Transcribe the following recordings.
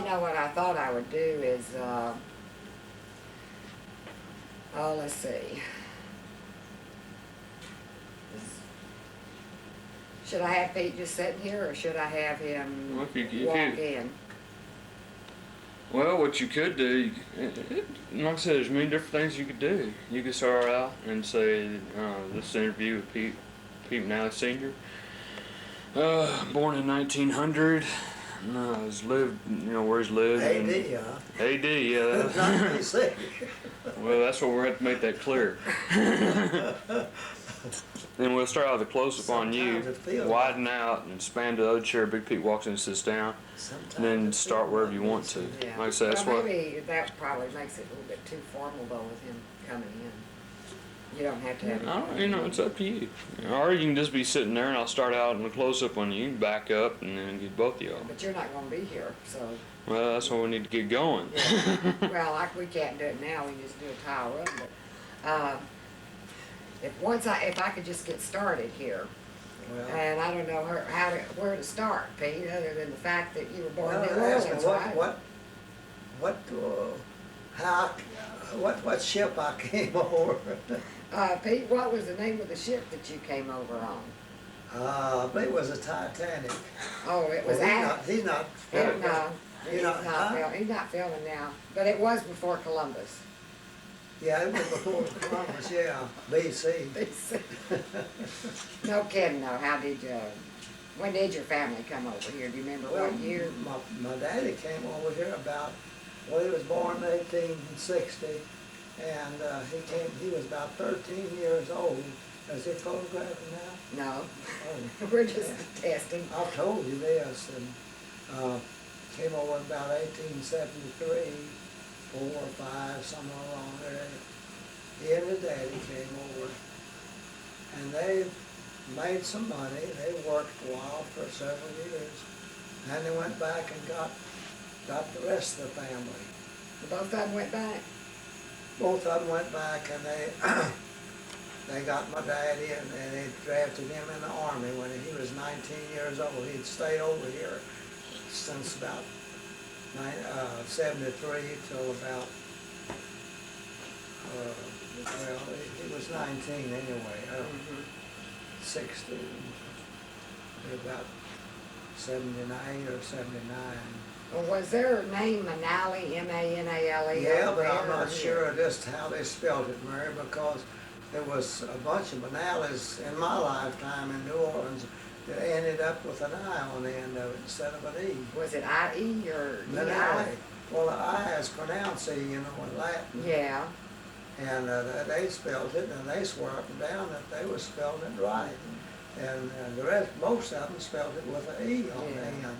you know what I thought I would do is, oh, let's see. Should I have Pete just sitting here, or should I have him Well, walk in? Well, what you could do, like I said, there's many different things you could do. You could start out and say, this interview with Pete Manale Sr. Born in 1900. He's lived, where he's lived. AD, huh? AD, yeah. Not BC. Well, that's what we're going to have to make that clear. Then we'll start out with a close-up on you, widen out and span to the other chair. Big Pete walks in and sits down, and then start wherever you want to. Yeah. Like I said, that's well, what. Maybe that probably makes it a little bit too formal though with him coming in. You don't have to have. It's up to you. Or you can just be sitting there, and I'll start out in a close-up on you, back up, and then get both of y'all. But you're not going to be here, so. Well, that's what we need to get going. Yeah. Well, we can't do it now. We can just do a tile run. But if I could just get started here, Well, and I don't know where to start, Pete, other than the fact that you were born well, in New ask me Orleans, right? what ship I came over? Pete, what was the name of the ship that you came over on? I believe it was a Titanic. Oh, it was He's not. No, He's not. he's not filming now, but it was before Columbus. Yeah, it was before Columbus. Yeah, BC. No kidding though. When did your family come over here? Do you remember what year? My daddy came over here he was born in 1860, and he was about 13 years old. Is it photographed now? No. Oh. We're just testing. I've told you this, and came over in about 1873. 4 or 5, somewhere along there. He and his daddy came over, and they made some money. They worked a while for several years. Then they went back and got the rest of the family. Both of them went back? Both of them went back, and they got my daddy, and they drafted him in the Army when he was 19 years old. He'd stayed over here since about 73 till about, he was 19 anyway, 60, about 79 or 79. Well, was their name Manale, M-A-N-A-L-E? Yeah, but I'm not sure just how they spelled it, Mary, because there was a bunch of Manales in my lifetime in New Orleans that ended up with an I on the end of it instead of an E. Was it I-E or Manale. Well, the I is pronounced E, in Latin. Yeah. And they spelled it, and they swore up and down that they were spelling it right. And the rest, most of them spelled it with an E on the end.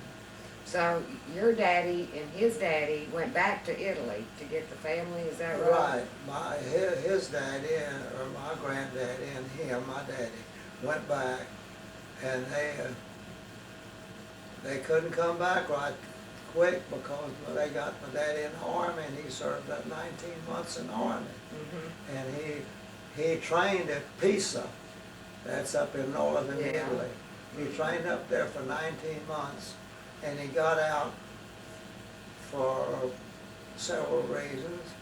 So your daddy and his daddy went back to Italy to get the family, is that right? Right. His daddy, or my granddaddy, and him, my daddy, went back, and they couldn't come back right quick because they got my daddy in the Army, and he served that 19 months in the Army. Mm-hmm. And he trained at Pisa, that's up in northern Italy. He trained up there for 19 months, and he got out for several reasons.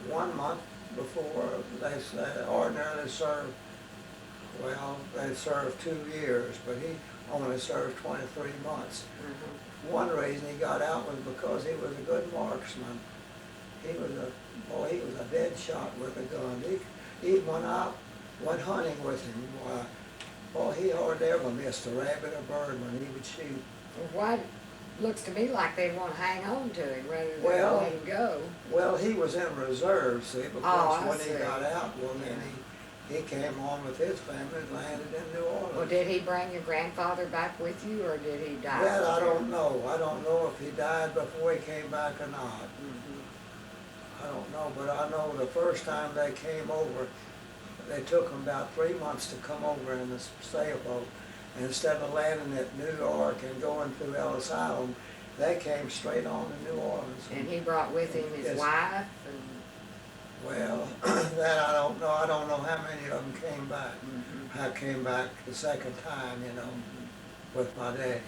1 month before they ordinarily served, they served 2 years, but he only served 23 months. Mm-hmm. One reason he got out was because he was a good marksman. He was a dead shot with a gun. Even when I went hunting with him, he hardly ever missed a rabbit or bird when he would shoot. Well, looks to me like they want to hang on to him rather than let him go. Well, he was in reserve, see, because when he got out, then he came on with his family and landed in New Orleans. Well, did he bring your grandfather back with you, or did he die? That I don't know. I don't know if he died before he came back or not. Mm-hmm. I don't know, but I know the first time they came over, they took them about 3 months to come over in the sailboat. And instead of landing at New York and going through Ellis Island, they came straight on to New Orleans. And he brought with him his wife? Well, that I don't know. I don't know how many of them came back. Mm-hmm. I came back the second time, with my daddy.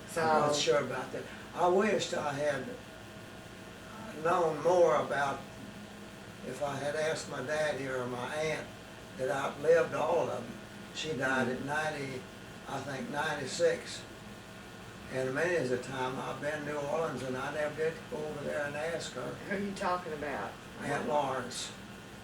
So, I'm not sure about that. I wished I had known more about, if I had asked my daddy or my aunt that outlived all of them. She died at 90, I think 96. And many's the time I've been to New Orleans and I never did go over there and ask her. Who are you talking about? Aunt Lawrence.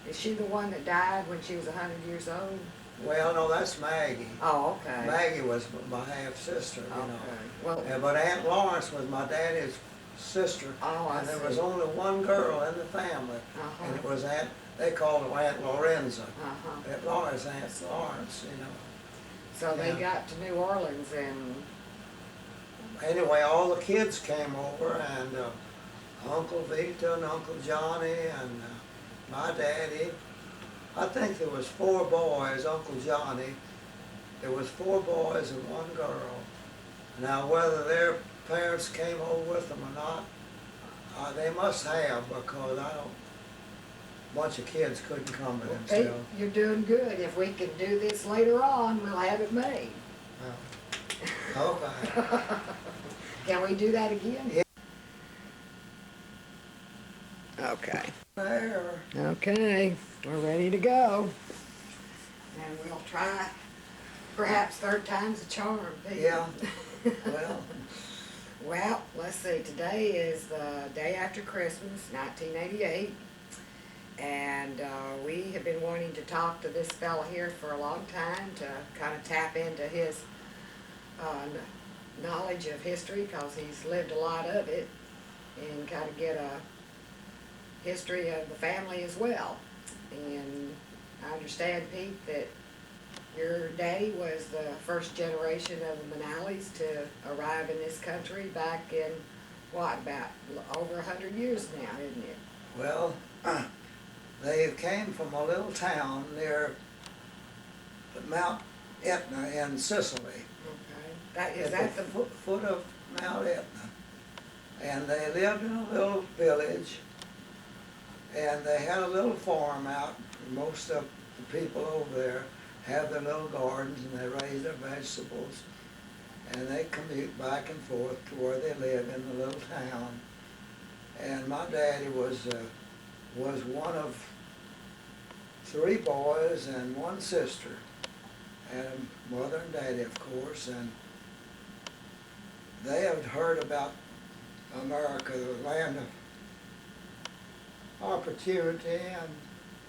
Is she the one that died when she was 100 years old? Well, no, that's Maggie. Oh, okay. Maggie was my half-sister, you know. Okay. Well, Yeah, but Aunt Lawrence was my daddy's sister. oh, I And there see. was only one girl in the family. And it was Aunt, they called her Aunt Lorenza. Uh-huh. Aunt Lawrence, Aunt Lawrence, you know. So they Yeah. got to New Orleans and, Anyway, all the kids came over and Uncle Vita and Uncle Johnny and my daddy. I think there was 4 boys, Uncle Johnny. There was 4 boys and 1 girl. Now, whether their parents came over with them or not, they must have, because I don't, a bunch of kids couldn't come to well, Pete, themselves. you're doing good. If we can do this later on, we'll have it made. Okay. Can we do that again? Yeah. Okay. There. Okay, we're ready to go. And we'll try perhaps 3rd time's a charm, Pete. Yeah. Well, Well, let's see, today is the day after Christmas, 1988. And we have been wanting to talk to this fella here for a long time to kind of tap into his knowledge of history, because he's lived a lot of it, and kind of get a history of the family as well. And I understand, Pete, that your daddy was the first generation of the Manales to arrive in this country back in, what, about over 100 years now, isn't it? well, they came from a little town near Mount Etna in Sicily. Okay. Is At that the the, foot of Mount Etna. And they lived in a little village, and they had a little farm out. Most of the people over there have their little gardens, and they raise their vegetables, and they commute back and forth to where they live in the little town. And my daddy was one of 3 boys and 1 sister, and mother and daddy, of course, and they had heard about America, the land of opportunity and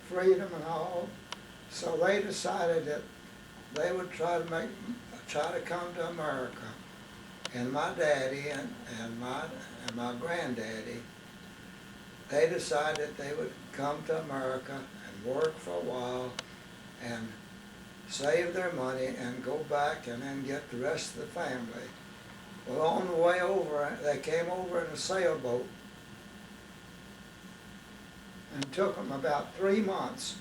freedom and all. So they decided that they would try to come to America. And my daddy and my granddaddy, they decided they would come to America and work for a while and save their money and go back and then get the rest of the family. Well, on the way over, they came over in a sailboat, and took them about 3 months.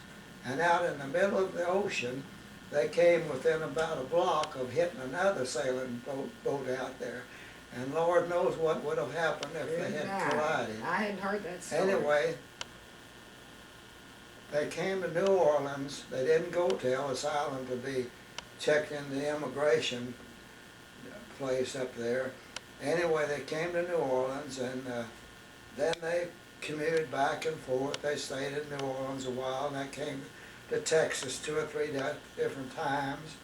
And out in the middle of the ocean, they came within about a block of hitting another sailing boat out there. And Lord knows what would have happened if they had collided. I hadn't heard that story. Anyway, they came to New Orleans. They didn't go to Ellis Island to be checked in the immigration place up there. Anyway, they came to New Orleans, and then they commuted back and forth. They stayed in New Orleans a while, and they came to Texas 2 or 3 different times.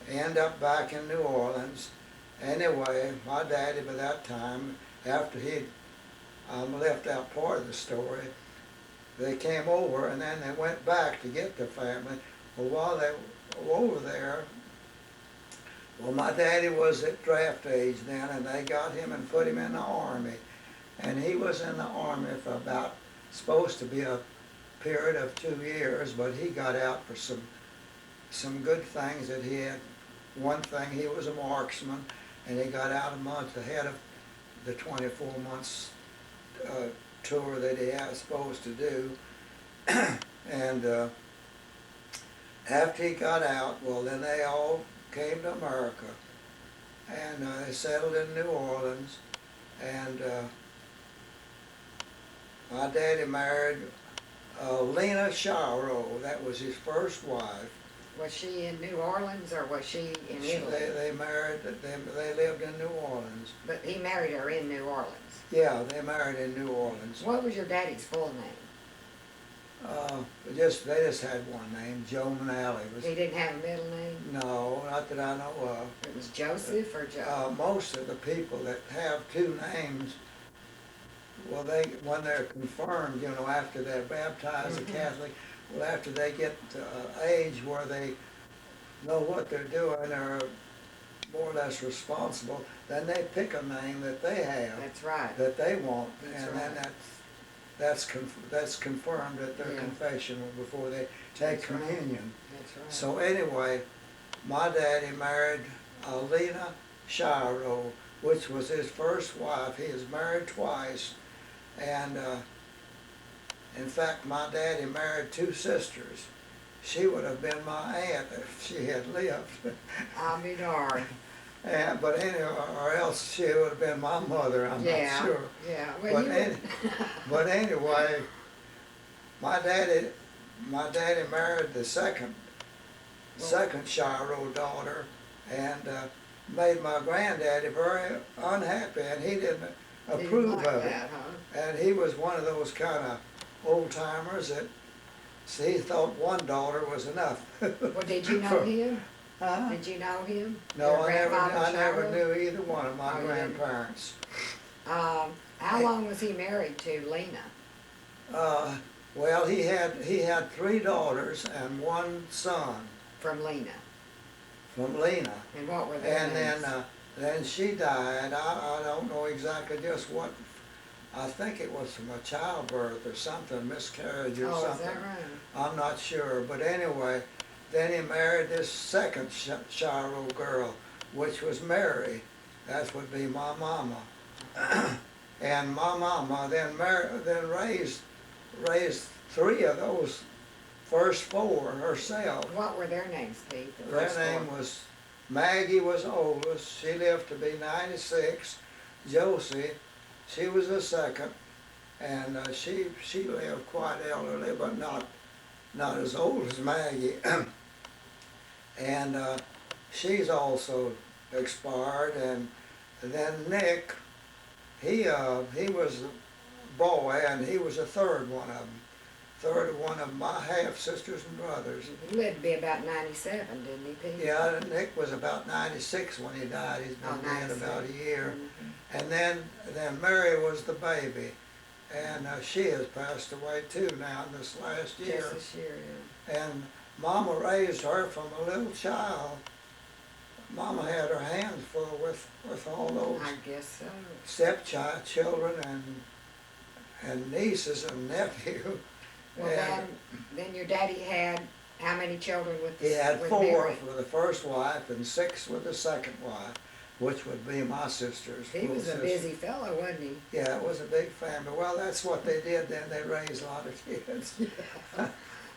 End up back in New Orleans. Anyway, my daddy by that time, after he'd left out part of the story, they came over, and then they went back to get their family. Well, while they were over there, well, my daddy was at draft age then, and they got him and put him in the Army. And he was in the Army for about, supposed to be a period of 2 years, but he got out for some good things that he had. One thing, he was a marksman, and he got out a month ahead of the 24 months tour that he was supposed to do. And after he got out, well, then they all came to America, and they settled in New Orleans, and my daddy married Lena Shiro. That was his first wife. Was she in New Orleans or was she in Italy? They married, they lived in New Orleans. But he married her in New Orleans. Yeah, they married in New Orleans. What was your daddy's full name? They just had one name, Joe Manale. He didn't have a middle name? No, not that I know of. It was Joseph or Joe? Most of the people that have two names, well, when they're confirmed, after they're baptized a Catholic, well, after they get to age where they know what they're doing, or more or less responsible, then they pick a name that they have, That's right. that they want, That's and right. then that's confirmed at their Yeah. confession before they take That's right. communion. That's right. So anyway, my daddy married Lena Shiro, which was his first wife. He was married twice, and in fact, my daddy married two sisters. She would have been my aunt if she had lived. I'll be darned. But anyway, or else she would have been my mother, I'm Yeah. not sure. Yeah. Well, But, you but anyway, my daddy married the second Shiro daughter, and made my granddaddy very unhappy, and he didn't approve like of it. that, huh? And he was one of those kind of old timers that, see, he thought one daughter was enough. Well, did you know him? Huh? Did you know him? No, Your I grandfather never Shiro? knew either one of my Oh, you didn't? grandparents. How long was he married to Lena? Well, he had three daughters and one son From Lena. from Lena. And what were their And names? then she died. I don't know exactly just what. I think it was from a childbirth or something, miscarriage or Oh, is something. that right? I'm not sure, but anyway, then he married this second Shiro girl, which was Mary. That would be my mama. And my mama then raised three of those first four herself. What were their names, Pete? the Their first name four? was, Maggie was oldest, she lived to be 96. Josie, she was the second, and she lived quite elderly, but not as old as Maggie. And she's also expired. And then Nick, he was a boy, and he was the third one of them. Third of one of my half sisters and brothers. He lived to be about 97, didn't he, Pete? Yeah, Nick was about 96 when he died. He's been Oh, dead 96. about a year. Mhm. And then Mary was the baby, and she has passed away too now this last year. Just this year, yeah. And Mama raised her from a little child. Mama had her hands full with all those I guess so. stepchildren and nieces and nephew. Well, And then your daddy had how many children with he had four Mary? with the first wife and 6 with the second wife, which would be my sister's. He little was a sister. busy fellow, wasn't he? Yeah, it was a big family. Well, that's what they did then. They raised a lot of kids.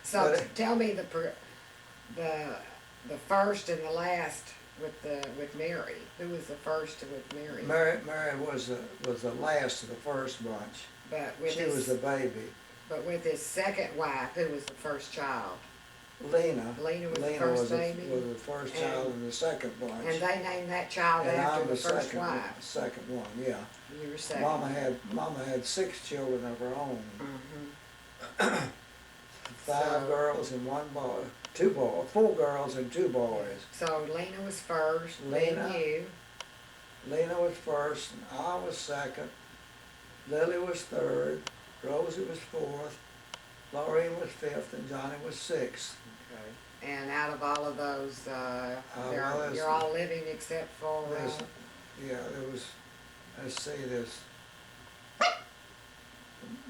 So But tell me the first and the last with Mary. Who was the first with Mary? Mary was the last of the first bunch. But with She his, was the baby. But with his second wife, who was the first child? Lena. Lena was the Lena first was baby? was the first child in the second bunch. And they named that child And after I'm the the first second, wife. second one, yeah. You were second. Mama had 6 children of her own. Mhm. 5 So- girls and 1 boy. 4 girls and 2 boys. So Lena was first, Lena. then you. Lena was first, and I was second. Lily was third. Rosie was fourth. Laureen was fifth, and Johnny was sixth. And out of all of those, well, there's- you're all living except for, There's, yeah, there was, let's see, there's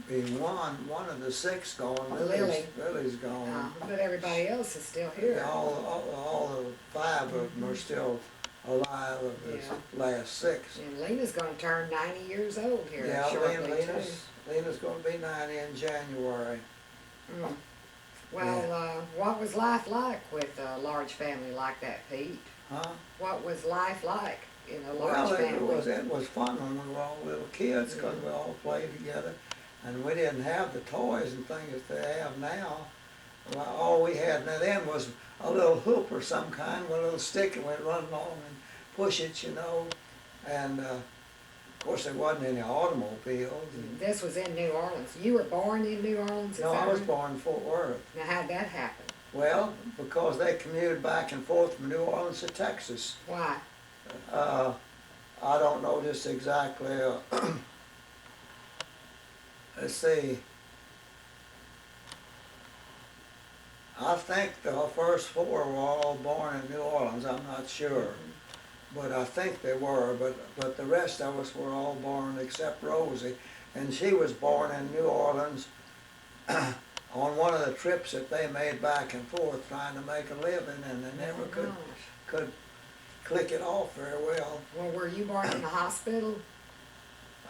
be one of the 6 gone. Lily. Lily's gone. but everybody else is still here. All the 5 of them are still alive of the Yeah. last 6. And Lena's gonna turn 90 years old here Yeah, shortly Lena's gonna be 90 in January. too. Mm. Well, what was life like with a large family like that, Pete? Huh? What was life like in a large Well, family? it was fun when we were all little kids, because we all played together, and we didn't have the toys and things that they have now. Well, all we had then was a little hoop or some kind with a little stick and we'd run along and push it, you know. And of course there wasn't any automobiles. And, This was in New Orleans. You were born in New Orleans? no, I was born in Fort Worth. Now, how'd that happen? Well, because they commuted back and forth from New Orleans to Texas. Why? I don't know just exactly. Let's see. I think the first four were all born in New Orleans. I'm not sure, but I think they were. But the rest of us were all born except Rosie, and she was born in New Orleans on one of the trips that they made back and forth trying to make a living, and they never Oh, gosh. could click it off very well. Well, were you born in the hospital?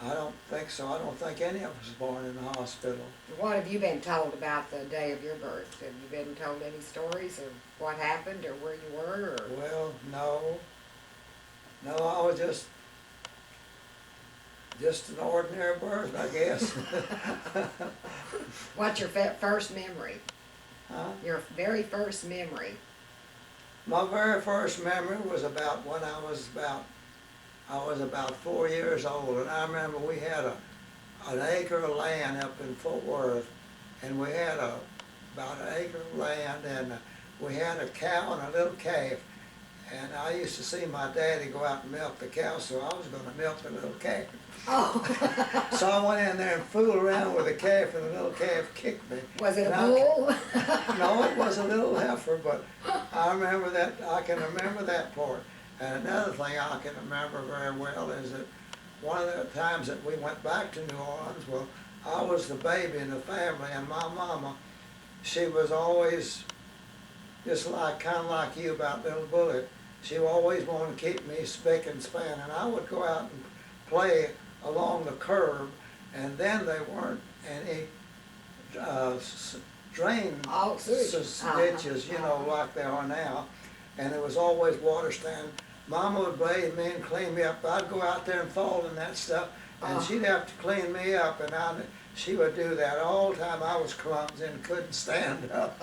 I don't think so. I don't think any of us was born in the hospital. What have you been told about the day of your birth? Have you been told any stories of what happened or where you were? Or? Well, no. No, I was just an ordinary birth, I guess. What's your first memory? Huh? Your very first memory? My very first memory was about when I was about 4 years old, and I remember we had an acre of land up in Fort Worth, and we had about an acre of land, and we had a cow and a little calf, and I used to see my daddy go out and milk the cow, so I was going to milk the little calf. Oh, So I went in there and fooled around with the calf, and the little calf kicked me. was it a And I- bull? No, it was a little heifer, but I remember that, I can remember that part. And another thing I can remember very well is that one of the times that we went back to New Orleans, well, I was the baby in the family, and my mama, she was always just like, kind of like you about Little Bullet. She always wanted to keep me spick and span, and I would go out and play along the curb, and then there weren't any drain Oh, sewage. ditches, you know, like there are now, and there was always water standing. Mama would bathe me and clean me up. I'd go out there and fall in that stuff, and she'd have to clean me up, and she would do that all the time. I was clumsy and couldn't stand up.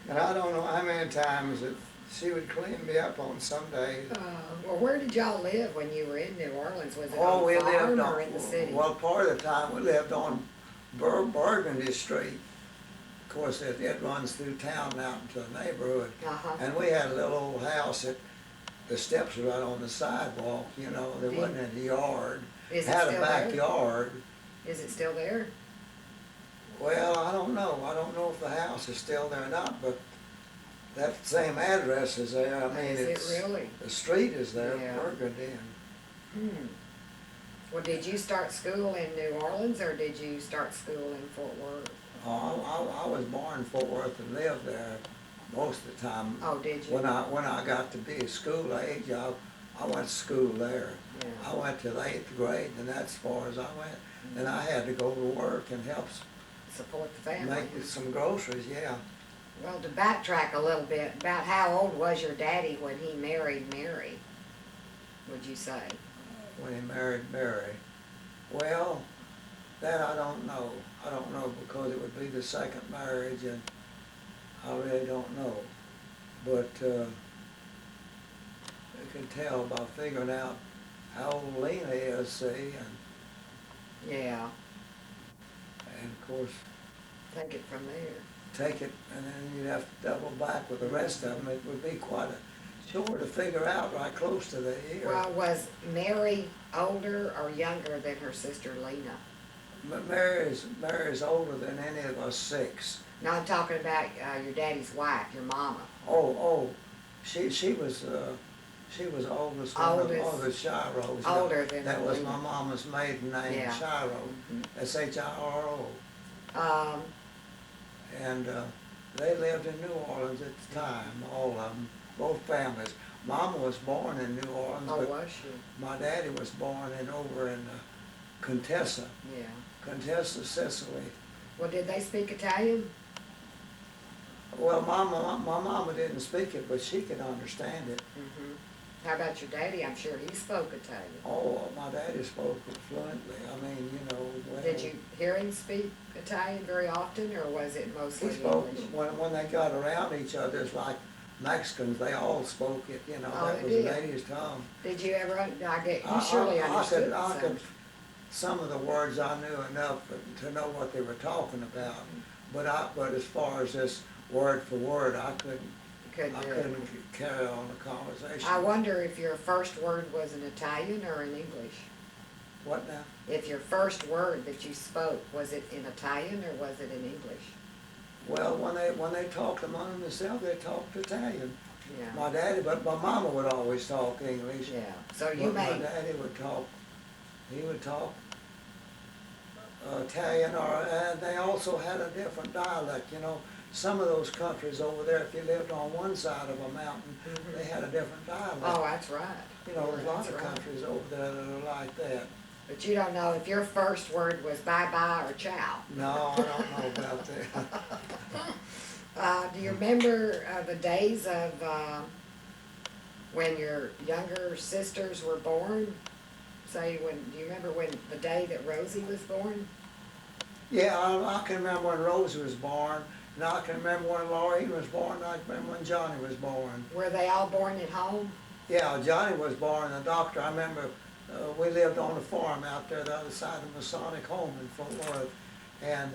And I don't know how many times that she would clean me up on some days. Well, where did y'all live when you were in New Orleans? Was it Oh, on we the farm lived or on, in the city? well, part of the time we lived on Burgundy Street. Of course, it runs through town out into the neighborhood. Uh-huh. And we had a little old house that the steps were right on the sidewalk, you know, there wasn't any yard. Is it Had a still there? backyard. Is it still there? Well, I don't know. I don't know if the house is still there or not, but that same address is there. I mean, Is it really? the street is there, Yeah. Burgundy. Well, did you start school in New Orleans or did you start school in Fort Worth? I was born in Fort Worth and lived there most of the time. Oh, did you? When I got to be school age, I went to school there. Yeah. I went to the 8th grade, and that's as far as I went. And I had to go to work and help Support the family. make some groceries, yeah. Well, to backtrack a little bit, about how old was your daddy when he married Mary, would you say? When he married Mary. Well, that I don't know. I don't know because it would be the second marriage, and I really don't know. But you can tell by figuring out how old Lena is, see, Yeah, and of course take it from there. take it, and then you'd have to double back with the rest of them. It would be quite a chore to figure out right close to the year. Well, was Mary older or younger than her sister Lena? Mary's older than any of us six. No, I'm talking about your daddy's wife, your mama. She was the oldest one of Oldest. all the Shiros. Older than That was Lena. my mama's maiden name, Yeah. Shiro. Shiro. And they lived in New Orleans at the time, all of them, both families. Mama was born in New Orleans, Oh, but was she? my daddy was born over in Contessa, Yeah. Contessa, Sicily. Well, did they speak Italian? Well, my mama didn't speak it, but she could understand it. How about your daddy? I'm sure he spoke Italian. Oh, my daddy spoke it fluently. I mean, you know, well. Did you hear him speak Italian very often, or was it mostly He spoke, English? when they got around each other, it's like Mexicans, they all spoke it, you know, Oh, that they was the did? native tongue. Did you ever, you surely understood I some. could, some of the words I knew enough to know what they were talking about. But as far as this word for word, I Couldn't do it. couldn't carry on the conversation. I wonder if your first word was in Italian or in English? What now? If your first word that you spoke, was it in Italian or was it in English? Well, when they talked among themselves, they talked Italian. Yeah. My daddy, but my mama would always talk English. Yeah, so you But my made, daddy would talk, he would talk Italian, and they also had a different dialect, you know. Some of those countries over there, if you lived on one side of a mountain, Mhm. they had a different dialect. oh, that's right. You know, there's lots That's of right. countries over there that are like that. But you don't know if your first word was bye-bye or ciao. No, I don't know about that. Do you remember the days of when your younger sisters were born? Say, do you remember when the day that Rosie was born? Yeah, I can remember when Rosie was born, and I can remember when Laureen was born, and I can remember when Johnny was born. Were they all born at home? Yeah, Johnny was born, the doctor, I remember, we lived on a farm out there the other side of Masonic Home in Fort Worth. And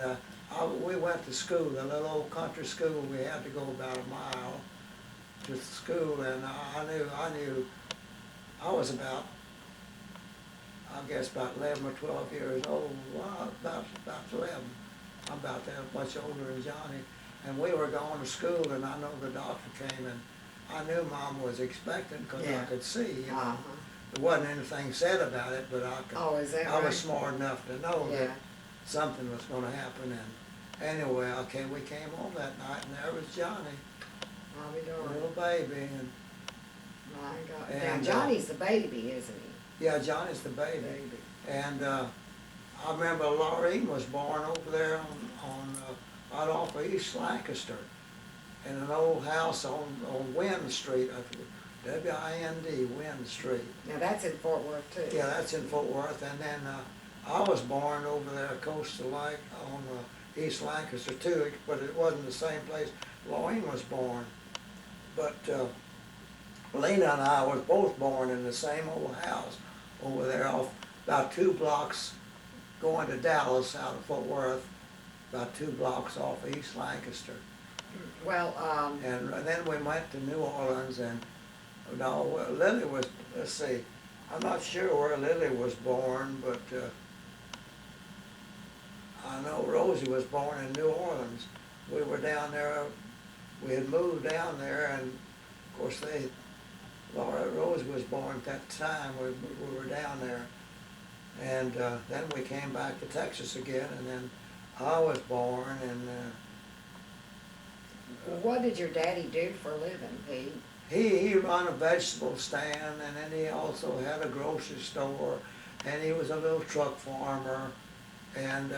we went to school, a little old country school. We had to go about a mile to school, and I was about, I guess about 11 or 12 years old. Well, about 11. I'm about that much older than Johnny. And we were going to school, and I know the doctor came, and I knew Mom was expecting because Yeah. I could see, you know. Uh-huh. There wasn't anything said about it, but I could. Oh, is that I was right? smart enough to know Yeah. that something was gonna happen, and anyway, okay, we came home that night, and there was Johnny, I'll be darned. little baby, and, My God. And, Now, Johnny's the baby, isn't he? yeah, Johnny's the baby. Baby. And, I remember Laureen was born over there right off of East Lancaster, in an old house on Wind Street, W-I-N-D, Wind Street. Now, that's in Fort Worth, too. Yeah, that's in Fort Worth, and then, I was born over there Coastal Lake on, East Lancaster too, but it wasn't the same place Laureen was born. But, Lena and I was both born in the same old house over there off about 2 blocks going to Dallas out of Fort Worth, about 2 blocks off of East Lancaster. Well, And then we went to New Orleans, and no, well, Lily was, let's see, I'm not sure where Lily was born, but I know Rosie was born in New Orleans. We were down there, we had moved down there, and of course Rosie was born at that time, we were down there. And then we came back to Texas again, and then I was born, and what did your daddy do for a living, Pete? he run a vegetable stand, and then he also had a grocery store, and he was a little truck farmer, and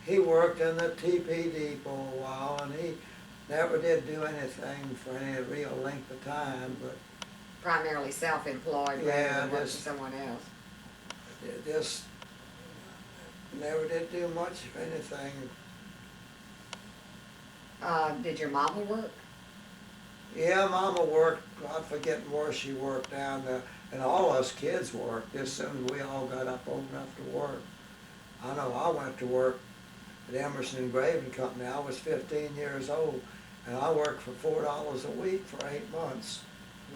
he worked in the TPD for a while, and he never did do anything for any real length of time, but Primarily self-employed Yeah, rather than working for just- someone else. just never did do much of anything. Did your mama work? Yeah, Mama worked, I'm forgetting where she worked down there, and all us kids worked as soon as we all got up old enough to work. I know I went to work at Emerson Engraving Company. I was 15 years old, and I worked for $4 a week for 8 months.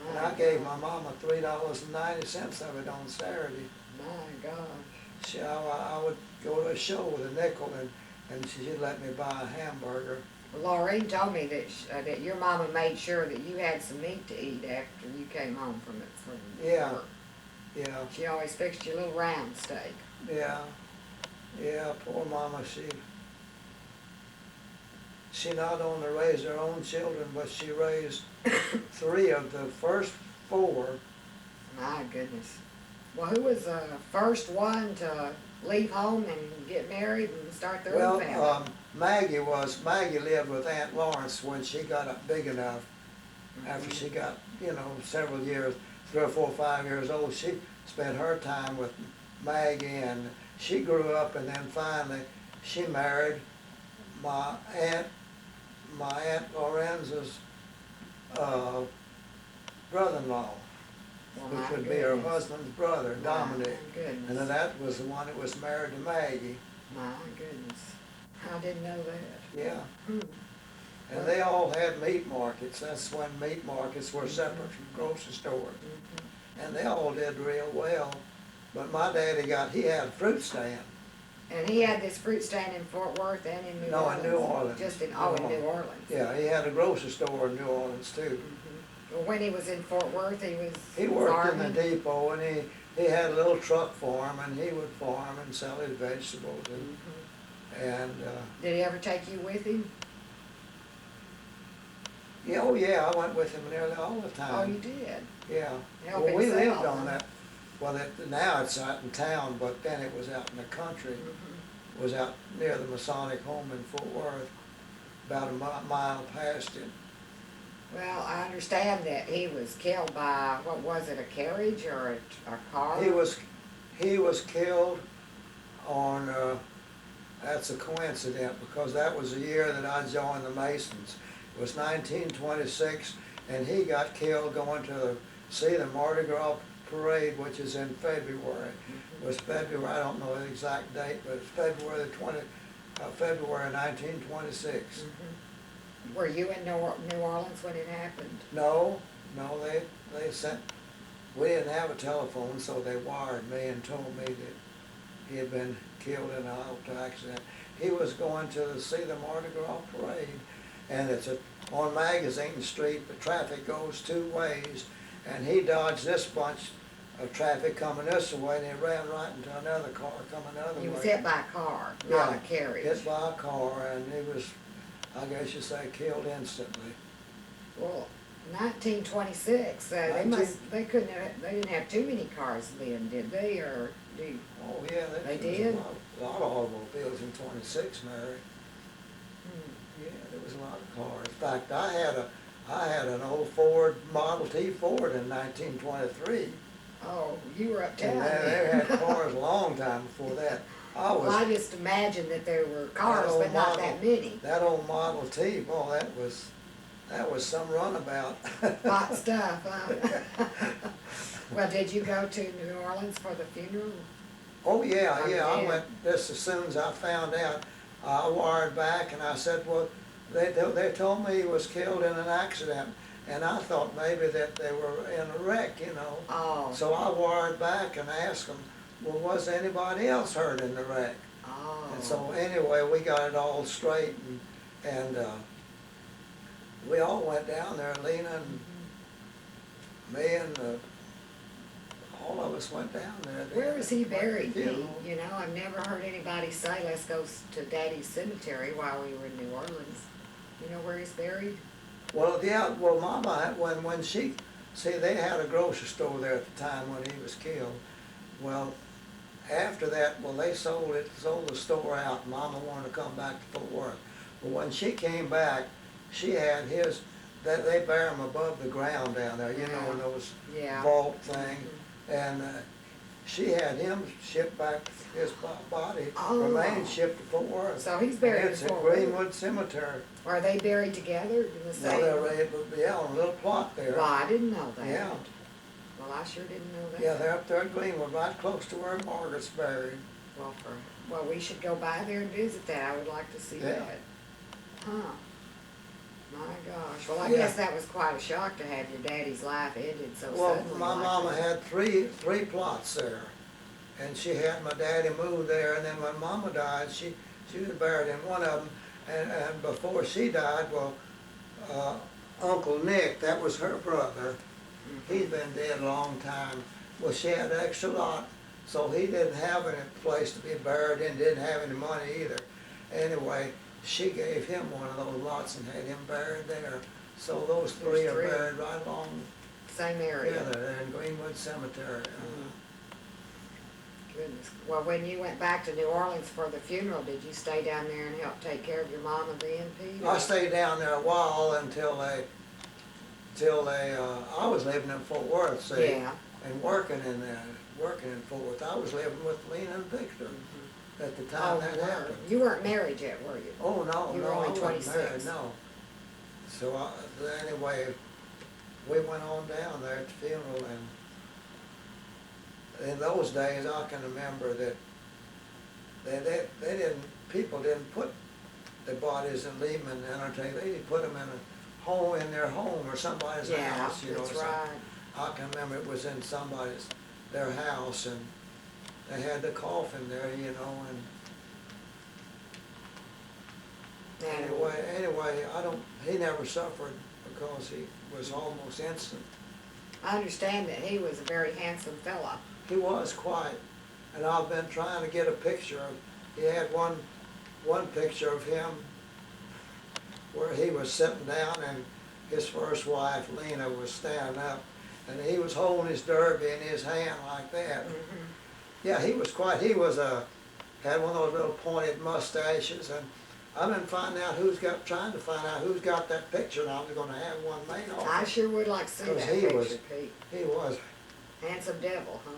And I gave my mama $3.90 of it on Saturday. My gosh. I would go to a show with a nickel, and she'd let me buy a hamburger. Laureen told me that your mama made sure that you had some meat to eat after you came home from Yeah. work. Yeah, She always fixed you a little round steak. yeah, poor mama, she not only raised her own children, but she raised 3 of the first 4. My goodness. Well, who was the first one to leave home and get married and start their own family? Well, Maggie lived with Aunt Lawrence when she got up big enough, after she got, several years. 3 or 4, 5 years old, she spent her time with Maggie, and she grew up, and then finally she married my aunt Lorenza's brother-in-law, Well, which my would be her goodness. husband's brother, My Dominic. goodness. And then that was the one that was married to Maggie. My goodness. I didn't know that. Yeah. Hmm. And they all had meat markets. That's when meat markets were separate from grocery stores. Mhm. And they all did real well. But my daddy he had a fruit stand. And he had this fruit stand in Fort Worth and in New No, Orleans? in New Orleans. Just in, New in New Orleans. Orleans? Yeah, he had a grocery store in New Orleans too. Mhm. Well, when he was in Fort Worth, he was He worked in farming? the depot, and he had a little truck farm, and he would farm and sell his vegetables. And Did he ever take you with him? yeah, oh yeah, I went with him nearly all the time. Oh, you did? Yeah. Help Well, we him lived sell, on huh? that. Well, now it's out in town, but then it was out in the country. It was out near the Masonic home in Fort Worth, about a mile past it. Well, I understand that he was killed by, what was it, a carriage or a car? He was killed on, that's a coincidence, because that was the year that I joined the Masons. It was 1926, and he got killed going to see the Mardi Gras parade, which is in February. It was February, I don't know the exact date, but it's February 1926. Were you in New Orleans when it happened? No, they sent, we didn't have a telephone, so they wired me and told me that he had been killed in an auto accident. He was going to see the Mardi Gras parade, and it's on Magazine Street, the traffic goes two ways, and he dodged this bunch of traffic coming this way, and he ran right into another car coming the other way. He was hit by a car, not a carriage. Hit by a car, and he was, I guess you say, killed instantly. Well, 1926, they didn't have too many cars then, did they, or do you? Oh, yeah, They there was did? a lot of automobiles in 26, Mary. Hmm. Yeah, there was a lot of cars. In fact, I had an old Model T Ford in 1923. Oh, you were And uptown they had then. cars a long time before that. Well, I just imagined that there were cars, old but not model- that many. That old Model T, boy, that was some runabout. Hot stuff, huh? Well, did you go to New Orleans for the funeral? Oh, yeah, Oh, yeah, I yeah. went just as soon as I found out. I wired back and I said, well, they told me he was killed in an accident. And I thought maybe that they were in a wreck, you know. Oh. So I wired back and asked them, well, was anybody else hurt in the wreck? Oh. And so anyway, we got it all straight, and we all went down there, Lena and me and all of us went down there. Where is he buried, Pete? Funeral. You know, I've never heard anybody say, let's go to Daddy's cemetery while we were in New Orleans. You know where he's buried? Well, yeah, well, Mama, when she, see, they had a grocery store there at the time when he was killed. Well, after that, well, they sold the store out. Mama wanted to come back to Fort Worth. But when she came back, she had they bury him above the ground down there, you know, in those Yeah. vault thing. And she had him shipped back, his body remained shipped to Fort Worth. So he's buried in It's at Fort Worth. Greenwood Cemetery. Are they buried together in the No, same? they're right, yeah, on a little plot there. Well, I didn't know that. Yeah. Well, I sure didn't know that. Yeah, they're up there at Greenwood, right close to where Margaret's buried. Well, we should go by there and visit that. I would like to see Yeah. that. Huh. My gosh. Well, I Yeah. guess that was quite a shock to have your daddy's life ended so Well, suddenly. my like mama that. had three plots there, and she had my daddy move there, and then when Mama died, she was buried in one of them, and before she died, well, Uncle Nick, that was her brother, he's been dead a long time. Well, she had an extra lot, so he didn't have any place to be buried in, didn't have any money either. Anyway, she gave him one of those lots and had him buried there. So those three are buried right along Same area. together there in Greenwood Cemetery. Goodness. Well, when you went back to New Orleans for the funeral, did you stay down there and help take care of your mama then, Pete? I stayed down there a while until till they, I was living in Fort Worth, see? Yeah. And working in Fort Worth. I was living with Lena and Victor at the time Oh, that you happened. weren't. You weren't married yet, were you? Oh, no, You were no, only I wasn't 26. married, no. So anyway, we went on down there at the funeral, and in those days, I can remember that they didn't, people didn't put the bodies and leave them in the entertainment. They put them in a home, in their home or somebody's Yeah, house, you know. that's or something. right. I can remember it was in their house, and they had the coffin there, you know, and anyway, he never suffered because he was almost instant. I understand that he was a very handsome fella. He was quite, and I've been trying to get a picture of, he had one picture of him where he was sitting down and his first wife, Lena, was standing up, and he was holding his derby in his hand like that. Mm-hmm. Yeah, he was had one of those little pointed mustaches, and I've been trying to find out who's got that picture, and I was gonna have one made of I him. sure would like to see that 'Cause he picture, was- Pete. He was, Handsome devil, huh?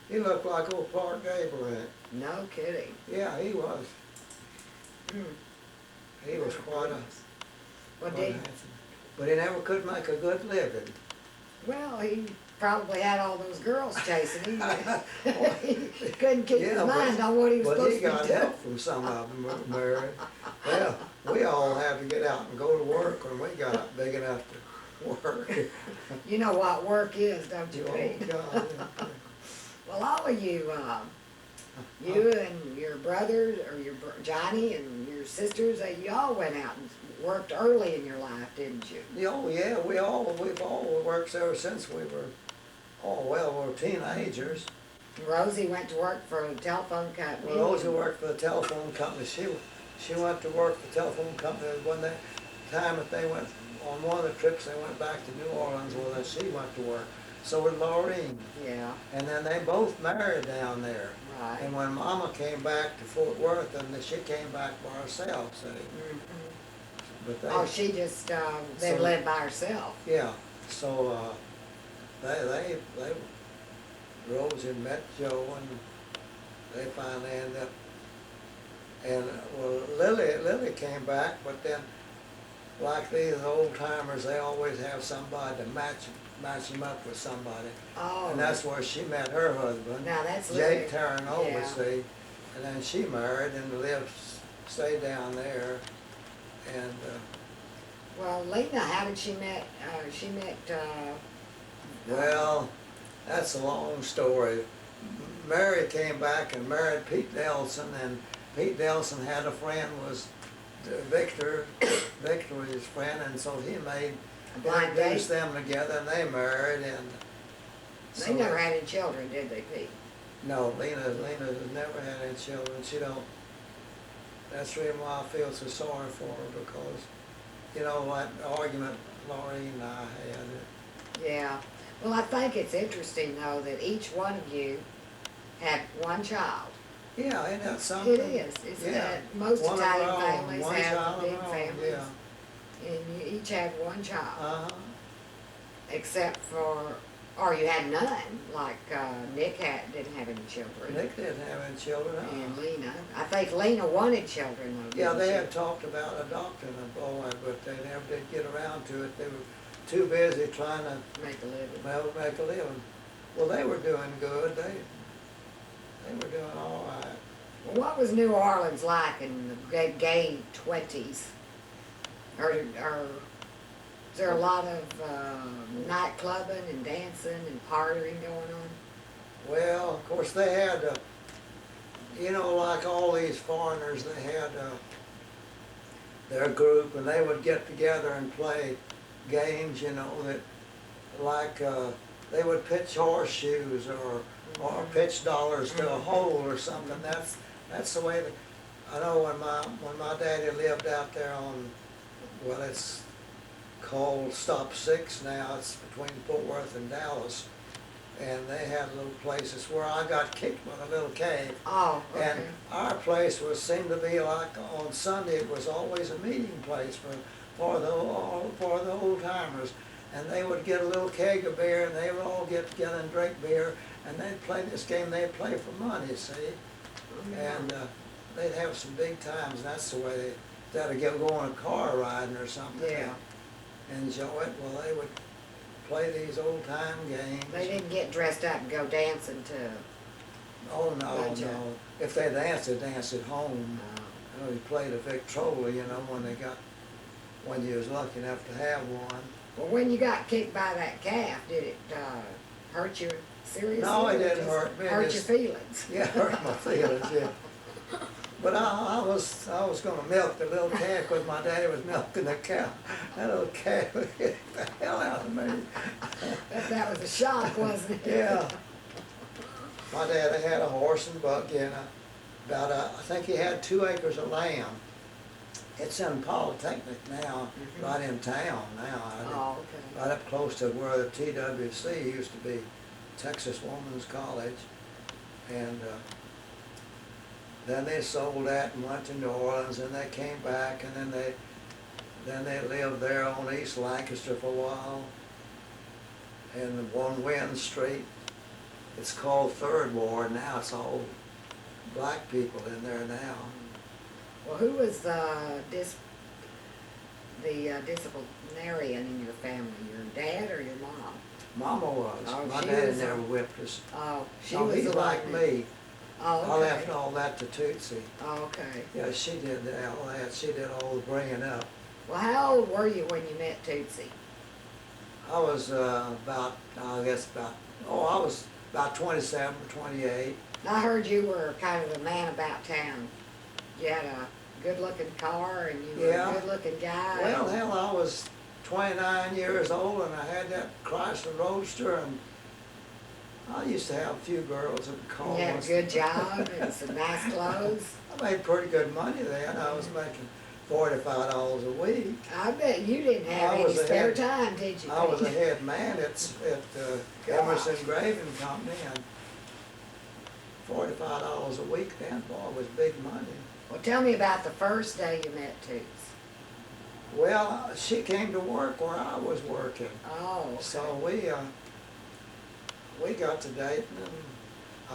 he looked like old Clark Gable in it. No kidding. Yeah, he was. Hmm. He was quite Well, quite did, handsome. But he never could make a good living. well, he probably had all those girls chasing him. He couldn't keep his Yeah, mind on what he was But supposed he to be got doing. help from some of them, Mary. Well, we all had to get out and go to work when we got up big enough to work. You know what work is, don't you, Oh, Pete? God. Well, all of you, you and your brothers, or Johnny and your sisters, you all went out and worked early in your life, didn't you? Oh, yeah, we've all worked ever since we were, we were teenagers. Rosie went to work for a telephone company. Rosie worked for the telephone company. She went to work for the telephone company when the time that they went, on one of the trips they went back to New Orleans with us, she went to work. So did Laureen. Yeah, And then they both married down there. right. And when Mama came back to Fort Worth, and she came back by herself, see. Mhm. But they, Oh, she just, then So- lived by herself. yeah, so, they, Rosie met Joe, and they finally ended up, and, well, Lily came back, but then, like these old timers, they always have somebody to match them up with somebody. Oh. And that's where she met her husband, Now, that's Jake Lily. Terranova, Yeah. see. And then she married and stayed down there, and, Well, Lena, how did she met, well, that's a long story. Mary came back and married Pete Nelson, and Pete Nelson had a friend, was Victor. Victor was his friend, and so he a blind date? introduced them together, and they married, and They never had any children, did they, Pete? no, Lena has never had any children. She don't. That's the reason why I feel so sorry for her, because, you know, that argument Laureen and I had. Yeah. Well, I think it's interesting, though, that each one of you had one child. Yeah, isn't that something? It is. It's Yeah. that most One of Italian our own, families one have child of big our own, families. yeah. And you each had one child, Uh-huh. except for, or you had none, like Nick didn't have any children. Nick didn't have any children. And Lena. I think Lena wanted children, though, Yeah, didn't they she? had talked about adopting a boy, but they never did get around to it. They were too busy trying to, Make a living. well, make a living. Well, they were doing good. They were doing all right. Well, what was New Orleans like in the gay 20s? Or is there a lot of night clubbing and dancing and partying going on? Well, of course, they had, you know, like all these foreigners, they had their group, and they would get together and play games, you know, that like they would pitch horseshoes or pitch dollars to a hole or something. That's the way that, I know when my daddy lived out there on, well, it's called Stop 6 now, it's between Fort Worth and Dallas, and they had little places where I got kicked with a little cave. Oh, okay. And our place seemed to be like, on Sunday, it was always a meeting place for the old timers. and they would get a little keg of beer, and they would all get together and drink beer, and they'd play this game. They'd play for money, see, and they'd have some big times. And that's the way they'd go on a car riding or something. Yeah. And enjoy it. Well, they would play these old time games. They didn't get dressed up and go dancing to. Oh no, Gotcha. no. If they danced, they danced at home. They played a Victrola, you know, when you was lucky enough to have one. Well, when you got kicked by that calf, did it hurt you seriously? No, it or didn't just hurt me. Hurt Just- your feelings. Yeah, hurt my feelings, yeah. But I was gonna milk the little calf because my daddy was milking the cow. That little calf hit the hell out of me. That was a shock, wasn't it? Yeah. My dad had a horse and buggy and I think he had 2 acres of land. It's in Polytechnic now, right in town now. Oh, okay. Right up close to where the TWC used to be, Texas Woman's College. And then they sold that and went to New Orleans, and they came back, and then they lived there on East Lancaster for a while, in one Wynn Street. It's called Third Ward now. It's all black people in there now. Well, who was the disciplinarian in your family? Your dad or your mom? Mama was. Oh, My she daddy was never whipped us. Oh, she No, was he's the like one me. Oh, okay. I left all that to Tootsie. Oh, okay. Yeah, she did all that. She did all the bringing up. Well, how old were you when you met Tootsie? I was I was about 27 or 28. I heard you were kind of a man about town. You had a good-looking car, and you were Yeah. a good-looking guy. Well, hell, I was 29 years old, and I had that Chrysler Roadster, and I used to have a few girls that would call you had a us. good job and some nice clothes. I made pretty good money then. I was making $45 a week. I bet you didn't have I any was a spare head- time, did you? I was a Pete? head man at Emerson Graving Company, and $45 a week then, boy, was big money. Well, tell me about the first day you met Toots. Well, she came to work where I was working, Oh, okay. so we got to dating, and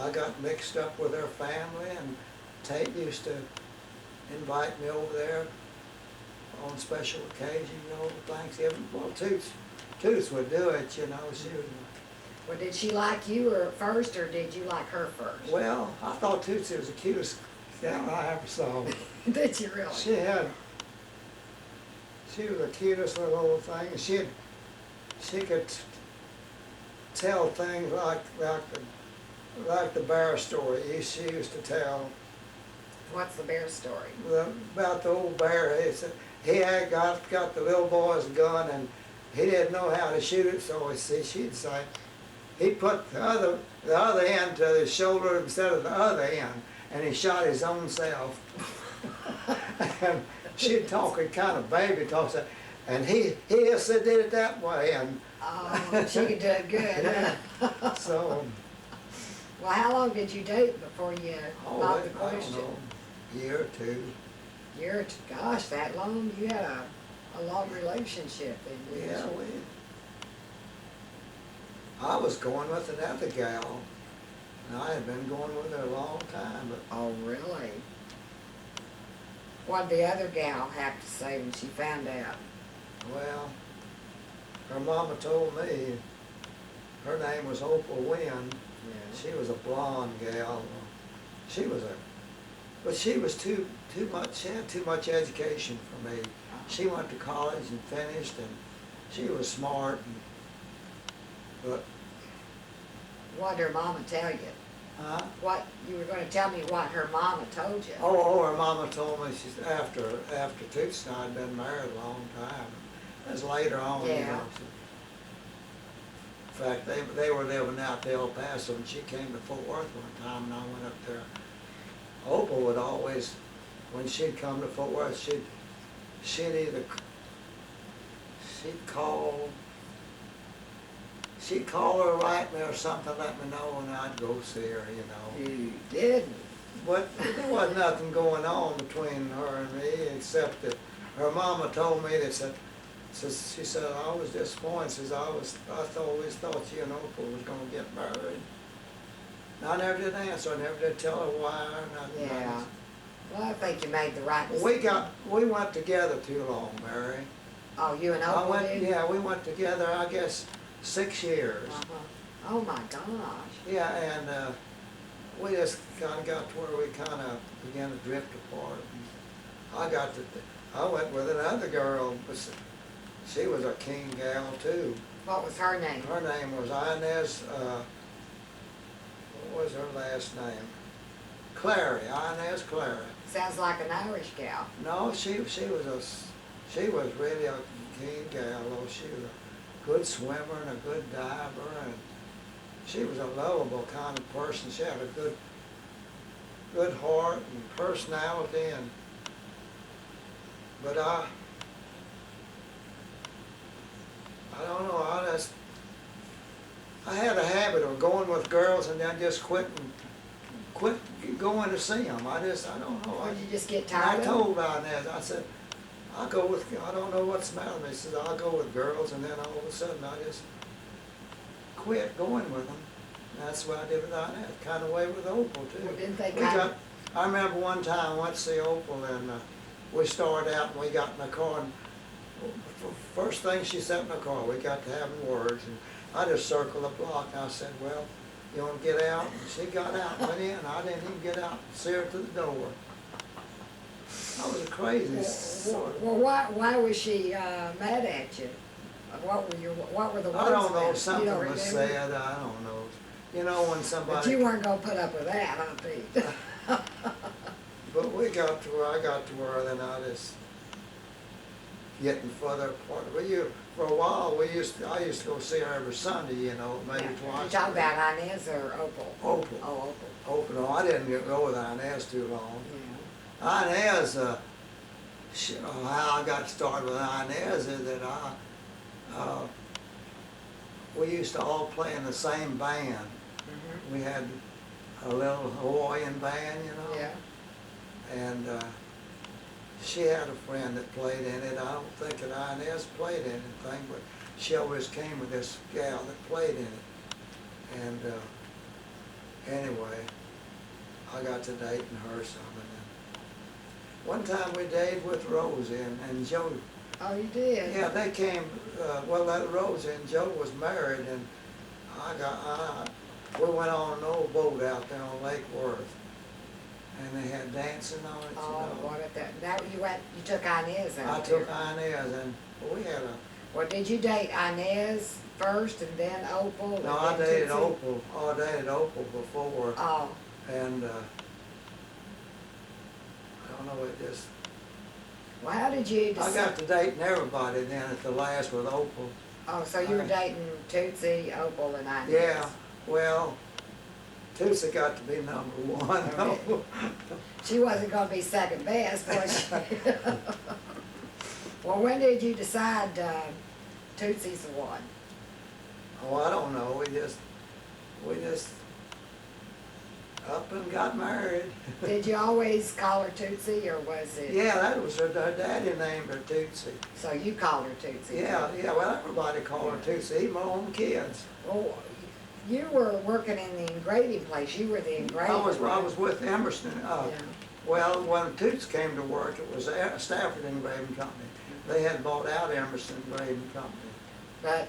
I got mixed up with her family, and Tate used to invite me over there on special occasions, you know, Thanksgiving. Well, Toots would do it, you know. She was. Well, did she like you or first, or did you like her first? Well, I thought Tootsie was the cutest gal I ever saw. Did you really? She was the cutest little old thing, and she could tell things like the bear story she used to tell. What's the bear story? About the old bear. He had got the little boy's gun, and he didn't know how to shoot it, so she'd say he put the other end to his shoulder instead of the other end, and he shot his own self. And she'd talk in kind of baby talk, and he just did it that way, and Oh, she could do it good, huh? so. Well, how long did you date before you got the I don't question? know, year or two. You're, gosh, that long? You had a long relationship, didn't you? Yeah, I was going with another gal, and I had been going with her a long time, but Oh, really? What'd the other gal have to say when she found out? well, her mama told me, her name was Opal Wynn. She was a blonde gal. But she was too much, she had too much education for me. She went to college and finished, and she was smart, but, What'd her mama tell you? huh? What, you were gonna tell me what her mama told you? Oh, her mama told me, she's after Toots and I had been married a long time. It was later on, you Yeah. know. In fact, they were living out to El Paso, and she came to Fort Worth one time, and I went up there. Opal would always, when she'd come to Fort Worth, she'd call her, write me or something, let me know, and I'd go see her, you know. You didn't? But there wasn't nothing going on between her and me, except that her mama told me that said, says, she said, I was disappointed, says, always thought you and Opal was gonna get married. And I never did answer, I never did tell her why or nothing. Yeah. Well, I think you made the right decision. We went together too long, Mary. Oh, you and Opal did? Yeah, we went together, I guess, 6 years. Uh-huh. Oh, my gosh. Yeah, and we just kinda got to where we kinda began to drift apart. I went with another girl, but she was a keen gal too. What was her name? Her name was Inez, what was her last name? Clary, Inez Clary. Sounds like an Irish gal. No, she was really a keen gal, though. She was a good swimmer and a good diver, and she was a lovable kind of person. She had a good heart and personality, but I don't know, I had a habit of going with girls and then just quit going to see them. I don't know. Or did you just get And tired I of it? told Inez, I said, I don't know what's the matter with me. He said, I'll go with girls, and then all of a sudden I just quit going with them. And that's what I did with Inez, kind of way with Opal too. Well, didn't they I remember one time I went to see Opal, and we started out and we got in the car, and first thing she sat in the car, we got to having words, and I just circled the block, and I said, well, you want to get out? And she got out and went in. I didn't even get out and see her to the door. I was a crazy sort of. Well, why was she mad at you? What were the words? I don't know, about? You something don't was remember? said, I don't know. You know, when But somebody, you weren't gonna put up with that, huh, Pete? but we got to where I got to where then I just getting further apart. For a while, I used to go see her every Sunday, you know, maybe Yeah. twice. You talking about Inez or Opal? Opal. Oh, Opal. Opal, no, I didn't go with Inez too long. Yeah. Inez, how I got started with Inez is that we used to all play in the same band. Mhm. We had a little Hawaiian band, you know. Yeah. And she had a friend that played in it. I don't think that Inez played in anything, but she always came with this gal that played in it. And anyway, I got to dating her some. One time we dated with Rosie and Joe. Oh, you did? Yeah, they came, that Rosie and Joe was married, and we went on an old boat out there on Lake Worth. And they had dancing on it, Oh, you know. what at that? Now you took Inez out I there. took Inez, and we had Well, did you date Inez first and then Opal? and no, I then dated Tootsie? Opal. I dated Opal before, Oh, and I don't know, it just, well, how did you I decide? got to dating everybody then at the last with Opal. Oh, so you were dating Tootsie, Opal, and Inez? Yeah, well, Tootsie got to be number one. Okay. She wasn't gonna be second best, was she? Well, when did you decide Tootsie's the one? Oh, I don't know, we just up and got married. Did you always call her Tootsie, or was it? Yeah, that was her daddy named her Tootsie. So you called her Tootsie? Yeah, well, everybody called her Tootsie, even my own kids. Well, you were working in the engraving place. You were the engraver. I was with Emerson. Yeah. Well, when Toots came to work, it was Stafford Engraving Company. They had bought out Emerson Engraving Company. But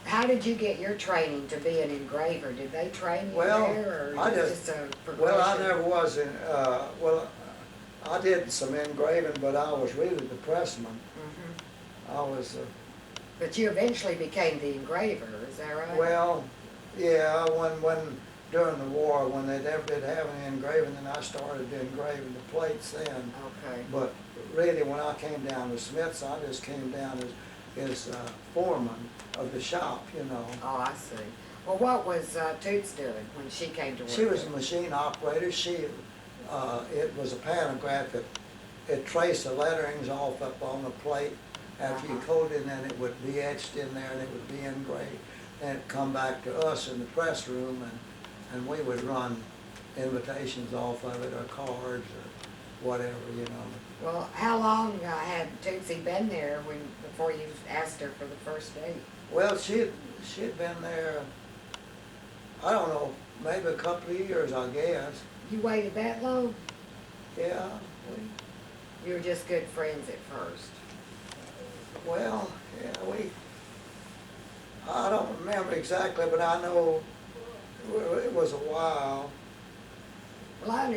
how did you get your training to be an engraver? Did they train you Well, there, or I was it just- just a Well, I progression? never was in, I did some engraving, but I was really the pressman. Mhm. I was, But you eventually became the engraver, is that right? well, yeah, when during the war, when they never did have any engraving, then I started engraving the plates then. Okay. But really, when I came down to Smith's, I just came down as foreman of the shop, you know. Oh, I see. Well, what was Toots doing when she came to work? She was a there? machine operator. It was a pantograph that it traced the letterings off up on the plate. After you Uh-huh. coated, and then it would be etched in there and it would be engraved. Then it'd come back to us in the press room, and we would run invitations off of it, or cards, or whatever, you know. Well, how long had Tootsie been there before you asked her for the first date? Well, she'd been there, I don't know, maybe a couple of years, I guess. You waited that long? Yeah, You were just good friends at first. well, yeah, I don't remember exactly, but I know it was a while. Well,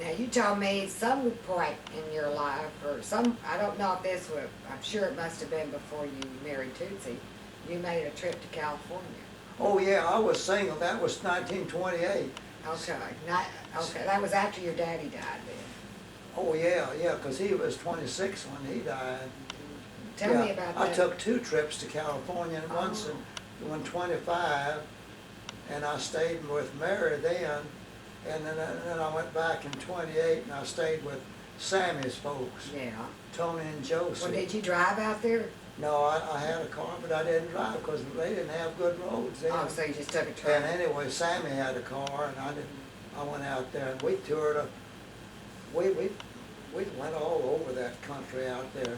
now you told me some point in your life, or I don't know if this was, I'm sure it must have been before you married Tootsie, you made a trip to California. Oh, yeah, I was single, that was 1928. Okay, okay, that was after your daddy died then. Oh, yeah, 'cause he was 26 when he died. Tell me about that. I took 2 trips to California, and once Oh. when 25, and I stayed with Mary then, and then I went back in 28, and I stayed with Sammy's folks, Yeah. Tony and Josie. Well, did you drive out there? No, I had a car, but I didn't drive because they didn't have good roads then. Oh, so you just took a And train? anyway, Sammy had a car, and I didn't. I went out there, and we toured. We went all over that country out there.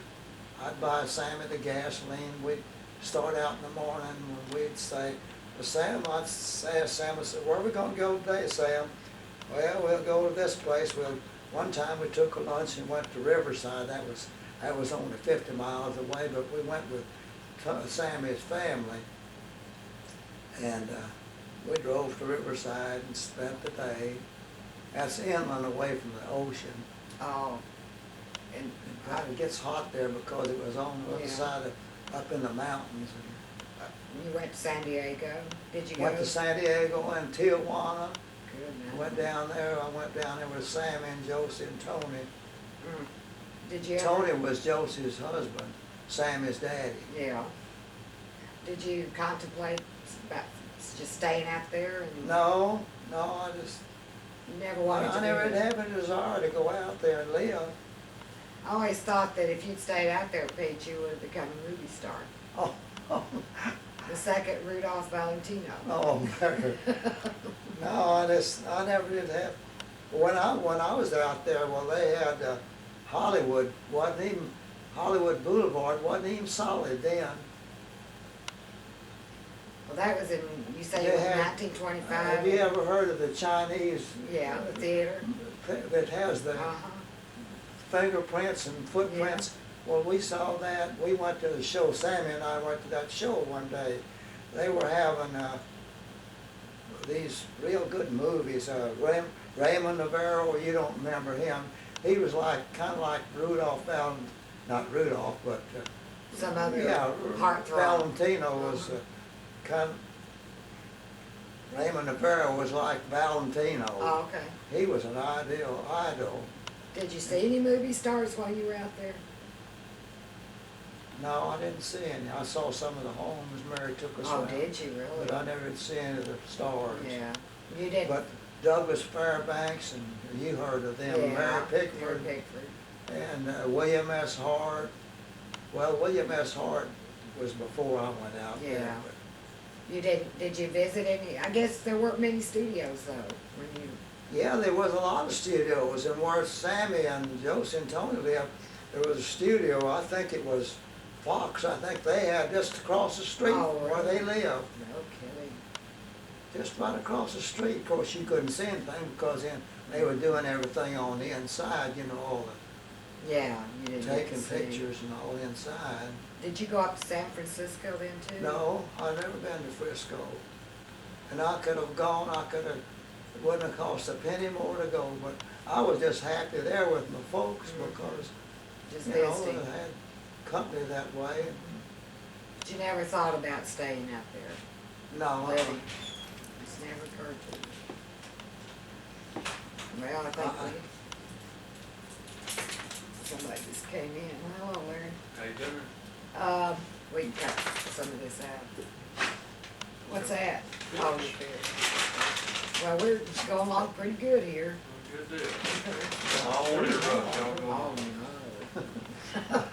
I'd buy Sammy the gasoline. We'd start out in the morning, and we'd say, well, Sam, I'd say, Sam, I said, where are we going to go today, Sam? Well, we'll go to this place. One time we took a lunch and went to Riverside. That was only 50 miles away, but we went with Sammy's family, and we drove to Riverside and spent the day. That's inland away from the ocean. Oh, and It gets hot there because it was on the other Yeah. side up in the mountains. you went to San Diego? Did you And went go? to San Diego and Tijuana. Good, man. Went down there. I went down there with Sammy and Josie and Tony. Mm. Did you ever? Tony was Josie's husband, Sammy's daddy. Yeah. Did you contemplate about just staying out there and? No, I just, You never wanted to I do never it? had a desire to go out there and live. I always thought that if you'd stayed out there, Pete, you would have become a movie star. Oh, The second Rudolph Valentino. oh, Mary. No, I never did have. When I was out there, well, they had Hollywood Boulevard wasn't even solid then. Well, that was you say They it was had- 1925? Have you ever heard of the Chinese? Yeah, the theater. That has the Uh-huh. fingerprints and footprints. Well, we saw that. We went to the show. Sammy and I went to that show one day. They were having these real good movies. Raymond Navarro, you don't remember him. He was kind of like Rudolph not Rudolph, but Some other yeah, heartthrob. Valentino was kind of, Raymond Navarro was like Valentino. Oh, okay. He was an idol. Did you see any movie stars while you were out there? No, I didn't see any. I saw some of the homes Mary took us Oh, around. did you really? But I never did see any of the stars. Yeah. You did. But Douglas Fairbanks, and you heard of them, Yeah, Mary Pickford, Mary Pickford. and William S. Hart. Well, William S. Hart was before I went out Yeah. there. You did you visit any? I guess there weren't many studios though when you. Yeah, there was a lot of studios, and where Sammy and Josie and Tony lived, there was a studio. I think it was Fox. I think they had just across the street Oh, where they really? lived. No kidding. Just right across the street. Of course, you couldn't see anything because then they were doing everything on the inside, you know, all Yeah, you the didn't get taking to see. pictures and all inside. Did you go up to San Francisco then too? No, I've never been to Frisco. And I could have gone, it wouldn't have cost a penny more to go, but I was just happy there with my folks because, Just you know, visiting. I had company that way. But you never thought about staying out there, No, living? It's never occurred to you. Well, I think somebody just came in. Hello, Larry. How you doing? We can cut some of this out. What's that? Oh, your fish. Well, we're going along pretty good here. Good deal. I don't want to interrupt, y'all go Oh, on. no.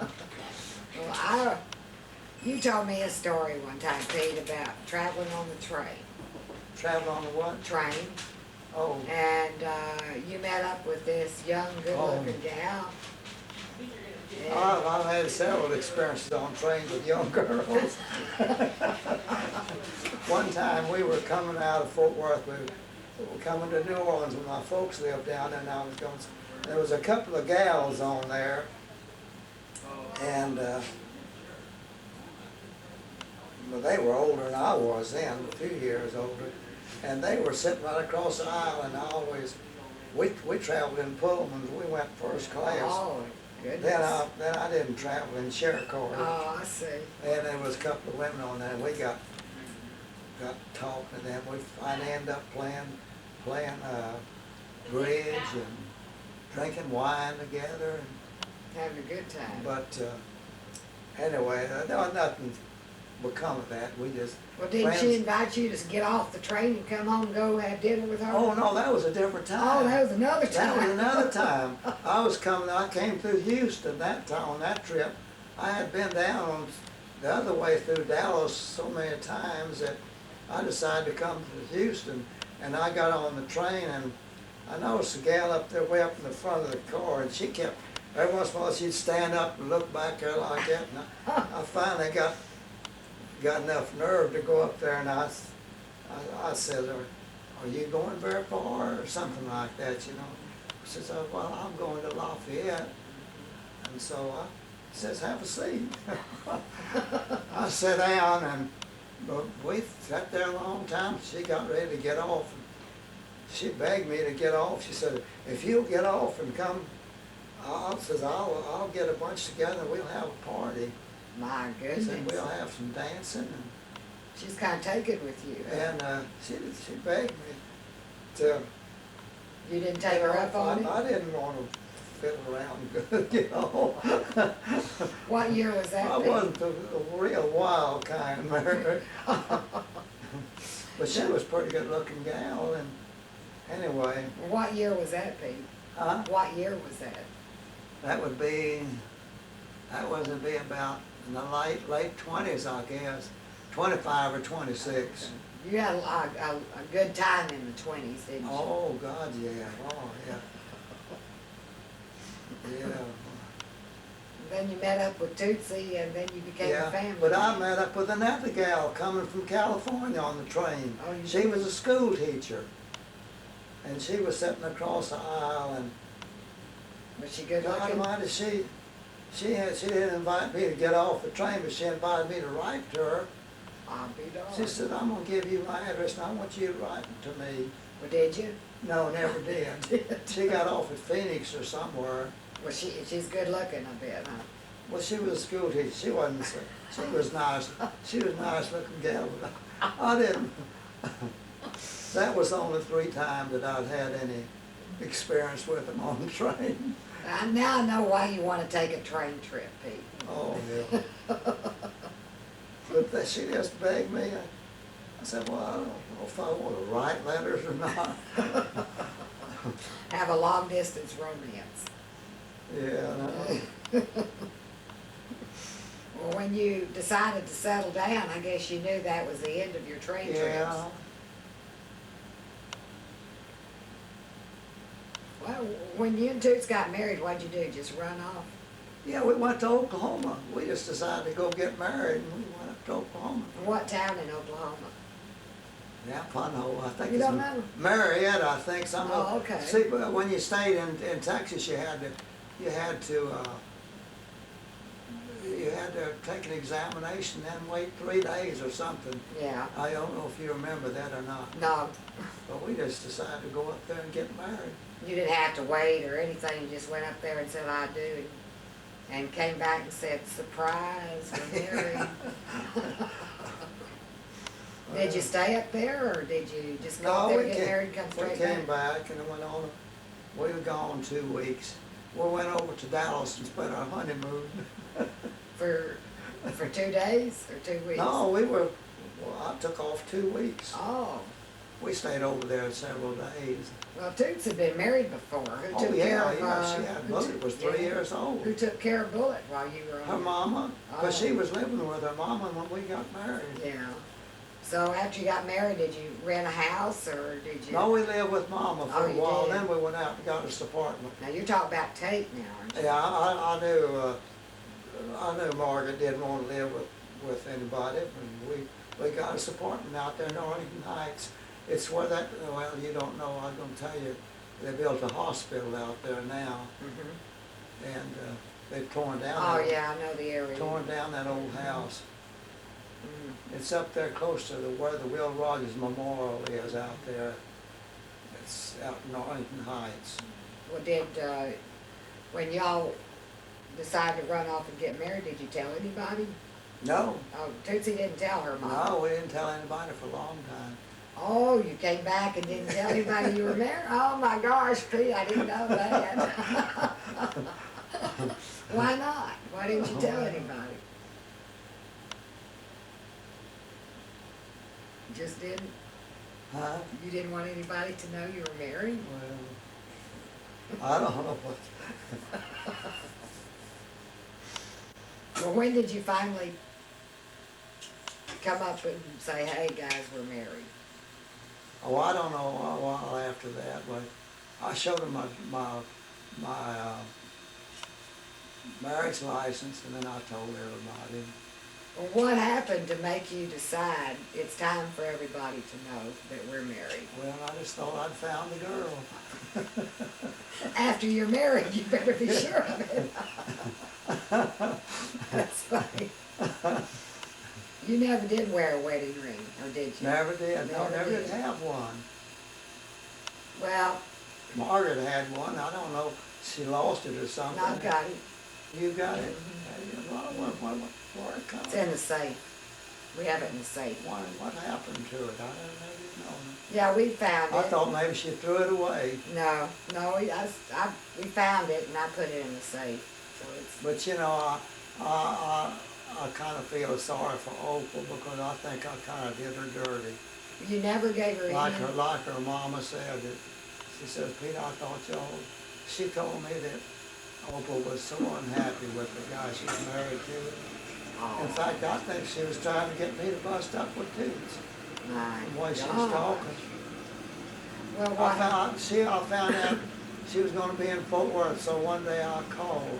Well, you told me a story one time, Pete, about traveling on the train. travel on the what? Train? Oh, and you met up with this young, good-looking gal. And- I've had several experiences on trains with young girls. One time we were coming out of Fort Worth, we were coming to New Orleans when my folks lived down there, and I was going, there was a couple of gals on there, and well, they were older than I was then, a few years older, and they were sitting right across the aisle, and I always, we traveled in Pullmans, we went first class. Oh, goodness. Then I didn't travel in share cars. Oh, I see. And there was a couple of women on there, and we got talking to them. We finally ended up playing bridge and drinking wine together. Having a good time. But anyway, nothing would come of that. We just Well, didn't friends. she invite you to get off the train and come home and go have dinner with her? Oh no, that was a different time. Oh, that was another time. That was another time. I came through Houston that time on that trip. I had been down on the other way through Dallas so many times that I decided to come to Houston, and I got on the train, and I noticed a gal up there way up in the front of the car, and she kept, every once in a while she'd stand up and look back there like that, and I finally got enough nerve to go up there, and I said, are you going very far, or something like that, you know? She says, oh, well, I'm going to Lafayette. And so I says, have a seat. I sat down, and we sat there a long time. She got ready to get off. She begged me to get off. She said, if you'll get off and come, I'll get a bunch together and we'll have a party. My She goodness. said, we'll have some dancing. She's kind of taken with you. And she begged me to. You didn't take her up on it? I didn't want to fiddle around good, you know. What year was that? I Pete? wasn't a real wild kind, Mary. But she was a pretty good looking gal, and anyway. What year was that, Pete? Huh? What year was that? That would be about in the late 20s, I guess, 25 or 26. You had a good time in the 20s, didn't you? Oh, God, yeah, oh, yeah. Yeah. Then you met up with Tootsie, and then you became a family. But I met up with another gal coming from California on the train. Oh, you She did? was a school teacher. And she was sitting across the aisle, and Was she good God looking? Almighty, she didn't invite me to get off the train, but she invited me to write to her. I'll be darned. She said, I'm gonna give you my address and I want you to write to me. Well, did you? No, never did. She got off at Phoenix or somewhere. Well, she's good looking a bit, huh? Well, she was a school teacher. She wasn't, she was nice. She was a nice looking gal, but I didn't. That was the only 3 times that I'd had any experience with them on the train. Now I know why you want to take a train trip, Pete. Oh, yeah. But she just begged me. I said, well, I don't know if I want to write letters or not. Have a long distance romance. Yeah. Well, when you decided to settle down, I guess you knew that was the end of your train trips. Yeah. Well, when you and Toots got married, what'd you do? Just run off? Yeah, we went to Oklahoma. We just decided to go get married, and we went up to Oklahoma. What town in Oklahoma? Yeah, Punhole, I think You it's don't know? Marietta, I think. Some Oh, of, okay. See, but when you stayed in Texas, you had to take an examination, then wait 3 days or something. Yeah. I don't know if you remember that or not. No, But we just decided to go up there and get married. you didn't have to wait or anything. You just went up there and said, I do. And came back and said, surprise, we're married. Did you stay up there or did you just go up there, get married, and come We straight came back? back and went on. We were gone 2 weeks. We went over to Dallas and spent our honeymoon. For 2 days or 2 weeks? No, I took off 2 weeks. Oh, We stayed over there several days. well, Toots had been married before. Who Oh, took care yeah, of, yeah, she had, who Bullet took- was 3 yeah. years Who old. took care of Bullet while you were on? Her mama, because Oh. she was living with her mama when we got married. Yeah. So after you got married, did you rent a house or did you? No, we lived with Mama for Oh, a you while, did? then we went out and got this apartment. Now you're talking about Tate now, aren't you? Yeah, I knew Margaret didn't want to live with anybody, and we got this apartment out there in Arlington Heights. It's where that, well, you don't know, I'm gonna tell you, they built a hospital out there now, Mhm. and they've torn down. Oh, that- yeah, I know the area. Torn down that old house. Mhm. It's up there close to where the Will Rogers Memorial is out there. It's out in Arlington Heights. Well, when y'all decided to run off and get married, did you tell anybody? No, Oh, Tootsie didn't tell her mom. no, we didn't tell anybody for a long time. Oh, you came back and didn't tell anybody you were married? Oh my gosh, Pete, I didn't know that. Why not? Why didn't you tell anybody? You just didn't? Huh? You didn't want anybody to know you were married? Well, I don't know what. Well, when did you finally come up and say, hey, guys, we're married? Oh, I don't know, a while after that, but I showed him my marriage license, and then I told everybody. Well, what happened to make you decide it's time for everybody to know that we're married? Well, I just thought I'd found the girl. After you're married, you better be sure of it. That's funny. You never did wear a wedding ring, or did you? Never did, no, Never never did. did have one. Well, Margaret had one, I don't know, she lost it or something. I've got it. You got it? Where it come? It's in the safe. We have it in the safe. What happened to it? I don't maybe know. Yeah, we found it. I thought maybe she threw it away. No, we found it and I put it in the safe. So it's, But you know, I kind of feel sorry for Opal because I think I kind of did her dirty. you never gave her Like any. her mama said that, she says, Pete, I thought y'all, she told me that Opal was so unhappy with the guy she's married to. In Oh, fact, I think she was trying to get me to bust up with Toots. my The way she was God. talking. Well, I what? found out she was gonna be in Fort Worth, so one day I called.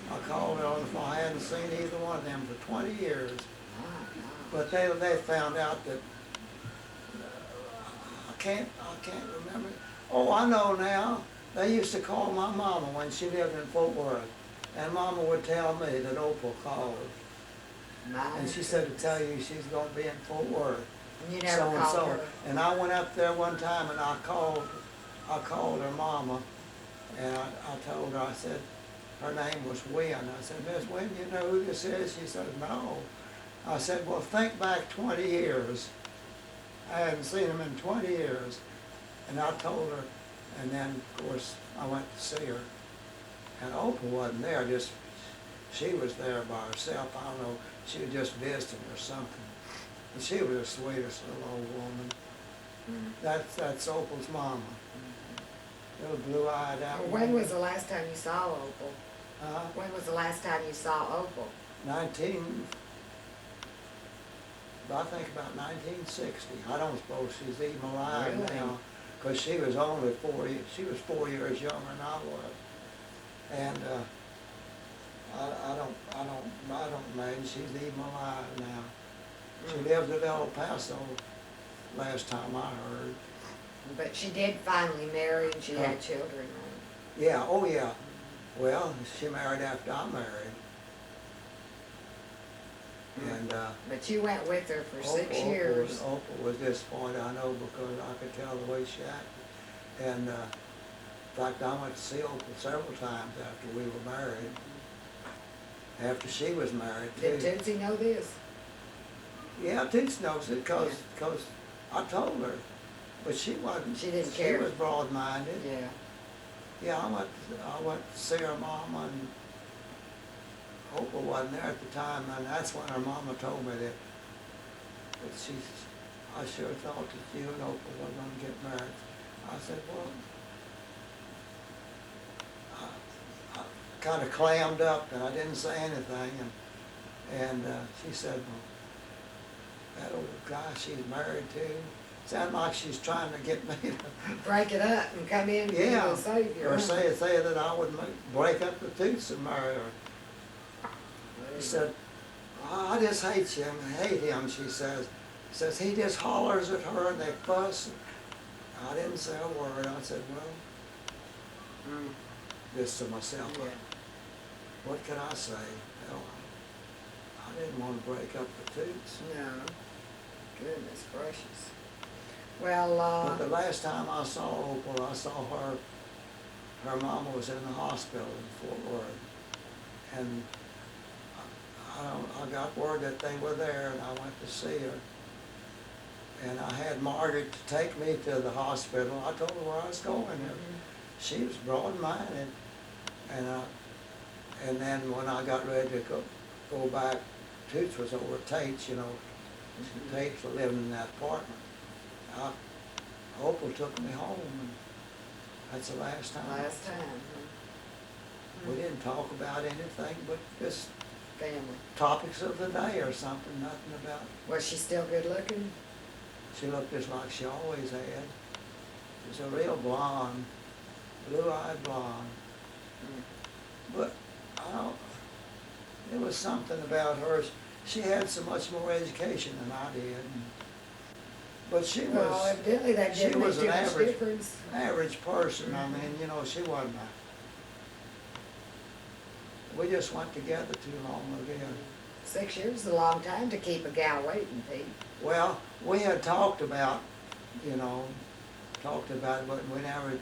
I called her on the phone. I hadn't seen either one of them for 20 years. My God. But they found out that, I can't remember. Oh, I know now. They used to call my mama when she lived in Fort Worth. And Mama would tell me that Opal called. My. And she said to tell you she's gonna be in Fort Worth. You never So and called so. her. And I went up there one time and I called her mama, and I told her, I said, her name was Wynn. I said, Miss Wynn, you know who this is? She said, no. I said, well, think back 20 years. I hadn't seen him in 20 years. And I told her, and then, of course, I went to see her. And Opal wasn't there, just, she was there by herself. I don't know, she was just visiting or something. And she was the sweetest little old woman. Mm. That's Opal's mama. Little blue-eyed out. Well, when was the last time you saw Opal? Uh, When was the last time you saw Opal? 19, I think about 1960. I don't suppose she's even alive Really? now, because she was only 4 years younger than I was. And I don't imagine she's even alive now. She lives at El Paso, last time I heard. But she did finally marry and she had children, right? Yeah, oh yeah. Well, she married after I married. And But you went with her for 6 Opal years. was disappointed, I know, because I could tell the way she acted. And in fact, I went to see Opal several times after we were married. After she was married Did too. Tootsie know this? Yeah, Toots knows it, cause I told her, but she wasn't. She didn't care. She was broad-minded. Yeah. Yeah, I went to see her mama, and Opal wasn't there at the time, and that's when her mama told me that I sure thought that you and Opal were gonna get married. I said, well, I kind of clammed up and I didn't say anything, and she said, well, that old guy she's married to, sound like she's trying to get me to, Break it up and come in and be yeah, the savior. or huh? say that I would break up the Toots and marry her. He said, "Oh, I just hate you and hate him," she says, "he just hollers at her and they fuss." I didn't say a word. I said, well, Mm, just to myself, yeah. what can I say? Hell, I didn't want to break up the Toots. No. Goodness gracious. Well, But the last time I saw Opal, I saw her mama was in the hospital in Fort Worth. And I got word that they were there and I went to see her. And I had Margaret to take me to the hospital. I told her where I was going. And she was broad-minded. And then when I got ready to go back, Toots was over at Tate's, you know. Tate's were living in that apartment. Opal took me home, and that's the last time. last time. We didn't talk about anything but just Family. topics of the day or something, nothing about, Was she still good looking? she looked just like she always had. She was a real blonde, blue-eyed blonde. But I don't, there was something about her, she had so much more education than I did. But she Well, was, evidently that she didn't make was too an much average, difference. average person. I mean, you know, she wasn't we just went together too long again. 6 years is a long time to keep a gal waiting, Pete. Well, we had talked about, you know, it, but we never,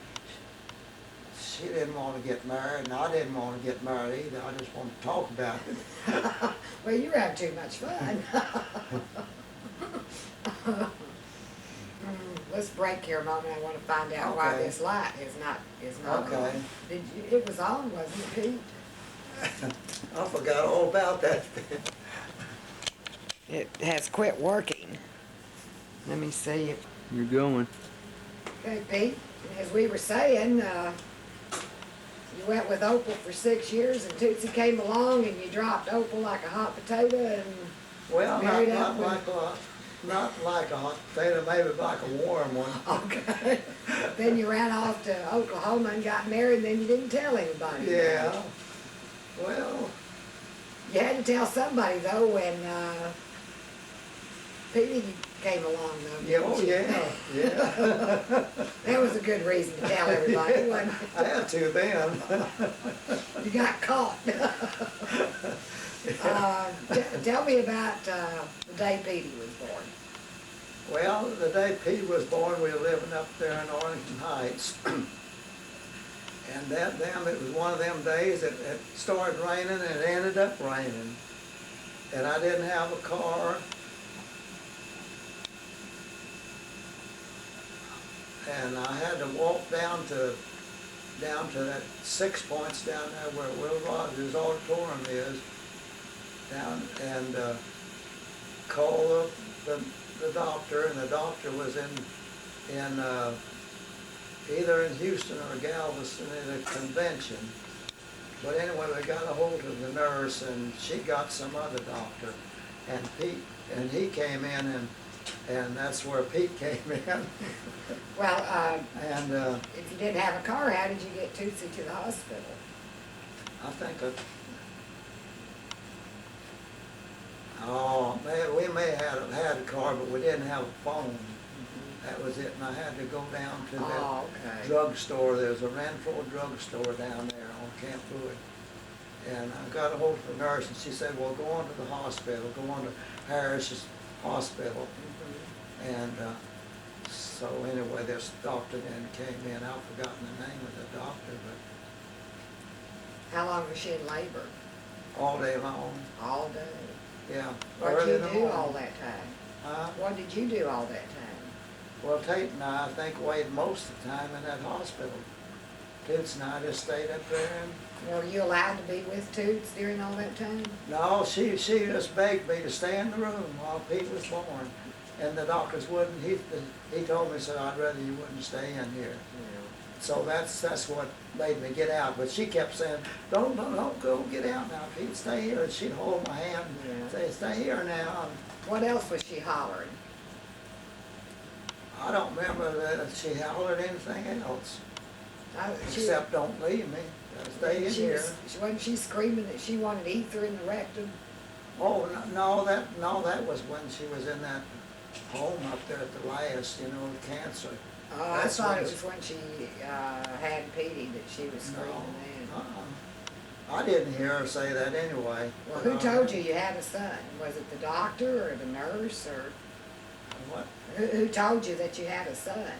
she didn't want to get married, and I didn't want to get married either. I just wanted to talk about it. Well, you were having too much fun. Let's break here a moment. I want to find out why Okay. this light is not Okay. on. It was on, wasn't it, Pete? I forgot all about that. It has quit working. Let me see. You're going. Okay, Pete, as we were saying, you went with Opal for 6 years and Tootsie came along and you dropped Opal like a hot potato and Well, married not up with... not like a hot potato, maybe like a warm one. Okay. Then you ran off to Oklahoma and got married and then you didn't tell anybody. Yeah. Well, You had to tell somebody though when Petey came along though. yeah, didn't oh you? yeah. That was a good reason to tell everybody, wasn't I had to then. it? You got caught. Tell me about the day Petey was born. Well, the day Pete was born, we were living up there in Arlington Heights. And it was one of them days that it started raining and it ended up raining. And I didn't have a car. And I had to walk down to that 6 Points down there where Will Rogers Auditorium is, down and call the doctor, and the doctor was in either in Houston or Galveston at a convention. But anyway, we got a hold of the nurse, and she got some other doctor, and he came in, and that's where Pete came in. Well, And if you didn't have a car, how did you get Tootsie to the hospital? I think we may have had a car, but we didn't have a phone. That was it, and I had to go down to that okay. drugstore. There's a Renfro drugstore down there on Camp Bowie. And I got a hold of the nurse, and she said, well, go on to the hospital, go on to Harris's hospital. And so anyway, this doctor then came in. I've forgotten the name of the doctor, but How long was she in labor? all day long, All day. yeah. What early did in you the do morning. all that time? Huh? What did you do all that time? Well, Tate and I think, waited most of the time in that hospital. Toots and I just stayed up there, and Were you allowed to be with Toots during all that time? no, she just begged me to stay in the room while Pete was born. And the doctors wouldn't, he told me, said, I'd rather you wouldn't stay in here. So that's what made me get out. But she kept saying, don't go get out now, Pete, stay here. And she'd hold my hand and Yeah. say, stay here now. What else was she hollering? I don't remember that she hollered anything else, except don't leave me, stay in here. Wasn't she screaming that she wanted ether in the rectum? Oh, no, that was when she was in that home up there at the last, you know, with cancer. Oh, I That's thought when it was when she had Petey that she was No, screaming then. I didn't hear her say that anyway. Well, who told you had a son? Was it the doctor or the nurse or What? who told you that you had a son?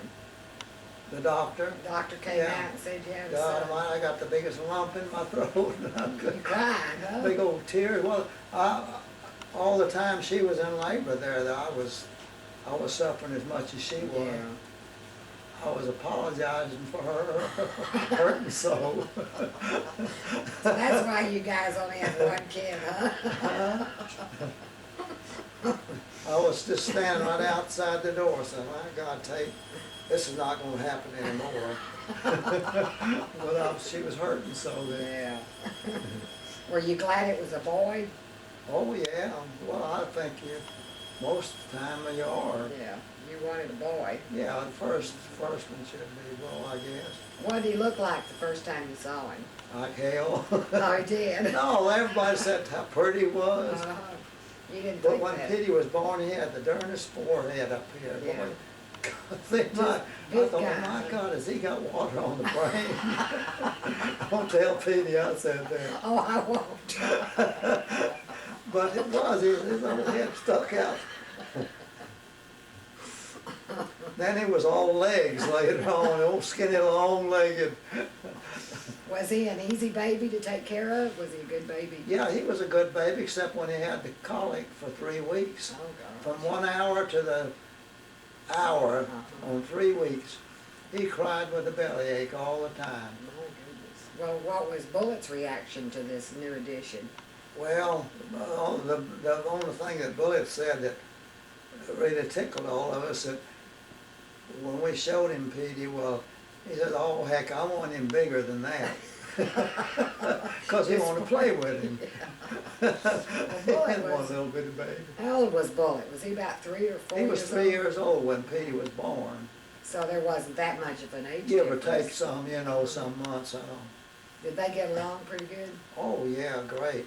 The doctor? The doctor came Yeah. out and said you had a God, son. I got the biggest lump in my throat. You cried, huh? Big old tears. Well, all the time she was in labor there, I was suffering as much as she was. Yeah. I was apologizing for her hurting so. So that's why you guys only have one kid, huh? I was just standing right outside the door saying, my God, Tate, this is not gonna happen anymore. But she was hurting so that. Yeah. Were you glad it was a boy? Oh, yeah, well, I think most of the time you are. Yeah. You wanted a boy. Yeah, the first one should be, well, I guess, What did he look like the first time you saw him? like hell. Oh, he did. No, everybody said how pretty he was. You didn't But think when that. Petey was born, he had the darndest forehead up here, boy. Yeah. I big thought, guy. my God, has he got water on the brain? Don't tell Petey I said that. Oh, I won't. But it was, his little head stuck out. Then he was all legs later on, old skinny, long-legged. Was he an easy baby to take care of? Was he a good baby? Yeah, he was a good baby, except when he had the colic for 3 weeks. Oh, From gosh. 1 hour to the hour Uh-huh. on 3 weeks. He cried with a bellyache all the time. My goodness. Well, what was Bullet's reaction to this new addition? Well, the only thing that Bullet said that really tickled all of us, that when we showed him Petey, well, he said, oh heck, I want him bigger than that. Because he wanted to play with him. He Bullet had one was- little bitty baby. How old was Bullet? Was he about 3 or 4 He years was old? 3 years old when Petey was born. So there wasn't that much of an age Give or difference. take some, you know, some months, I don't. Did they get along pretty good Oh, yeah, great.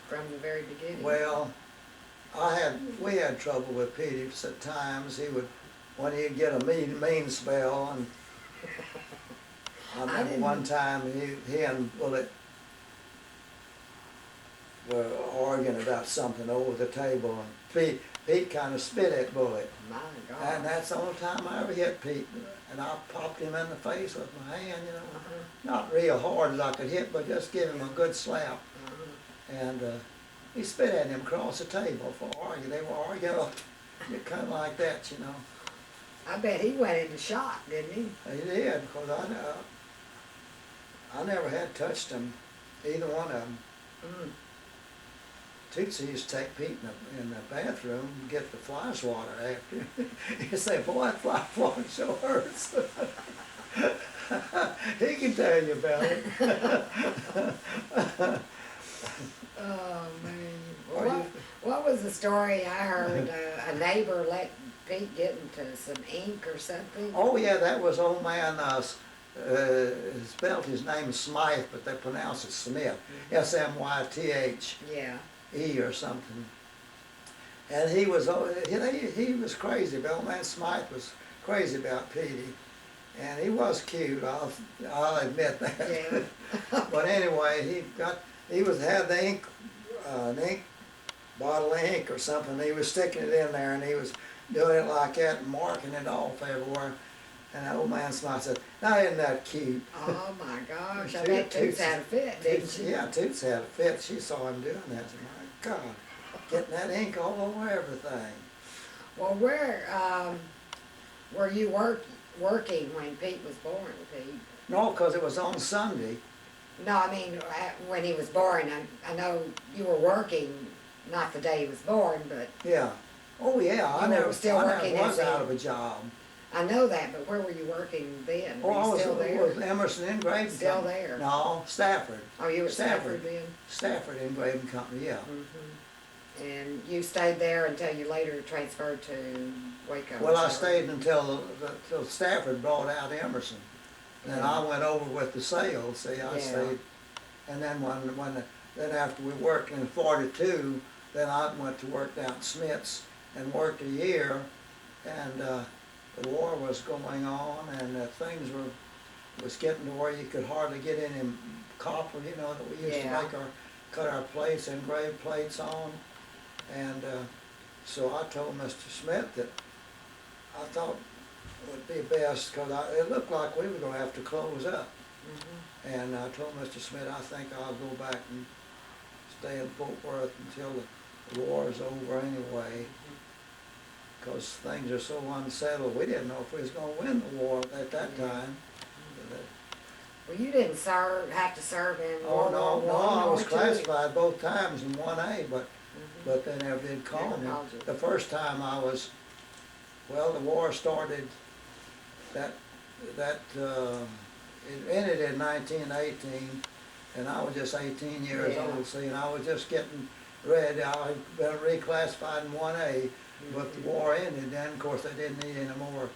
from the very beginning? Well, we had trouble with Petey at times. When he'd get a mean spell, and I remember didn't- one time he and Bullet were arguing about something over the table, and Pete kind of spit at Bullet. My God. And that's the only time I ever hit Pete. And I popped him in the face with my hand, you know. Uh-huh. Not real hard as I could hit, but just give him a good slap. Uh-huh. And he spit at him across the table for arguing. They were arguing kind of like that, you know. I bet he went into shock, didn't he? He did, because I never had touched them, either one of them. Mm. Tootsie used to take Pete in the bathroom and get the fly swatter after. He'd say, boy, that fly swatter sure hurts. He can tell you about it. Oh, man. Are Well, you- what was the story I heard? A neighbor let Pete get into some ink or something? Oh, yeah, that was old man, spelled his name Smythe, but they pronounce it Smith. Smythe. Yeah. or something. And he was crazy. Old man Smythe was crazy about Petey. And he was cute, I'll admit that. Yeah. But anyway, he had the ink, an ink bottle of ink or something. He was sticking it in there, and he was doing it like that and marking it off everywhere. And that old man Smythe said, now isn't that cute? Oh, my gosh. I Toot- bet Toots Toots- had a fit, didn't Toots, she? yeah, Toots had a fit. She saw him doing that. She said, my God, getting that ink all over everything. Well, where were you working when Pete was born, Pete? No, because it was on Sunday. No, I mean, when he was born, I know you were working, not the day he was born, but Yeah. Oh, yeah, I You were never still working was as a- out of a job. I know that, but where were you working then? Oh, Were I you was still there? with Emerson Engraving Still Company. there? No, Stafford. Oh, you were at Stafford then? Stafford Engraving Company, yeah. And you stayed there until you later transferred to Waco? Well, I is that stayed right? until Stafford brought out Emerson. Then I went over with the sales, see, I Yeah. stayed. And then then after we worked in 42, then I went to work down at Smith's and worked a year. And the war was going on, and things was getting to where you could hardly get any copper, you know, that we used to Yeah. cut our plates, engraved plates on. And so I told Mr. Smith that I thought it would be best, because it looked like we were going to have to close up. And I told Mr. Smith, I think I'll go back and stay in Fort Worth until the war is over anyway, because things are so unsettled. We didn't know if we was going to win the war at that time. Well, you didn't have to serve in Oh, World no, War no, One I or was two? classified both times in 1A, but they never did call Never me. called you. The first time I was, well, the war started, it ended in 1918, and I was just 18 years Yeah. old, see, and I was just getting ready. I had been reclassified in 1A, but the war ended, then of course they didn't need any more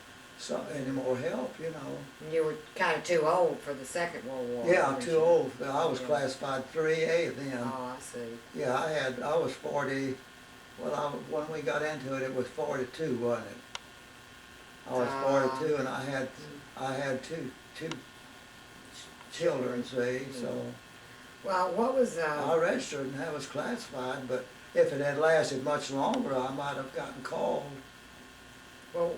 help, you know. You were kind of too old for the Second World War. Yeah, weren't too you? old. I was Yeah. classified 3A then. Oh, I see. Yeah, I was 40, well, when we got into it, it was 42, wasn't it? I was 42, and I had two children, see, so Well, what was, I registered and I was classified, but if it had lasted much longer, I might have gotten called. well,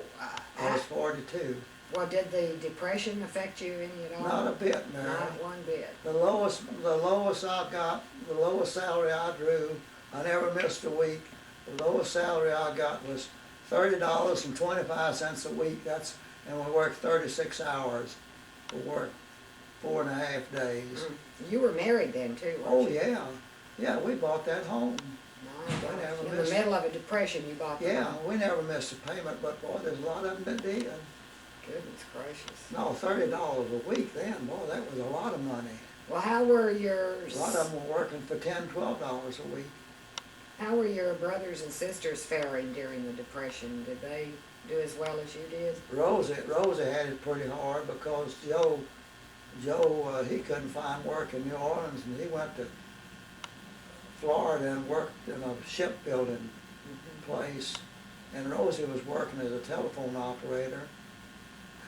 I was 42. well, did the Depression affect you any at all? Not a bit, Mary. Not one bit. The lowest I got, the lowest salary I drew, I never missed a week. The lowest salary I got was $30.25 a week. And we worked 36 hours. We worked 4.5 days. You were married then too, Oh, weren't you? yeah. Yeah, we bought that home. My I never gosh. In the missed- middle of a depression, you bought the Yeah, home. we never missed a payment, but boy, there's a lot of them that did. Goodness gracious. No, $30 a week then, boy, that was a lot of money. Well, how were A lot of them were working for $10, $12 a week. how were your brothers and sisters faring during the Depression? Did they do as well as you did? Rosa had it pretty hard because Joe, he couldn't find work in New Orleans, and he went to Florida and worked in a shipbuilding place. And Rosie was working as a telephone operator.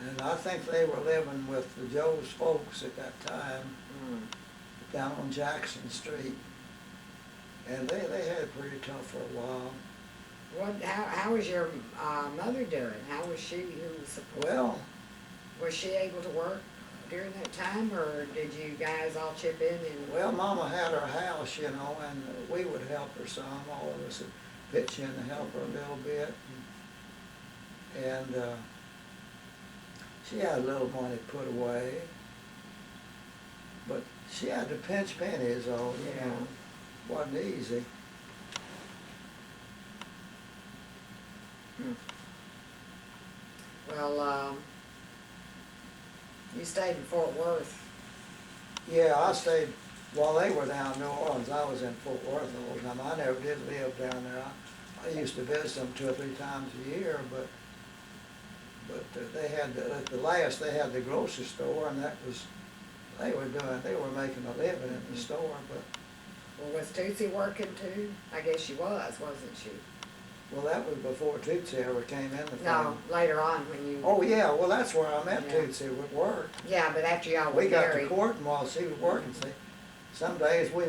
And I think they were living with Joe's folks at that time down on Jackson Street. And they had it pretty tough for a while. How was your mother doing? How was she? Who was supporting? Well, Was she able to work during that time, or did you guys all chip in and? well, Mama had her house, you know, and we would help her some. All of us would pitch in to help her a little bit. And she had a little money put away. But she had to pinch pennies, though, you know. Wasn't easy. Well, you stayed in Fort Worth. Yeah, I stayed, while they were down in New Orleans, I was in Fort Worth all the time. I never did live down there. I used to visit them 2 or 3 times a year, but they had, at the last, they had the grocery store, and that was, they were making a living in the store, but, Well, was Tootsie working too? I guess she was, wasn't she? well, that was before Tootsie ever came in the No, family. later on when you. Oh, yeah, well, that's where I met Yeah. Tootsie, with work. Yeah, but after y'all were We got to married. courting while she was working, see. Some days we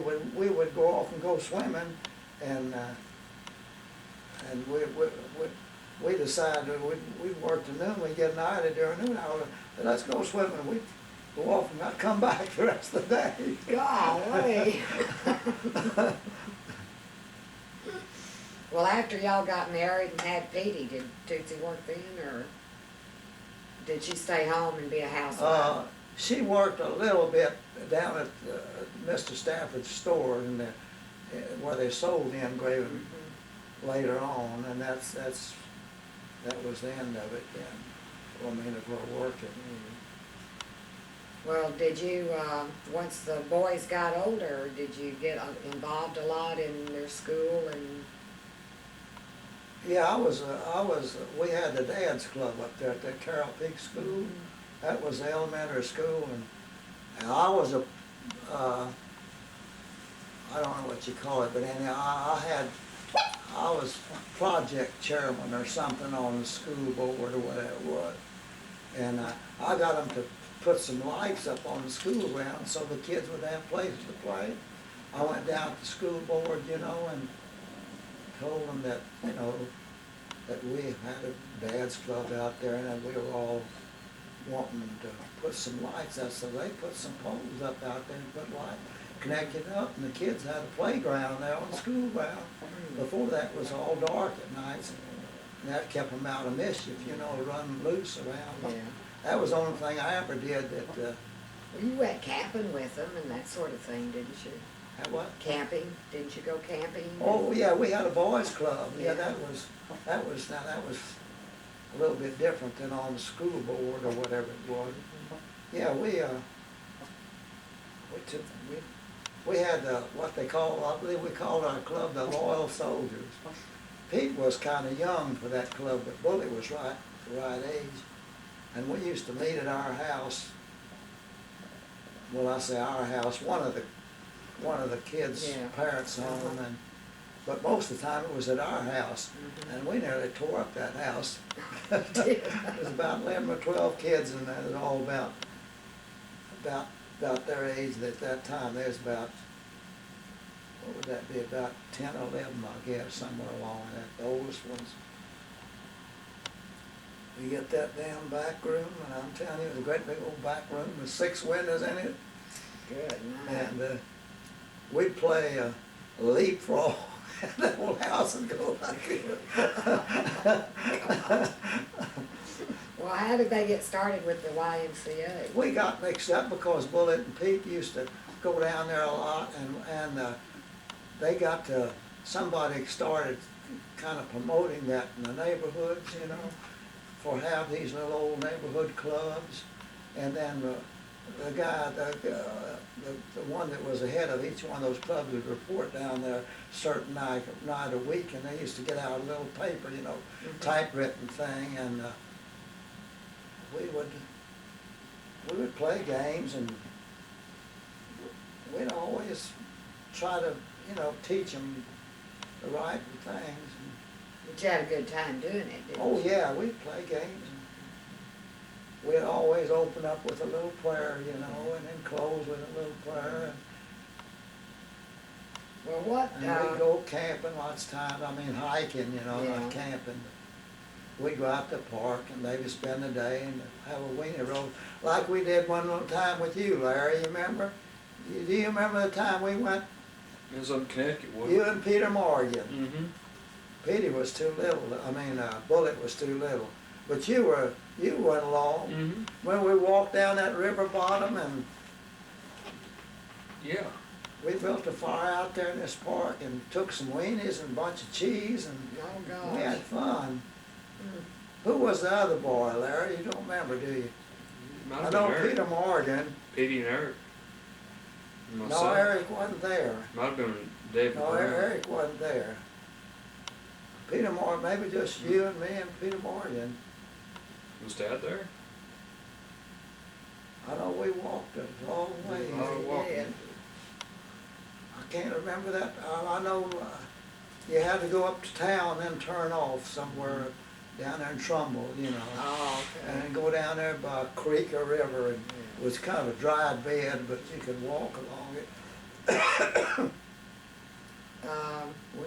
would go off and go swimming, and we decided we'd work till noon, we'd get an hour during noon hour, let's go swimming. We'd go off and not come back the rest of the day. Golly. Well, after y'all got married and had Petey, did Tootsie work then, or did she stay home and be a housewife? She worked a little bit down at Mr. Stafford's store where they sold the engraving later on, and that was the end of it then. I mean, if we're working. Well, did you, once the boys got older, did you get involved a lot in their school and? Yeah, we had the dad's club up there at that Carroll Peak School. That was the elementary school, and I was I don't know what you call it, but anyhow, I was project chairman or something on the school board or whatever it was. And I got them to put some lights up on the school grounds so the kids would have places to play. I went down to the school board, you know, and told them that, you know, that we had a dad's club out there and that we were all wanting to put some lights up. So they put some poles up out there and put lights, connected up, and the kids had a playground there on the school ground. Before that was all dark at nights, and that kept them out of mischief, you know, running loose around. Yeah. That was the only thing I ever did that, Well, you went camping with them and that sort of thing, didn't you? had what? Camping, didn't you go camping? Oh, yeah, we had a boys' club. Yeah, Yeah. that was a little bit different than on the school board or whatever it was. Yeah, we had what they call, I believe we called our club the Loyal Soldiers. Pete was kind of young for that club, but Bully was the right age. And we used to meet at our house. Well, I say our house, one of the kids' Yeah. parents' home, but most of the time it was at our house. And we nearly tore up that house. There was about 11 or 12 kids in there, it was all about their age at that time. There's about, what would that be, about 10 or 11, I guess, somewhere along that, the oldest ones. We get that damn back room, and I'm telling you, it was a great big old back room with 6 windows in it. Good night. And we'd play leapfrog. The whole house would go like this. Well, how did they get started with the YMCA? We got mixed up because Bullet and Pete used to go down there a lot, and they got to, somebody started kind of promoting that in the neighborhoods, you know, for have these little old neighborhood clubs. And then the guy, the one that was the head of each one of those clubs would report down there a certain night a week, and they used to get out a little paper, you know, typewritten thing, and we would play games, and we'd always try to, you know, teach them the right things. But you had a good time doing it, didn't you? Oh yeah, we'd play games. We'd always open up with a little prayer, you know, and then close with a little prayer. Well, what, And we'd go camping lots of times, I mean hiking, you know, Yeah. not camping. We'd go out to the park and maybe spend the day and have a weenie roll, like we did one little time with you, Larry, you remember? Do you remember the time we went, It was up in Connecticut, wasn't you it? and Peter Morgan? Mm-hmm. Petey was too little, Bullet was too little. But you went along. Mm-hmm. When we walked down that river bottom and Yeah. we built a fire out there in this park and took some weenies and a bunch of cheese and oh we had gosh. fun. Mm. Who was the other boy, Larry? You don't remember, do you? Might I have know been Eric. Peter Morgan. Petey and Eric. And No, myself. Eric wasn't there. Might have been David No, Brown. Eric wasn't there. Peter Morgan, maybe just you and me and Peter Morgan. Was Dad there? I know we walked a long way. Oh, walking. Yeah. I can't remember that. I know you had to go up to town and then turn off somewhere down there in Trumbull, you know. Oh, And okay. then go down there by a creek or river, and it was kind of a dry bed, but you could walk along it. We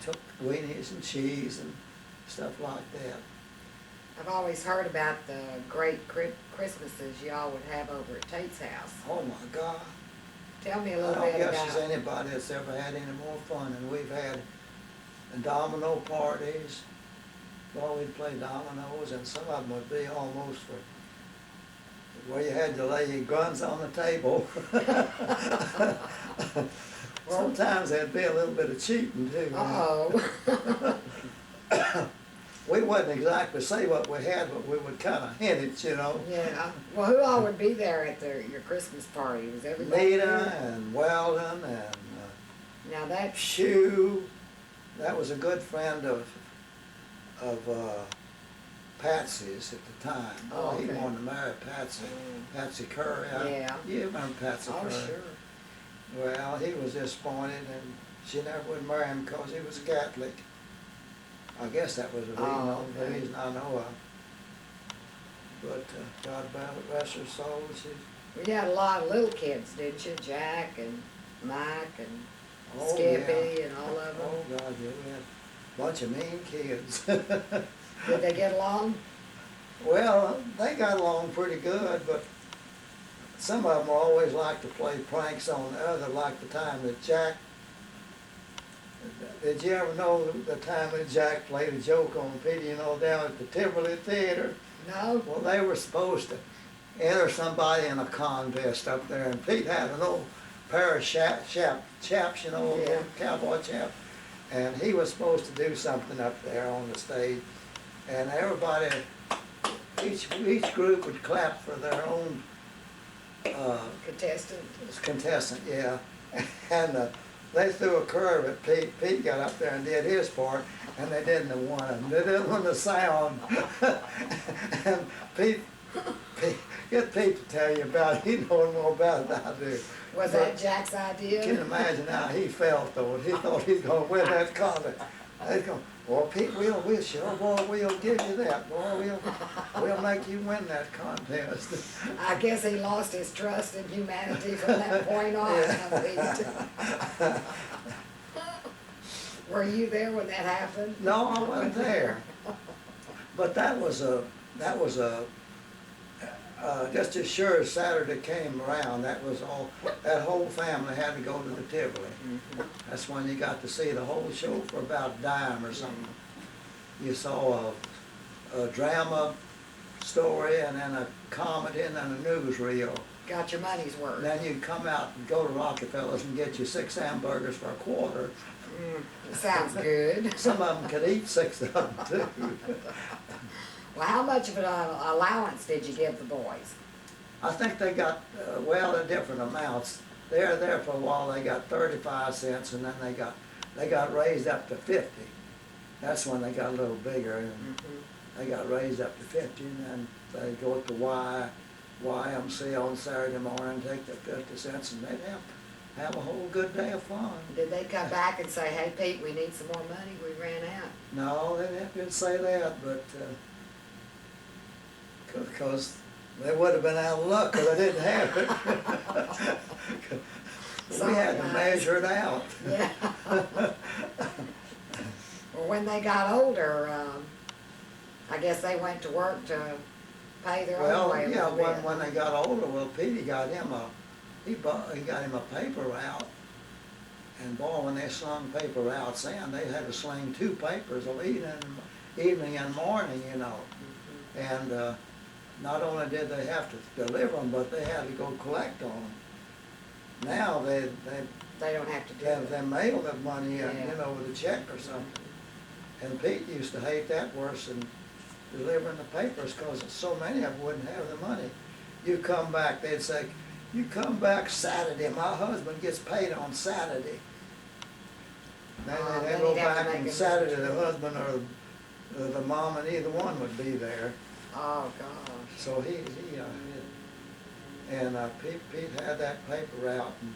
took weenies and cheese and stuff like that. I've always heard about the great Christmases y'all would have over at Tate's house. Oh my God. Tell me a I little don't bit guess about. there's anybody that's ever had any more fun than we've had. And domino parties. Well, we'd play dominoes, and some of them would be almost where you had to lay your guns on the table. Sometimes there'd be a little bit of cheating too. Uh-oh. we wouldn't exactly say what we had, but we would kinda hint it, you know. Yeah. Well, who all would be there at your Christmas party? Was everybody Nita there? and Weldon and Now that, Shue, that was a good friend of Patsy's at the time. Oh, He okay. wanted to marry Patsy, Patsy Curry. Yeah. You remember Patsy oh, Curry? sure. Well, he was disappointed and she never would marry him because he was Catholic. I guess that was the reason, Oh, the okay. reason I know of. But God rest her soul, she, You had a lot of little kids, didn't you? Jack and Mike and oh Skippy yeah. and all of them. Oh God, yeah, we had a bunch of mean kids. Did they get along? Well, they got along pretty good, but some of them always like to play pranks on the other, like the time that Jack, did you ever know the time that Jack played a joke on Petey, you know, down at the Tivoli Theater? No? Well, they were supposed to enter somebody in a contest up there, and Pete had an old pair of chaps, you know, Yeah. old cowboy chaps, and he was supposed to do something up there on the stage, and everybody, each group would clap for their own Contestant? contestant, yeah, and they threw a curve at Pete. Pete got up there and did his part, and they didn't have one of them. They didn't want the sound. And Pete, get Pete to tell you about it. He knows more about it than I do. Was But that Jack's you idea? can imagine how he felt though. He thought he was going to win that contest. They go, well, Pete, we'll sure, boy, we'll give you that, boy. We'll make you win that contest. I guess he lost his trust in humanity from that point on. Yeah. Were you there when that happened? No, I wasn't there. But that was just as sure as Saturday came around, that whole family had to go to the Tivoli. That's when you got to see the whole show for about a dime or something. You saw a drama story and then a comedy and then a newsreel. Got your money's worth. Then you'd come out and go to Rockefeller's and get you 6 hamburgers for a quarter. Sounds good. Some of them could eat 6 of them too. Well, how much of an allowance did you give the boys? I think they got, well, at different amounts. They were there for a while, they got 35 cents and then they got raised up to 50. That's when they got a little bigger and they got raised up to 50 and then they go to YMCA on Saturday morning, take their 50 cents and they'd have a whole good day of fun. Did they come back and say, hey Pete, we need some more money, we ran out? No, they didn't say that, but, because they would have been out of luck because they didn't have it. We had to measure it out. Yeah. Well, when they got older, I guess they went to work to pay their own Well, way a yeah, little bit. when they got older, well, Petey got him he got him a paper route. And boy, when they slung paper routes in, they had to sling 2 papers of evening and morning, you know. And not only did they have to deliver them, but they had to go collect on them. Now they don't have to do have it. them mail the money in, Yeah. you know, with a check or something. And Pete used to hate that worse than delivering the papers because so many of them wouldn't have the money. You come back, they'd say, you come back Saturday, my husband gets paid on Saturday. Then Then they'd go he'd have to back make and a Saturday the decision. husband or the mom and either one would be there. Oh, gosh. So Pete had that paper out and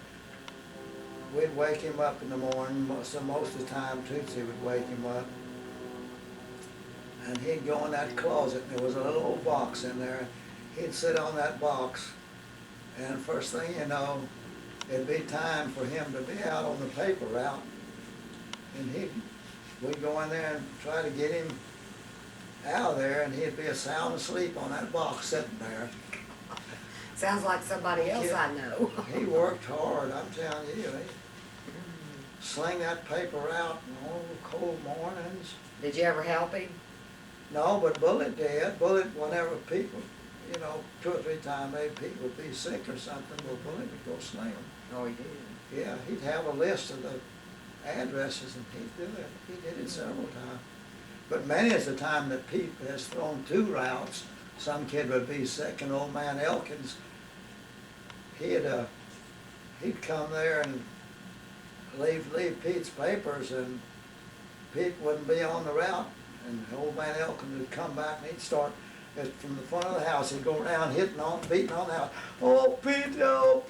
we'd wake him up in the morning, so most of the time Tootsie would wake him up. And he'd go in that closet, and there was a little old box in there. He'd sit on that box, and first thing you know, it'd be time for him to be out on the paper route. And we'd go in there and try to get him out of there, and he'd be sound asleep on that box sitting there. Sounds like somebody else Yeah. I know. He worked hard, I'm telling you. He sling that paper out in all the cold mornings. Did you ever help him? No, but Bullet did. Bullet, whenever people, you know, 2 or 3 times maybe people would be sick or something, well, Bullet would go sling them. Oh, he did. Yeah, he'd have a list of the addresses and he'd do it. He did it several times. But many is the time that Pete has thrown 2 routes. Some kid would be sick, and old man Elkins, he'd come there and leave Pete's papers, and Pete wouldn't be on the route, and old man Elkins would come back and he'd start from the front of the house. He'd go around beating on the house. Oh Pete, go!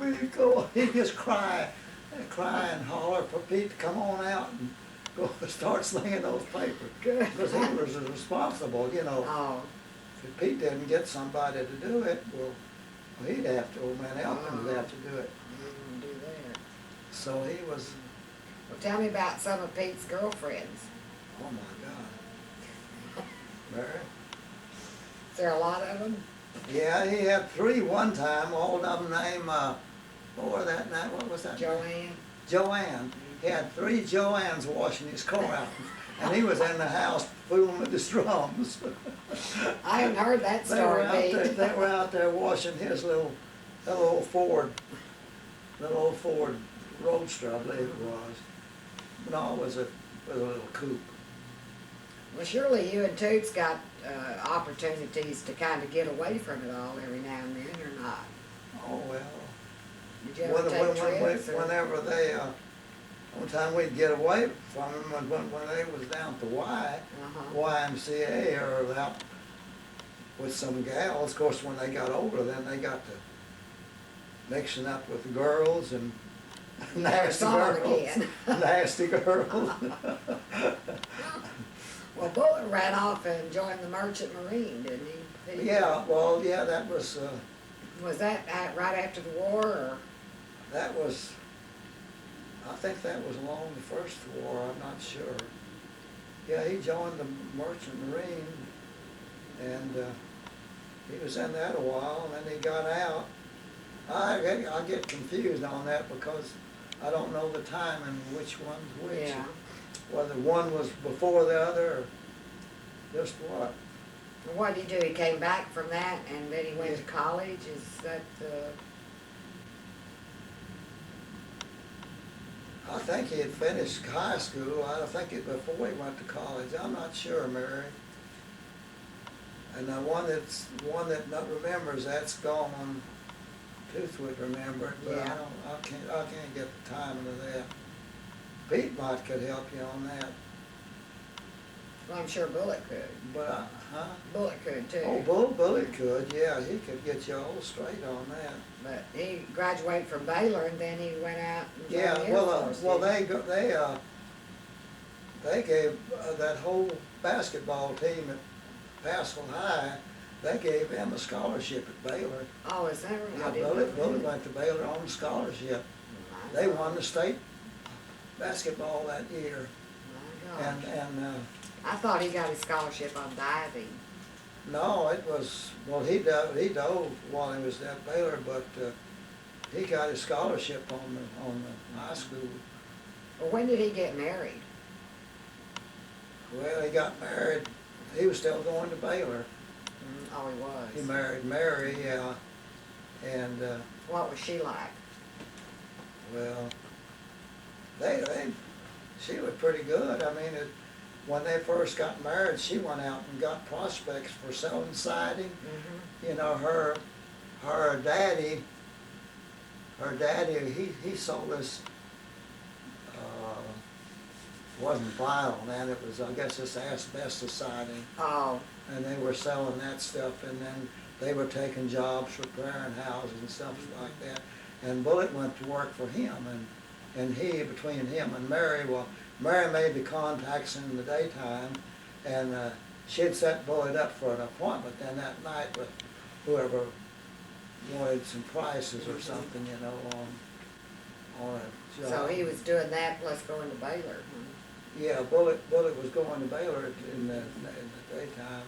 He'd just cry and holler for Pete to come on out and go start slinging those papers. Because he was responsible, you know. Oh, If Pete didn't get somebody to do it, well, he'd have to, old man Elkins would have to do it. didn't do that. So he was, Well, tell me about some of Pete's girlfriends. oh my God. Mary? Is there a lot of them? Yeah, he had 3 one time, all of them named, what was that? Joanne? Joanne. He had 3 Joannes washing his car out, and he was in the house fooling with his drums. I haven't heard that They were story, out there, Pete. they were out there washing his little old Ford Roadster, I believe it was. No, it was a little coupe. Well, surely you and Toots got opportunities to kind of get away from it all every now and then, or not? Oh, well. Did you ever take trips? Or? Whenever they, one time we'd get away from them when they was down at the YMCA or out with some gals. Of course, when they got older, then they got to mixing up with the girls and nasty Song girls. again. Nasty girls. Well, Bullet ran off and joined the Merchant Marine, didn't he? Yeah, well, yeah, that was, Was that right after the war, or? that was, I think that was along the first war, I'm not sure. Yeah, he joined the Merchant Marine, and he was in that a while, and then he got out. I get confused on that because I don't know the time and which one's which. Yeah. Whether one was before the other or just what. And what did he do? He came back from that, and then he went to college? Is that I think he had finished high school. I think it before he went to college. I'm not sure, Mary. And the one that not remembers that's gone. Tooth would remember it, but Yeah. I can't get the timing of that. Pete might could help you on that, well, I'm sure Bullet could. but Bullet could too. Oh, Bullet could, yeah, he could get you all straight on that. But he graduated from Baylor, and then he went out and joined Yeah, the Air Force, well, didn't they gave that whole basketball team at Pascal High, they gave him a scholarship at Baylor. he? Oh, is that right? Yeah, I didn't know Bullet that. went to Baylor on scholarship. My They God. won the state basketball that year, My God. and I thought he got his scholarship on diving. no, it was, well, he dove while he was at Baylor, but he got his scholarship on the high school. Well, when did he get married? Well, he got married, he was still going to Baylor. Oh, he was. He married Mary, yeah, and, What was she like? well, she was pretty good. I mean, when they first got married, she went out and got prospects for selling siding. Mm-hmm. You know, her daddy, he sold this, wasn't vinyl then, it was, I guess, this asbestos siding. Oh, And they were selling that stuff, and then they were taking jobs, repairing houses and stuff like that. And Bullet went to work for him, and between him and Mary, well, Mary made the contacts in the daytime, and she'd set Bullet up for an appointment then that night with whoever wanted some prices or something, you know, on a job. so he was doing that plus going to Baylor. Huh? Yeah, Bullet was going to Baylor in the daytime.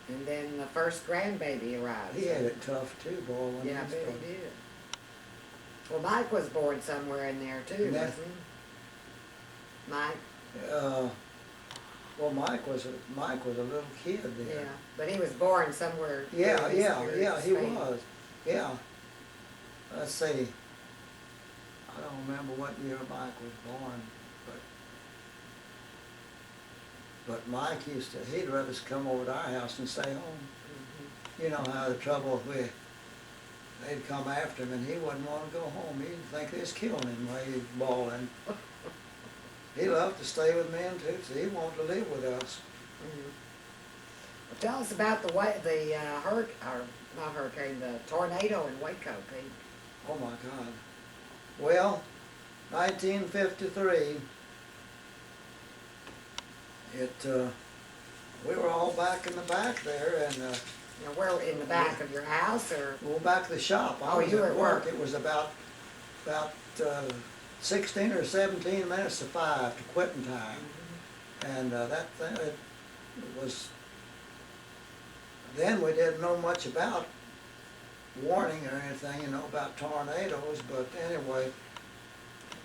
And then the first grandbaby arrived. He had it tough too, boy. When Yeah, I he bet started. he did. Well, Mike was born somewhere in there too, Yeah. wasn't he? Mike? Well, Mike was a little kid Yeah, then. but he was born somewhere. Yeah, during his period yeah, of he Spain. was. Yeah. Let's see. I don't remember what year Mike was born, but But Mike he'd rather come over to our house and stay home. You know how the trouble if they'd come after him and he wouldn't want to go home. He'd think they was killing him while he was bawling. He loved to stay with men too, so he wanted to live with us. Well, tell us about the not hurricane, the tornado in Waco, Pete. Oh my God. Well, 1953, we were all back in the back there, and You know, where, in the back of your house, or? we were back to the shop. I Oh, was you were at at work. work. It was about 16 or 17 minutes to 5 to quitting time. And that thing, it was, then we didn't know much about warning or anything, you know, about tornadoes, but anyway,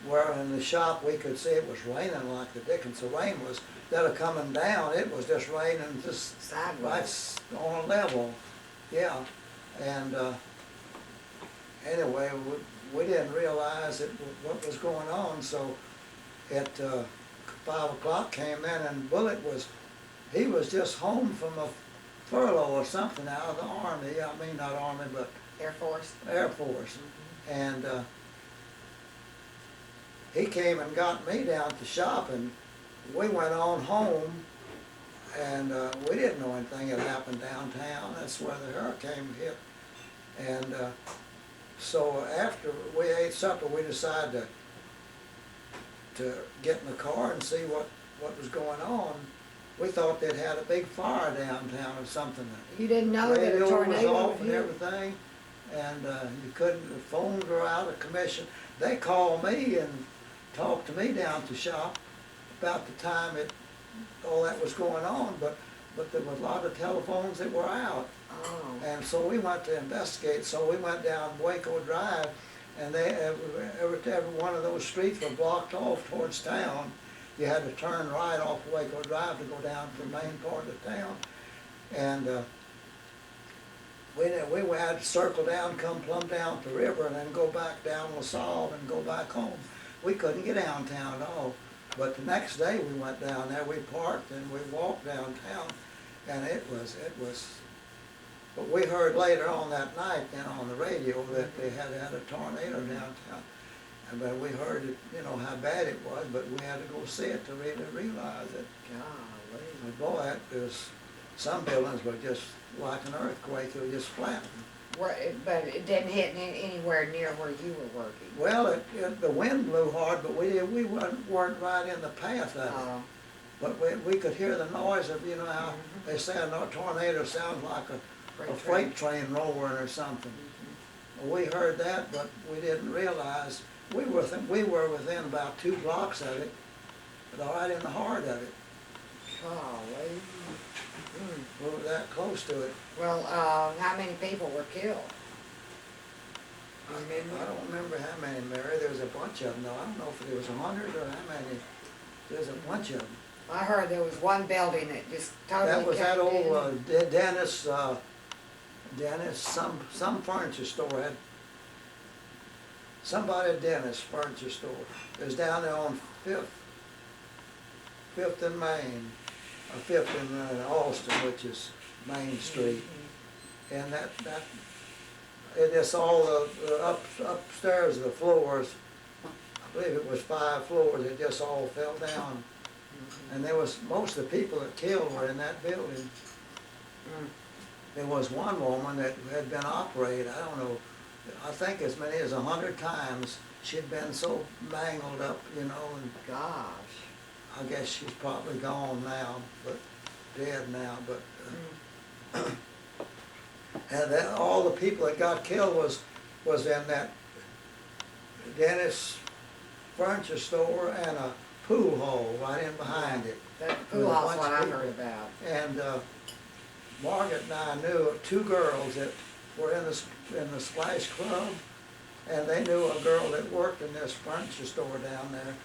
where in the shop we could see it was raining like the dickens. The rain was, instead of coming down, it was just raining just Sideways. right on a level, yeah. And anyway, we didn't realize what was going on, so at 5 o'clock came in, and Bullitt he was just home from a furlough or something out of the Army. I mean, not Army, but Air Force. Air Force. And he came and got me down at the shop, and we went on home, and we didn't know anything had happened downtown. That's where the hurricane hit. And so after we ate supper, we decided to get in the car and see what was going on. We thought they'd had a big fire downtown or something. You didn't know that a Radio tornado was off would and hit? everything, and you couldn't, the phones were out of commission. They called me and talked to me down at the shop about the time all that was going on, but there was a lot of telephones that were out. Oh. And so we went to investigate. So we went down Waco Drive, and every one of those streets were blocked off towards town. You had to turn right off Waco Drive to go down to the main part of the town. And we had to circle down, come plumb down the river, and then go back down LaSalle and go back home. We couldn't get downtown at all. But the next day we went down there, we parked and we walked downtown, and it was, but we heard later on that night then on the radio that they had a tornado downtown. But we heard it, you know, how bad it was, but we had to go see it to really realize it. Golly. But boy, some buildings were just like an earthquake, they were just flattened. But it didn't hit anywhere near where you were working. Well, the wind blew hard, but we weren't right in the path of it. Oh. But we could hear the noise of, you know, how they say a tornado sounds like a freight train roaring or something. Well, we heard that, but we didn't realize, we were within about 2 blocks of it, but right in the heart of it. Golly. We were that close to it. Well, how many people were killed? I don't remember how many, Mary. There was a bunch of them, though. I don't know if there was 100 or how many. There's a bunch of them. I heard there was one building that just totally That was that caved in. old Dennis, some furniture store had, somebody at Dennis furniture store. It was down there on 5th and Main, or 5th and Austin, which is Main Street. And it is all the upstairs, the floors, I believe it was 5 floors, it just all fell down. And most of the people that killed were in that building. There was one woman that had been operated, I don't know, I think as many as 100 times. She'd been so mangled up, you know, and Gosh. I guess she's probably gone now, but dead now, but and then all the people that got killed was in that Dennis furniture store and a pool hall right in behind it. That With pool a house bunch what of I people. heard about. And Margaret and I knew 2 girls that were in the Splash Club, and they knew a girl that worked in this furniture store down there,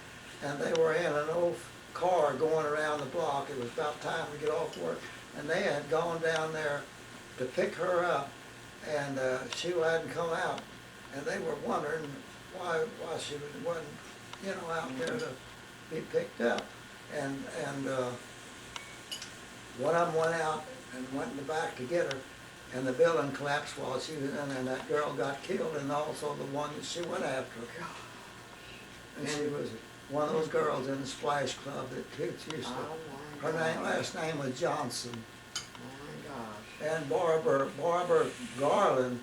and they were in an old car going around the block. It was about time to get off work, and they had gone down there to pick her up, and she hadn't come out, and they were wondering why she wasn't, you know, out there to be picked up, and one of them went out and went in the back to get her, and the building collapsed while she was in there, and that girl got killed, and also the one that she went after. And she was one of those girls in the Splash Club that kids used to. Oh Her my gosh. last name was Johnson. Oh my gosh. And Barbara Garland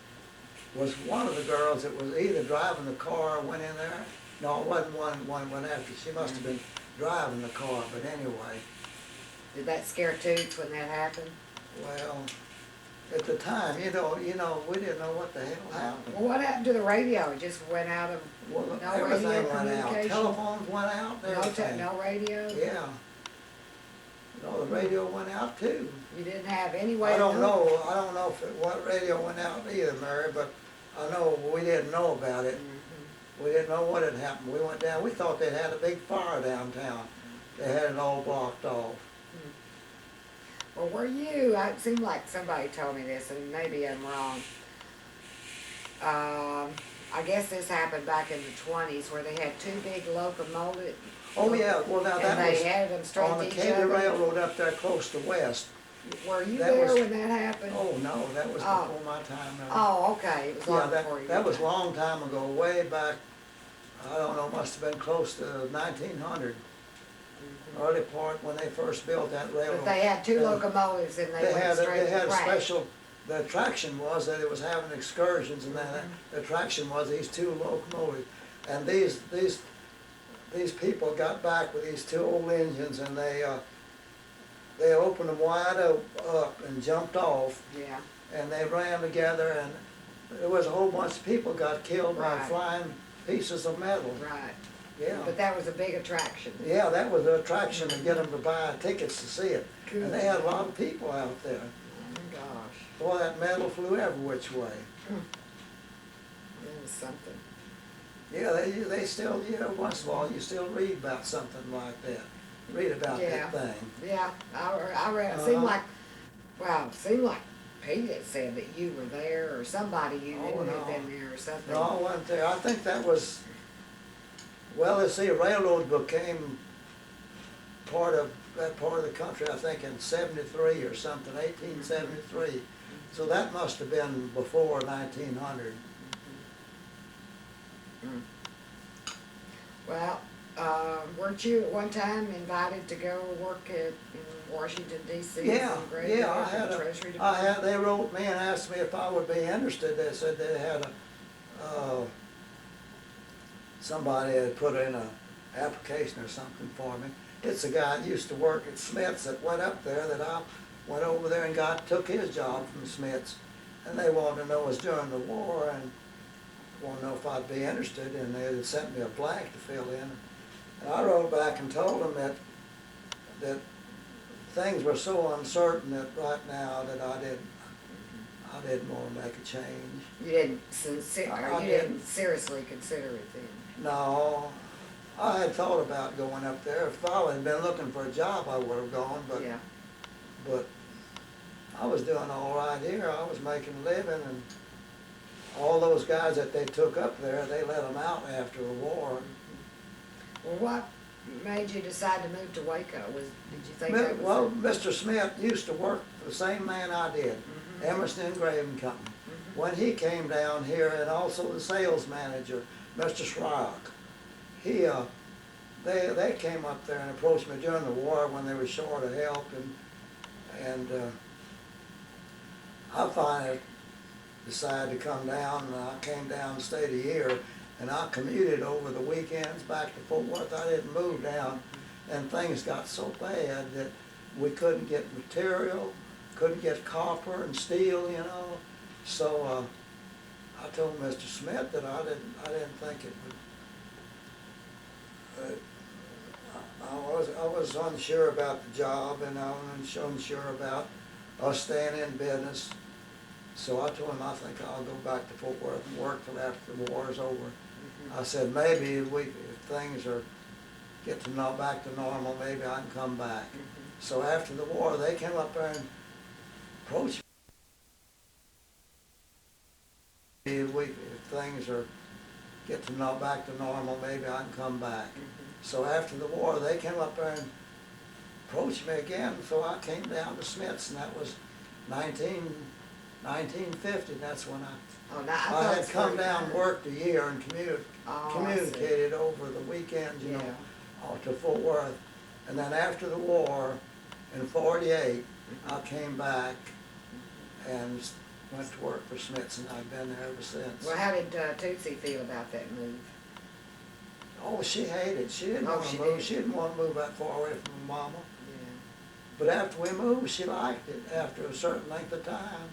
was one of the girls that was either driving the car or went in there. No, it wasn't one went after. She must have been driving the car, but anyway. Did that scare Toots when that happened? Well, at the time, you know, we didn't know what the hell happened. Well, what happened to the radio? It just went out of Well, no everything radio went out. communication? Telephones went out, and everything. No radio? Yeah. No, the radio went out too. You didn't have any way I to don't know if what radio went out either, Mary, but I know we didn't know about it. Mhm. We didn't know what had happened. We went down, we thought they'd had a big fire downtown. They had it all blocked off. Well, it seemed like somebody told me this, and maybe I'm wrong. I guess this happened back in the 20s where they had two big locomotives. Oh, yeah, well, now And that they was had them straight on the to each Katy other. Railroad up there close to West. Were you that there was- when that happened? Oh, no, that was Oh. before my time. Mary. Oh, okay, it was Yeah, long before you. that was a long time ago, way back, I don't know, must have been close to 1900, early part when they first built that railroad. But they had two And locomotives and they went straight They to had a track. special, the attraction was that it was having excursions, and then the attraction was these two locomotives. And these people got back with these two old engines, and they opened them wide up and jumped off, Yeah, and they ran together, and there was a whole bunch of people got killed by Right. flying pieces of metal. right. Yeah. But that was a big attraction. Yeah, that was the attraction to get them to buy tickets to see it. Good. And they had a lot of people out there. Oh my gosh, Boy, that metal flew every which way. it was something. Yeah, they still, once in a while, you still read about something like that. Read about Yeah. that thing. Yeah, I read, it seemed Uh-huh. it seemed like Pete had said that you were there, or somebody you Oh, knew no. had been there or something. No, I wasn't there. I think that was, well, let's see, railroad became part of that part of the country, I think in 73 or something, 1873. So that must have been before 1900. Well, weren't you at one time invited to go work in Washington DC? Yeah, as a grade yeah, worker in the Treasury Department? they wrote me and asked me if I would be interested. They said they had somebody had put in a application or something for me. It's a guy that used to work at Smith's that went up there that I went over there and took his job from Smith's. And they wanted to know it was during the war and wanted to know if I'd be interested, and they had sent me a blank to fill in. And I wrote back and told them that things were so uncertain that right now that I didn't want to make a change. You didn't I you didn't. didn't seriously consider it then? No, I had thought about going up there. If I had been looking for a job, I would have gone, Yeah, but I was doing all right here. I was making a living, and all those guys that they took up there, they let them out after the war. well, what made you decide to move to Waco? Did you think that was? Well, Mr. Smith used to work for the same man I did, Emerson Engraving Company. When he came down here, and also the sales manager, Mr. Schrock, they came up there and approached me during the war when they were short of help, and I finally decided to come down, and I came down and stayed a year, and I commuted over the weekends back to Fort Worth. I didn't move down, and things got so bad that we couldn't get material, couldn't get copper and steel, So I told Mr. Smith that I didn't think it would. I was unsure about the job, and I was unsure about us staying in business. So I told him I think I'll go back to Fort Worth and work till after the war is over. I said maybe if things get back to normal, maybe I can come back. So after the war, they came up there and approached me. If things get back to normal, maybe I can come back. So after the war, they came up there and approached me again, so I came down to Smith's, and that was 1950, that's when Oh, now, I I thought had it's come down, 49. worked a year, and Oh, I see. communicated over the weekends, you know, Yeah. to Fort Worth. And then after the war, in '48, I came back and went to work for Smith's, and I've been there ever since. Well, how did Tootsie feel about that move? Oh, she hated it. She didn't Oh, want she to move. did. She didn't want to move that far away from her mama. Yeah. But after we moved, she liked it after a certain length of time.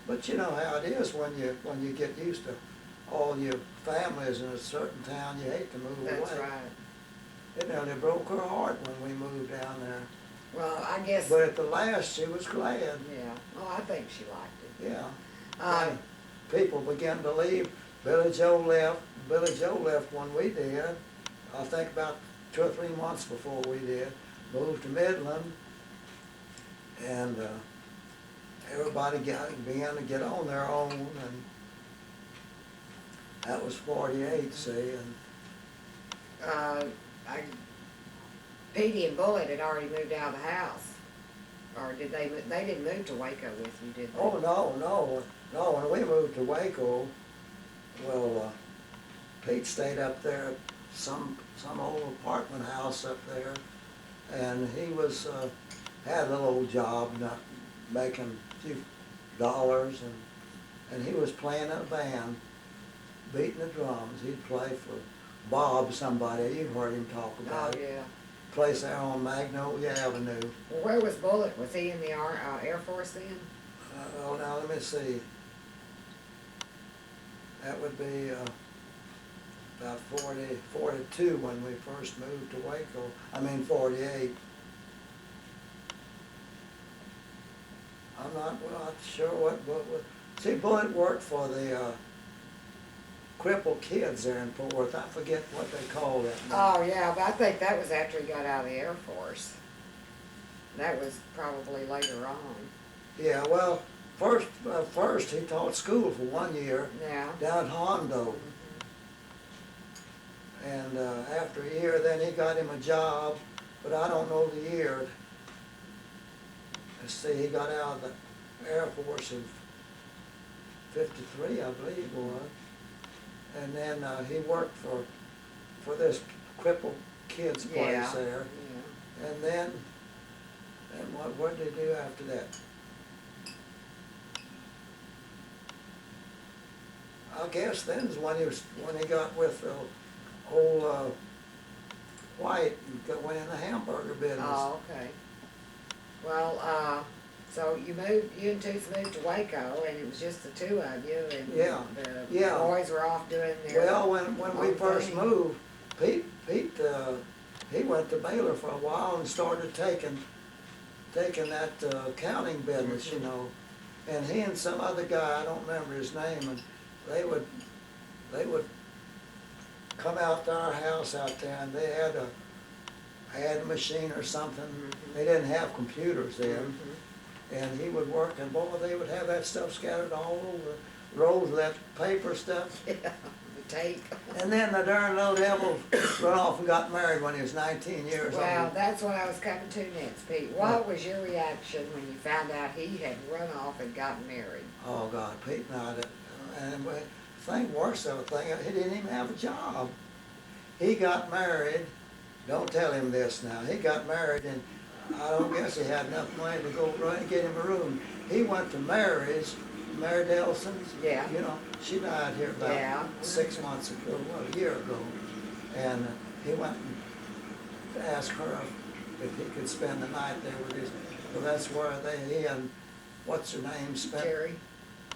But you know how it is when you get used to all your families in a certain town, you hate to move away. That's right. It nearly broke her heart when we moved down there. Well, I guess, But at the last, she was glad. yeah. Oh, I think she liked it. Yeah. Um, People began to leave. Billy Joe left. Billy Joe left when we did. I think about 2 or 3 months before we did. Moved to Midland, and everybody began to get on their own, and that was '48, see, and I, Petey and Bullet had already moved out of the house. Or did they didn't move to Waco with you, did they? oh no, when we moved to Waco, well, Pete stayed up there at some old apartment house up there, and he was had a little old job, not making a few dollars, and he was playing in a band, beating the drums. He'd play for Bob somebody. You've heard him talk Oh, about it. yeah. Place there on Magnolia Avenue. Well, where was Bullet? Was he in the Air Force then? Oh, now let me see. That would be about 42 when we first moved to Waco. I mean 48. I'm not sure what. See, Bullet worked for the crippled kids there in Fort Worth. I forget what they call that now. Oh, yeah, but I think that was after he got out of the Air Force. That was probably later on. Yeah, well, first he taught school for 1 year Yeah. down at Hondo. And after a year, then he got him a job, but I don't know the year. Let's see, he got out of the Air Force in '53, I believe it was. And then he worked for this crippled kids place Yeah. there. Yeah. And then, what did he do after that? I guess then is when he got with old White and went in the hamburger business. Oh, okay. Well, so you and Toots moved to Waco, and it was just the two of you, and Yeah, the yeah. boys were off doing their Well, when we own first thing. moved, Pete, he went to Baylor for a while and started taking that accounting business, you know. And he and some other guy, I don't remember his name, and they would come out to our house out there, and they had a machine or something. They didn't have computers then. And he would work, and boy, they would have that stuff scattered all over, rolls of that paper stuff. Yeah, the tape. And then the darn little devil run off and got married when he was 19 years old. Well, that's what I was coming to next, Pete. What was your reaction when you found out he had run off and gotten married? Oh, God, Pete and I did. And the thing worse of the thing, he didn't even have a job. He got married, don't tell him this now, he got married, and I don't guess he had enough money to go run and get him a room. He went to Mary's, Mary Delson's. Yeah. You know, she died here about Yeah. 6 months ago, well, a year ago. And he went and asked her if he could spend the night there with his, well, that's where he and, what's her name, spent. Jerry?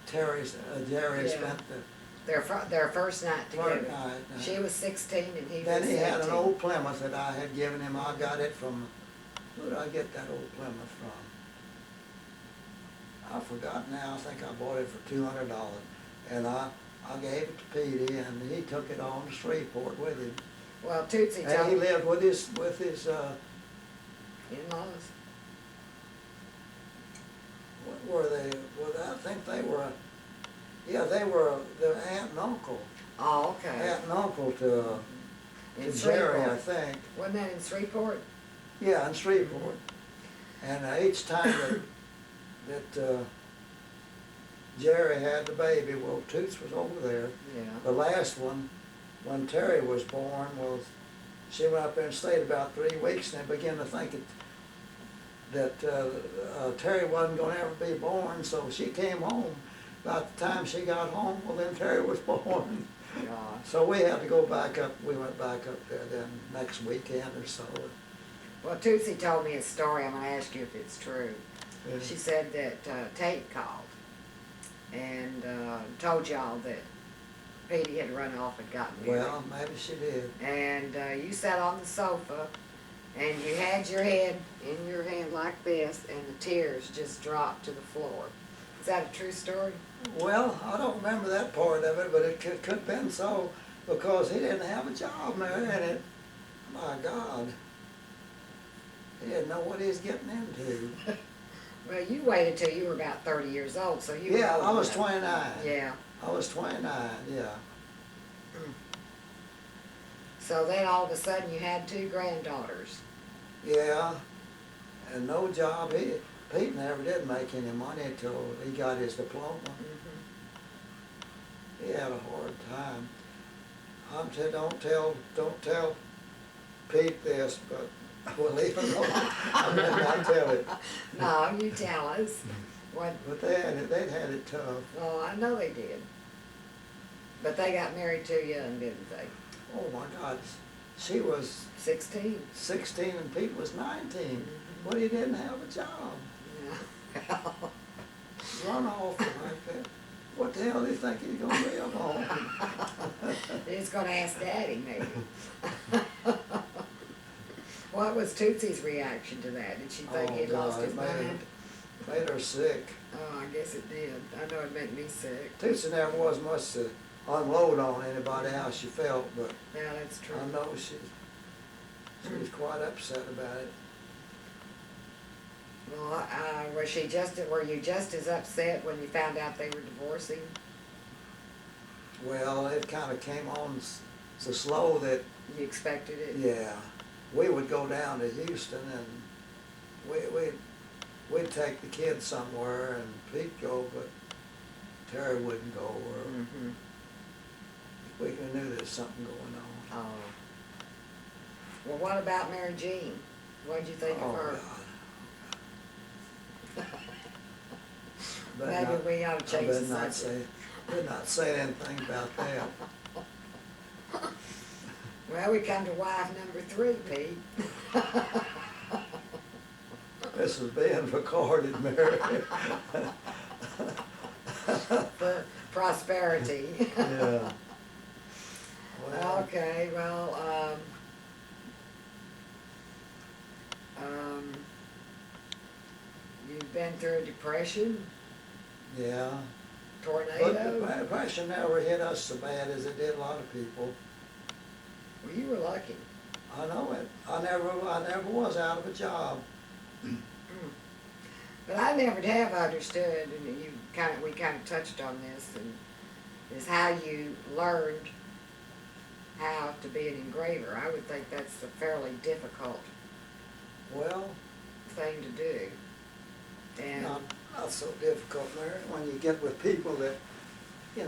Jerry Yeah. spent the Their first night together. first night. She was 16 and he Then was he 17. had an old Plymouth that I had given him. I got it from, where did I get that old Plymouth from? I forgot now. I think I bought it for $200. And I gave it to Petey, and he took it on to Shreveport with him. Well, Tootsie And he told lived with his in-laws. what were they? Well, I think they were, they were the aunt and uncle. Oh, okay. Aunt and uncle to In Jerry, I Shreveport. think. Wasn't that in Shreveport? Yeah, in Shreveport. And each time that Jerry had the baby, well, Toots was over there. Yeah. The last one, when Terry was born, well, she went up there and stayed about 3 weeks, and they began to think that Terry wasn't going to ever be born, so she came home. About the time she got home, well, then Terry was born. Gosh. So we had to go back up. We went back up there then next weekend or so. Well, Tootsie told me a story. I'm going to ask you if it's true. Yeah. She said that Tate called and told y'all that Petey had run off and gotten married. Well, maybe she did. And you sat on the sofa and you had your head in your hand like this and the tears just dropped to the floor. Is that a true story? Well, I don't remember that part of it, but it could have been so, because he didn't have a job, Mary, and it, my God, he didn't know what he was getting into. Well, you waited till you were about 30 years old, so you Yeah, were I old was enough. 29. Yeah. I was 29, yeah. So then all of a sudden you had 2 granddaughters. Yeah, and no job. Pete never did make any money until he got his diploma. He had a hard time. Don't tell Pete this, but we'll leave it alone. I better not tell it. No, you tell us. What? But they'd had it tough. Oh, I know they did. But they got married too young, didn't they? Oh my God, she was 16. 16 and Pete was 19. But he didn't have a job. Yeah. Run off like that. What the hell do you think he's gonna live on? He's gonna ask Daddy, maybe. What was Tootsie's reaction to that? Did she think he'd lost his mind? Made her sick. Oh, I guess it did. I know it made me sick. Tootsie never was much to unload on anybody how she felt, but Yeah, that's true. I know she was quite upset about it. Well, were you just as upset when you found out they were divorcing? Well, it kind of came on so slow that, You expected it? yeah, we would go down to Houston and we'd take the kids somewhere and Pete go, but Terry wouldn't go, or Mm-hmm. we knew there was something going on. Oh. Well, what about Mary Jean? What'd you think of her? God. But Maybe not- we ought to I change the better not subject. better not say anything about that. Well, we come to wife number 3, Pete. This is being recorded, Mary. For prosperity. Yeah. Well, Okay, well, you've been through a depression, yeah. tornado. But the depression never hit us so bad as it did a lot of people. Well, you were lucky. I know it. I never was out of a job. But I never have understood, and we kind of touched on this, and is how you learned how to be an engraver. I would think that's a fairly difficult Well, thing to do. And not so difficult, Mary, when you get with people that, you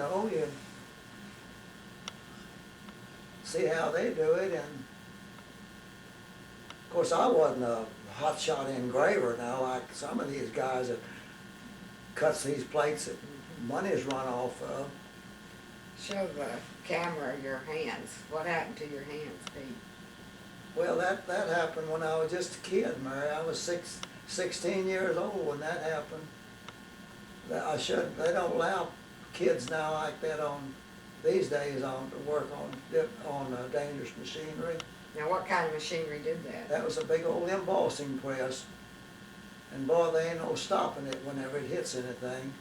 see how they do it, and of course I wasn't a hotshot engraver now like some of these guys that cuts these plates that money's run off of. show the camera your hands. What happened to your hands, Pete? Well, that happened when I was just a kid, Mary. I was 16 years old when that happened. They don't allow kids now like that these days to work on dangerous machinery. Now, what kind of machinery did that? That was a big old embossing press. And boy, there ain't no stopping it whenever it hits anything.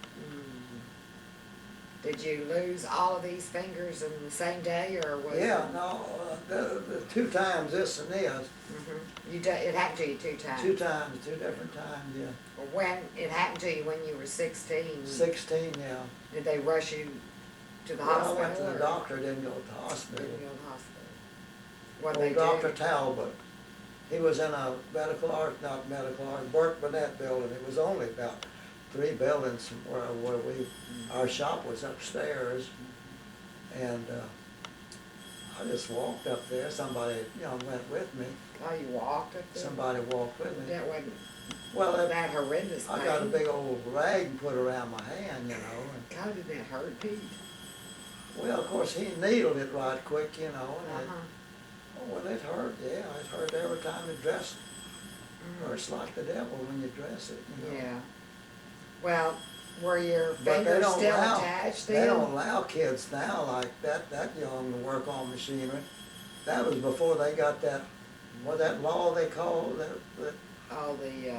Did you lose all of these fingers in the same day, or was Yeah, no, the 2 times this and this. It happened to you 2 times? 2 times, 2 different times, yeah. When it happened to you when you were 16, 16, yeah. did they rush you to the Well, hospital? I went to the or doctor, didn't go to the hospital. Didn't go to the hospital. What Old they Dr. do? Talbot. He was in a medical art, not medical art, Burke Burnett building. It was only about 3 buildings from where our shop was upstairs. And I just walked up there. Somebody, went with me. Oh, you walked up there? Somebody walked with me. That wasn't Well, that horrendous I pain. got a big old rag put around my hand, And, God, did that hurt, Pete? well, of course, he needled it right quick, And Uh-huh. well, it hurt. Yeah, it hurt every time you dress it. Mm. Hurts like the devil when you dress it. Yeah. Well, were your But they fingers don't still allow, attached they then? don't allow kids now like that young to work on machinery. That was before they got that law they call that Oh, the,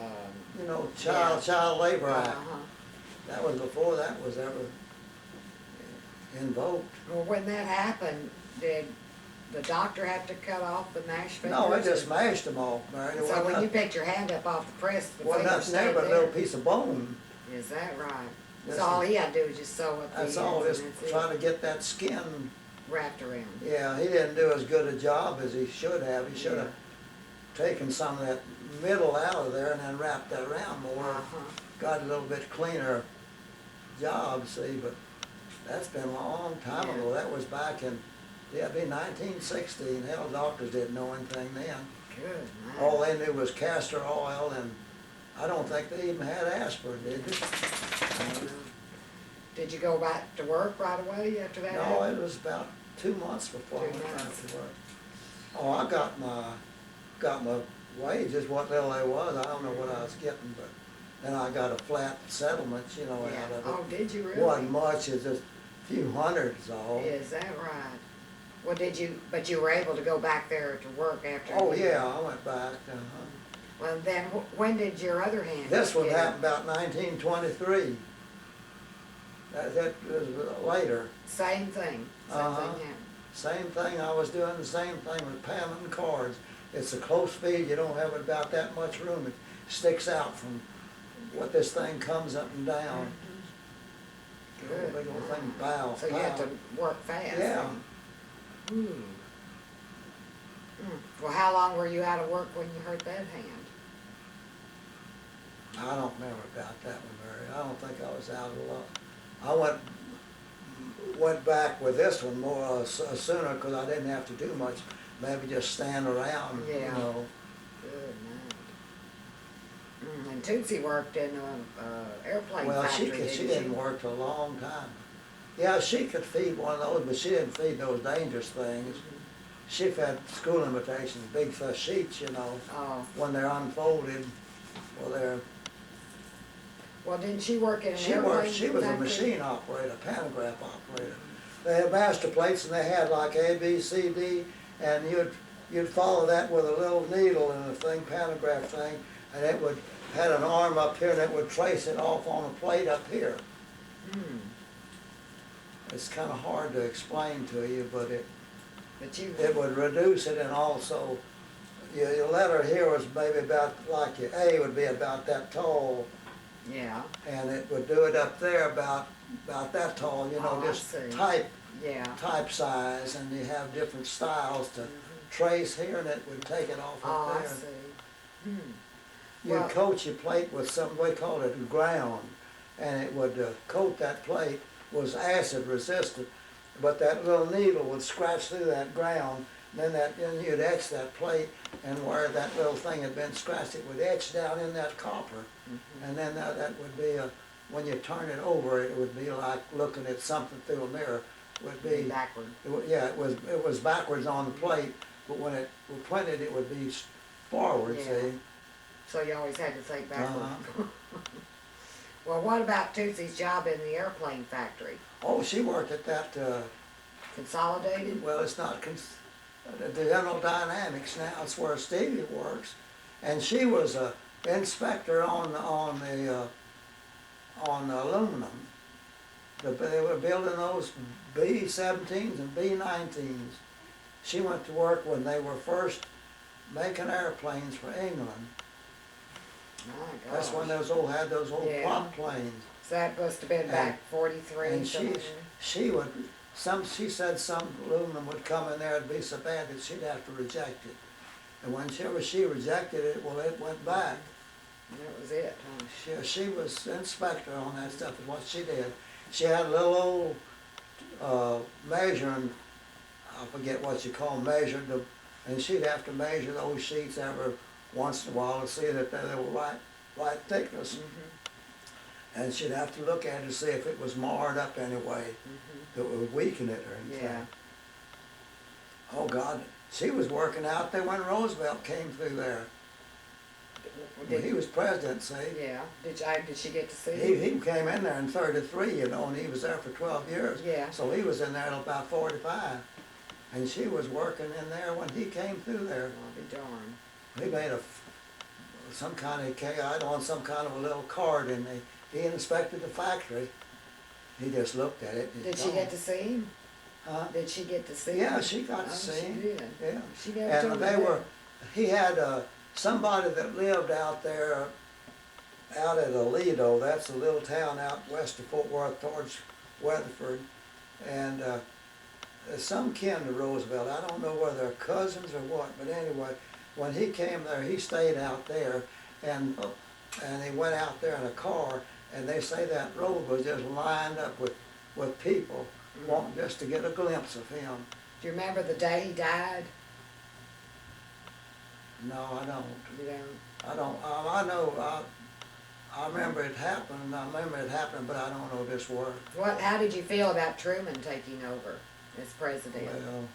Child Labor Act. uh-huh. That was before that was ever invoked. Well, when that happened, did the doctor have to cut off the mashed fingers? No, it just mashed them off, Mary. There So wasn't when you nothing- picked your hand up off the press, the wasn't fingers nothing there stayed but a little there? piece of bone. Is that right? Yes, So all he had to do was just sew up the That's all, ends just and that's trying it, to get that skin. wrapped around. Yeah, he didn't do as good a job as he should have. He should have taken some of that middle out of there and then wrapped that around more. Uh-huh. Got a little bit cleaner job, see, but that's been a long time Yeah. ago. That was back in, it'd be 1960, and hell, doctors didn't know anything then. Good All night. they knew was castor oil, and I don't think they even had aspirin, did they? Did you go back to work right away after that? No, happened? it was about 2 months before I 2 went back months. to work. Oh, I got my wages, what little they was, I don't know what I was getting, but then I got a flat settlement, Yeah. out of it. Oh, did you really? Wasn't much, it's just a few hundreds all. Is that right? Well, but you were able to go back there to work after? Oh, you- yeah, I went back, Well, then, when did your other hand? This one get- happened about 1923. That was later. Same thing, same Uh-huh. thing happened. Same thing, I was doing the same thing with paneling cards. It's a close feed, you don't have about that much room. It sticks out from what this thing comes up and down. Good. Big old thing, bow, So you had bow. to work fast. Yeah. then. Well, how long were you out of work when you hurt that hand? I don't remember about that one, Mary. I don't think I was out a lot. I went back with this one more sooner because I didn't have to do much. Maybe just stand around, Yeah. Good night. And Tootsie worked in an airplane Well, factory, she didn't didn't work a long time. Yeah, she could feed one of those, but she didn't feed those dangerous things. She fed school invitations, big sheets, Oh, when they're unfolded. Well, well, didn't she work in an she airplane she was a factory? machine operator, pantograph operator. They had master plates and they had like A, B, C, D, and you'd follow that with a little needle and a thing, pantograph thing, and it had an arm up here and it would trace it off on a plate up here. Hmm. It's kind of hard to explain to you, but But you, it would reduce it, and also your letter here was maybe about, like your A would be about that tall, yeah, and it would do it up there about that tall, Oh, I just see. type yeah. size, and you have different styles to trace here, and it would take it off Oh, up I there. see. Hmm. You'd Well- coat your plate with something, we called it ground, and it would coat that plate, was acid resistant, but that little needle would scratch through that ground, then you'd etch that plate, and where that little thing had been scratched, it would etch down in that copper, and then that would be when you turn it over, it would be like looking at something through a mirror. It would be, Backward. it was backwards on the plate, but when it was printed, it would be forward, Yeah. see? So you always had to think backward. Uh-huh. Well, what about Tootsie's job in the airplane factory? Oh, she worked at that, Consolidated? well, it's not, the General Dynamics now, it's where Stevie works. And she was a inspector on aluminum. They were building those B-17s and B-19s. She went to work when they were first making airplanes for England. My That's when gosh. had those old Yeah. prop planes. So that must have been back 43, And something. she said some aluminum would come in there and be so bad that she'd have to reject it. And whenever she rejected it, well, it went back. That was it, huh? She was inspector on that stuff, is what she did. She had a little old, measuring, I forget what you call measured, and she'd have to measure those sheets every once in a while to see that they were right thickness. And she'd have to look at it to see if it was marred up anyway, that would weaken it or anything. Yeah. Oh God, she was working out there when Roosevelt came through there. When he was president, see? Yeah. Did she get to see He him? came in there in 33, you know, and he was there for 12 years. Yeah. So he was in there till about 45. And she was working in there when he came through there. I'll be darned. He made some kind of kite on some kind of a little card, and he inspected the factory. He just looked at it. And Did she get to see him? Huh? Did she get to see him? Yeah, she got to Oh, see she him. did. Yeah. She never told And me they that. were, he had somebody that lived out there, out at Aledo, that's a little town out west of Fort Worth towards Weatherford. And some kin to Roosevelt. I don't know whether they're cousins or what, but anyway, when he came there, he stayed out there, and he went out there in a car, and they say that road was just lined up with people wanting just to get a glimpse of him. Do you remember the day he died? No, I don't. You don't? I don't. I know. I remember it happened. I remember it happened, but I don't know this word. How did you feel about Truman taking over as president? Well,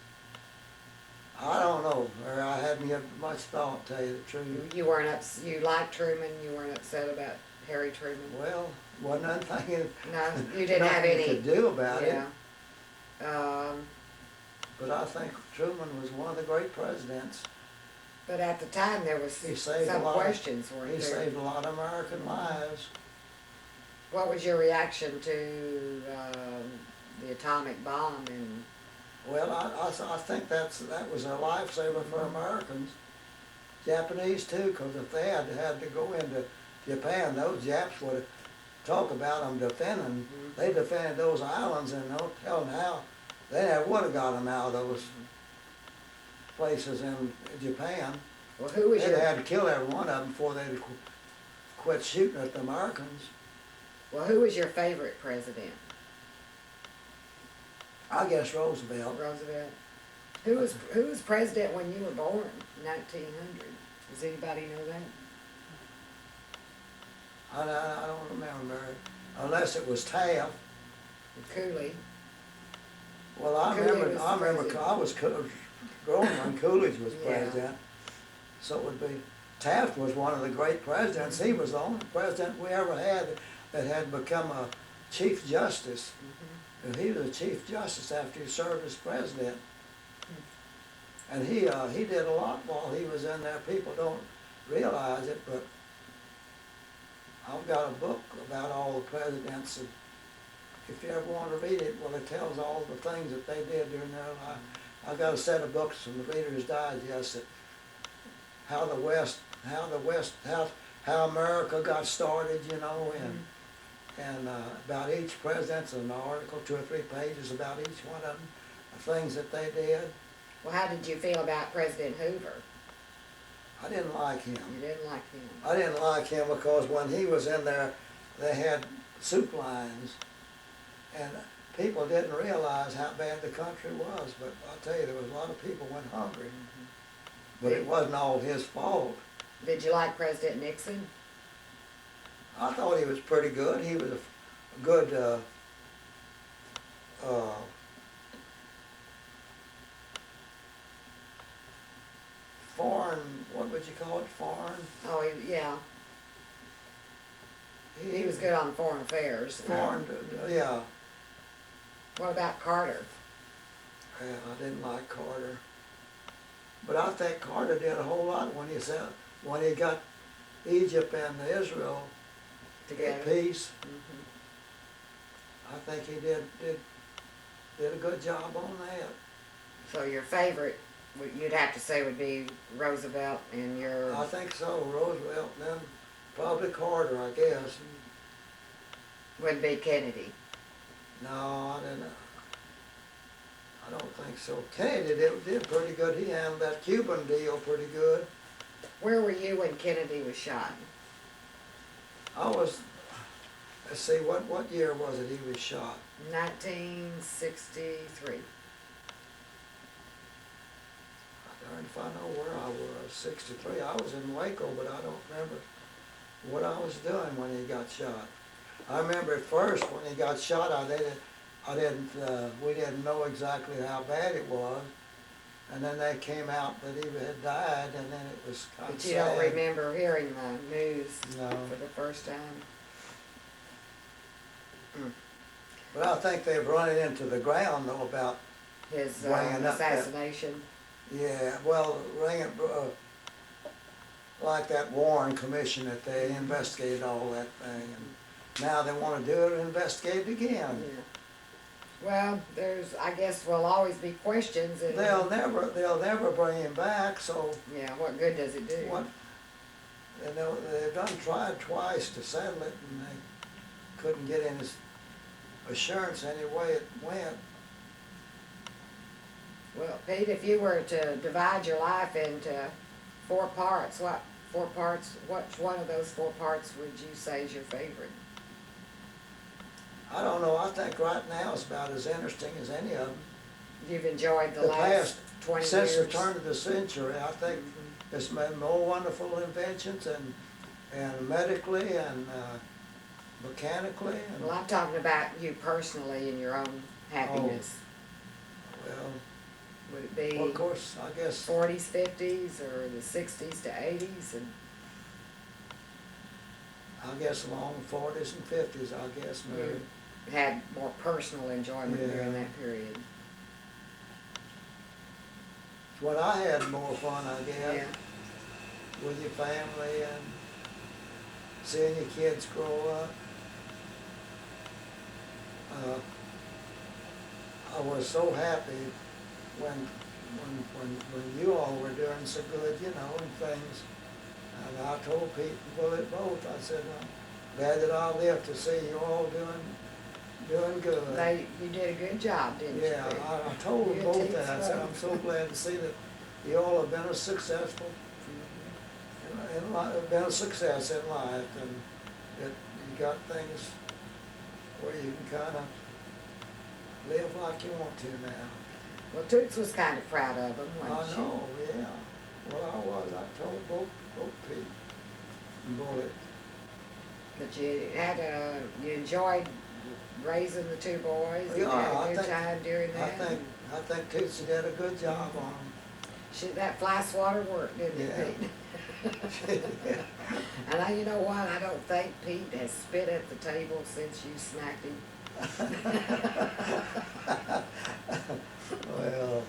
I don't know. Or I hadn't given much thought, to tell you the truth. You weren't you liked Truman, you weren't upset about Harry Truman? Well, wasn't nothing. No, you didn't have any. Nothing to do about it. Yeah. But I think Truman was one of the great presidents. But at the time, there was He saved some a lot. questions, weren't He there? saved a lot of American lives. What was your reaction to the atomic bomb? And Well, I think that was a lifesaver for Americans. Japanese too, because if they had to go into Japan, those Japs would talk about them defending. They defended those islands, and no telling how they never would have got them out of those places in Japan. well, who was They'd your had to kill every one of them before they'd quit shooting at the Americans. who was your favorite president? I guess Roosevelt. Roosevelt. Who was president when you were born? 1900. Does anybody know that? I don't remember, unless it was Taft. Cooley. Well, I Cooley remember, was I the remember, president. I was growing when Coolidge was Yeah. president. So it would be, Taft was one of the great presidents. He was the only president we ever had that had become a chief justice. And he was a chief justice after he served as president. And he did a lot while he was in there. People don't realize it, but I've got a book about all the presidents, and if you ever want to read it, well, it tells all the things that they did during their life. I've got a set of books from the Reader's Digest that how America got started, you know, and about each president's an article, 2 or 3 pages about each one of them, the things that they did. Well, how did you feel about President Hoover? I didn't like him. You didn't like him. I didn't like him because when he was in there, they had soup lines, and people didn't realize how bad the country was. But I'll tell you, there was a lot of people went hungry. But it wasn't all his fault. Did you like President Nixon? I thought he was pretty good. He was a good foreign, what would you call it, foreign? Oh, yeah. He was good on foreign affairs. Foreign, yeah. What about Carter? Yeah, I didn't like Carter. But I think Carter did a whole lot when he got Egypt and Israel Together. at peace. Mhm. I think he did a good job on that. So your favorite, you'd have to say, would be Roosevelt, and your I think so, Roosevelt, and then probably Carter, I guess. would be Kennedy. No, I didn't. I don't think so. Kennedy did pretty good. He handled that Cuban deal pretty good. Where were you when Kennedy was shot? I was, let's see, what year was it he was shot? 1963. Darn if I know where I was, 63. I was in Waco, but I don't remember what I was doing when he got shot. I remember at first when he got shot, we didn't know exactly how bad it was. And then they came out that he had died, and then it was kind of But you sad. don't remember hearing the news No. for the first time? But I think they've run it into the ground though about, His Bringing up that- assassination? yeah, well, like that Warren Commission that they investigated all that thing, and now they want to do it and investigate it again. Yeah. Well, I guess will always be questions and. They'll never bring him back, so Yeah, what good does it do? what, they've tried twice to settle it, and they couldn't get any assurance any way it went. Well, Pete, if you were to divide your life into 4 parts, which one of those 4 parts would you say is your favorite? I don't know, I think right now it's about as interesting as any of them. You've enjoyed the The last past, 20 since years? the turn of the century, I think it's made more wonderful inventions and medically and mechanically and, Well, I'm talking about you personally and your own happiness. well, Would it be of course, I guess, 40s, 50s, or the 60s to 80s? And along 40s and 50s, I guess, maybe. you had more personal enjoyment Yeah. during that period? It's when I had more fun, I guess, Yeah. with your family and seeing your kids grow up. I was so happy when you all were doing so good, you know, and things. And I told Pete and Bullet both, I said, I'm glad that I'll live to see you all doing good. You did a good job, didn't you? Yeah, Pete? I told them You both did that. I said, so. I'm so glad to see that you all have been as successful, been a success in life, and that you got things where you can kind of live like you want to now. Well, Toots was kind of proud of him, I wasn't know, yeah. Well, I was. I told both Pete and Bullet. But you enjoyed raising the 2 boys? You Yeah, had I a good think- time during that? I think Toots did a good job on That fly swatter worked, didn't it, Yeah. Pete? them. And you know what? I don't think Pete has spit at the table since you smacked him. Well, Of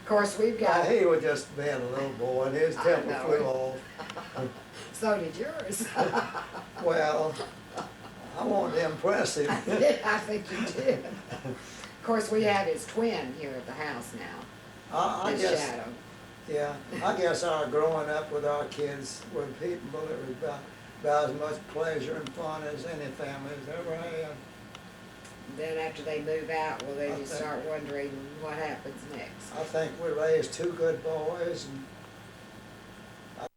course, we've got, he was just being a little boy, and his I temper know flew it. off. so did yours. Well, I wanted to impress him. Yeah, I think you did. Of course, we have his twin here at the house now, I his guess, shadow. yeah, I guess our growing up with our kids, with Pete and Bullet, was about as much pleasure and fun as any family's ever had. Then after they move out, well, then I you think- start wondering what happens next. I think we raised 2 good boys, and I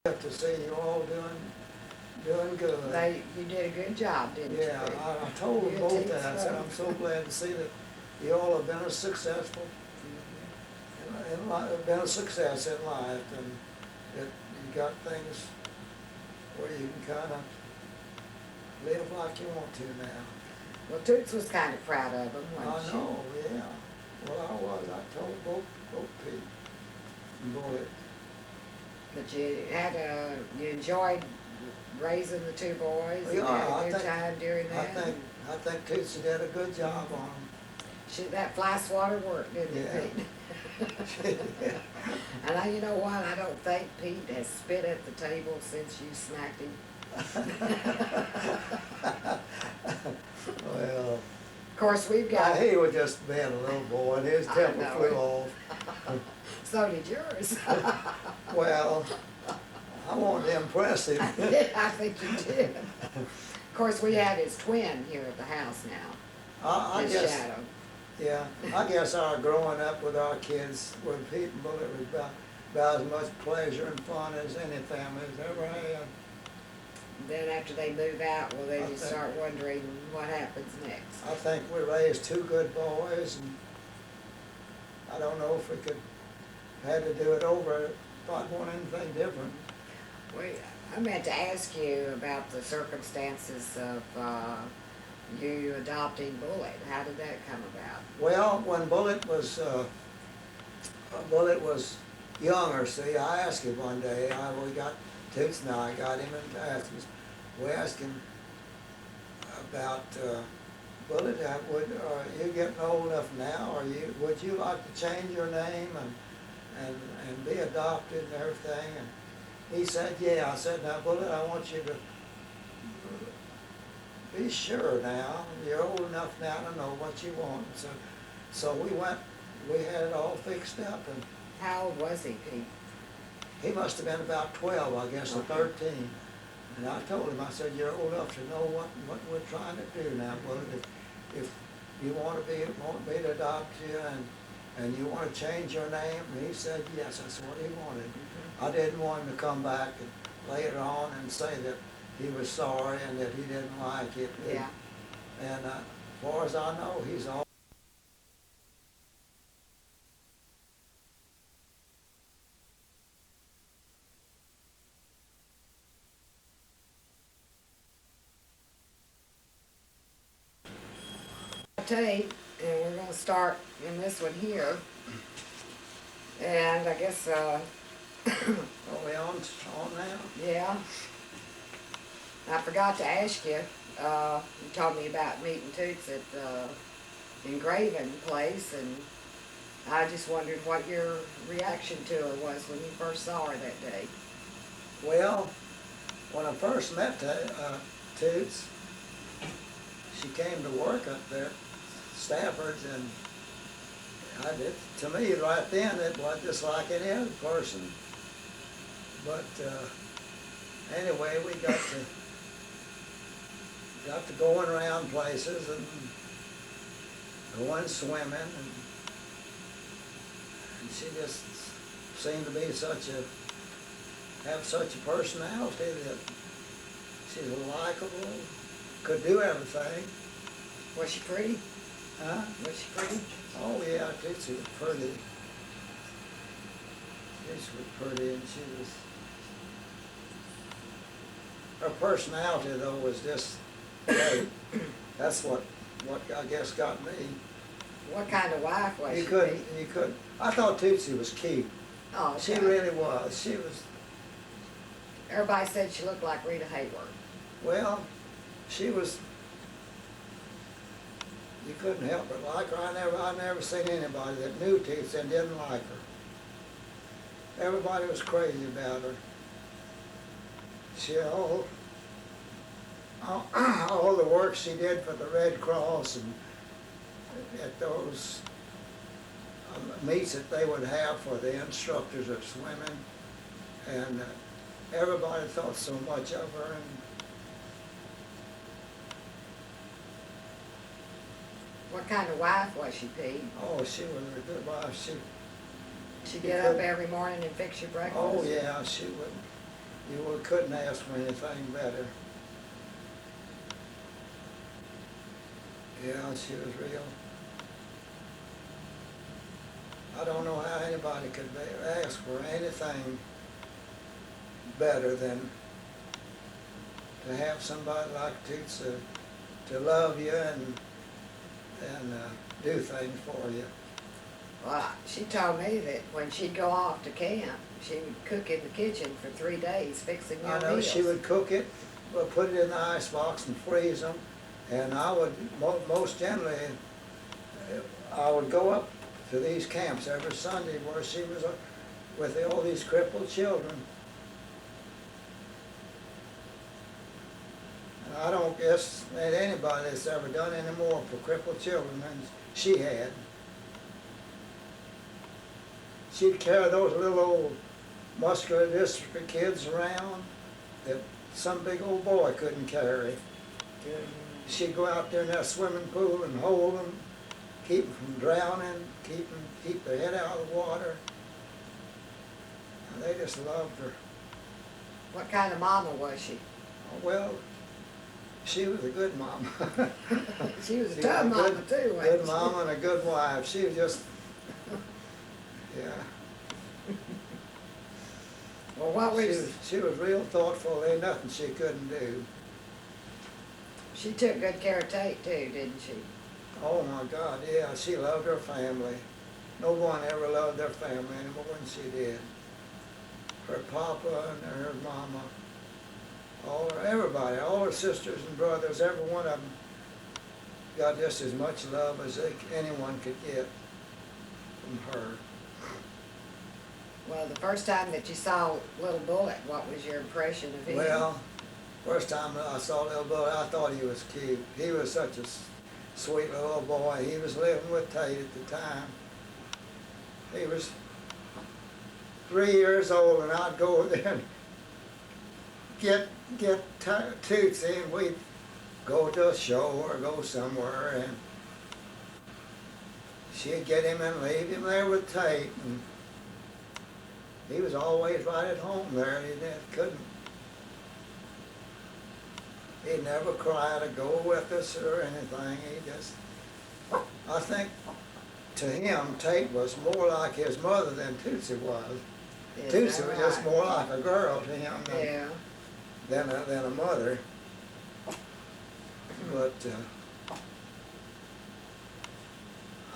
have to see you all doing good. You did a good job, didn't Yeah, you? Pete? I told them You both did that. I said, so. I'm so glad to see that you all have been as successful, been a success in life, and that you got things where you can kind of live like you want to now. Well, Toots was kind of proud of him, I wasn't she? know, yeah. Well, I was. I told both Pete and Bullet. But you enjoyed raising the 2 boys? You Yeah, had I a good think- time during I that? think Tootsie did a good job on That fly swatter worked, didn't Yeah. it, Pete? them. And you know what? I don't think Pete has spit at the table since you smacked him. Well, Of course, we've got, he was just being a little boy, and his I temper know flew it. off. so did yours. Well, I wanted to impress him. Yeah, I think you did. Of course, we have his twin here at the house now, I his guess, shadow. yeah, I guess our growing up with our kids with Pete and Bullet was about as much pleasure and fun as any family's ever had. Then after they move out, well, then I you think- start wondering what happens next. I think we raised two good boys, and I don't know if we could, had to do it over, if I'd want anything different. Wait, I meant to ask you about the circumstances of you adopting Bullet. How did that come about? Well, when Bullet was younger, see, I asked him one day, we got Toots and I got him and asked him, we asked him about, Bullet, you getting old enough now, would you like to change your name and be adopted and everything? And he said, yeah. I said, now Bullet, I want you to be sure now, you're old enough now to know what you want. So we had it all fixed up, and How old was he, Pete? he must have been about 12, I guess, or Okay. 13. And I told him, I said, you're old enough to know what we're trying to do now, Bullet. If you want me to adopt you and you want to change your name, and he said, yes, that's what he wanted. I didn't want him to come back later on and say that he was sorry and that he didn't like it. Yeah. And as far as I know, he's all. Tape, and we're gonna start in this one here. And I guess, Are we on now? yeah. I forgot to ask you, you told me about meeting Toots at the engraving place, and I just wondered what your reaction to her was when you first saw her that day. Well, when I first met Toots, she came to work up there, Stafford's, and to me, right then, it was just like any other person. But anyway, we got to going around places and going swimming, and she just seemed to be have such a personality that she's likable, could do everything. Was she pretty? Huh? Was she pretty? Oh yeah, Tootsie was pretty. She was pretty, and her personality though was just great. That's what I guess got me. What kind of wife was You she? couldn't. I thought Tootsie was cute. Oh, She okay. really was. She was. Everybody said she looked like Rita Hayworth. Well, she was. You couldn't help but like her. I never seen anybody that knew Toots and didn't like her. Everybody was crazy about her. She all the work she did for the Red Cross and at those meets that they would have for the instructors of swimming, and everybody thought so much of her. And What kind of wife was she, Pete? oh, she was a good wife. She get up every morning and fix your breakfast? Oh yeah, she would. Couldn't ask for anything better. Yeah, she was real. I don't know how anybody could ask for anything better than to have somebody like Toots to love you and do things for you. Well, she told me that when she'd go off to camp, she would cook in the kitchen for 3 days, fixing your I know meals. she would cook it, put it in the ice box and freeze them, and I would, most generally, I would go up to these camps every Sunday where she was with all these crippled children. And I don't guess that anybody that's ever done any more for crippled children than she had. She'd carry those little old muscular dystrophy kids around that some big old boy couldn't carry. she'd go out there in that swimming pool and hold them, keep them from drowning, keep their head out of the water. And they just loved her. What kind of mama was she? Well, she was a good mama. She was a She tough was mama good- too, wasn't Good she? mama and a good wife. She was just, yeah. Well, what was, She was real thoughtful. There ain't nothing she couldn't do. she took good care of Tate too, didn't she? Oh my God, yeah, she loved her family. No one ever loved their family any more than she did. Her papa and her mama, everybody, all her sisters and brothers, every one of them got just as much love as anyone could get from her. Well, the first time that you saw Little Bullet, what was your impression of him? Well, first time I saw Little Bullet, I thought he was cute. He was such a sweet little boy. He was living with Tate at the time. He was 3 years old, and I'd go there and get Tootsie, and we'd go to a show or go somewhere, and she'd get him and leave him there with Tate. And he was always right at home there. He'd never cry to go with us or anything. I think to him, Tate was more like his mother than Tootsie was. Is Tootsie that was just right? more like a girl to him Yeah. than a mother. But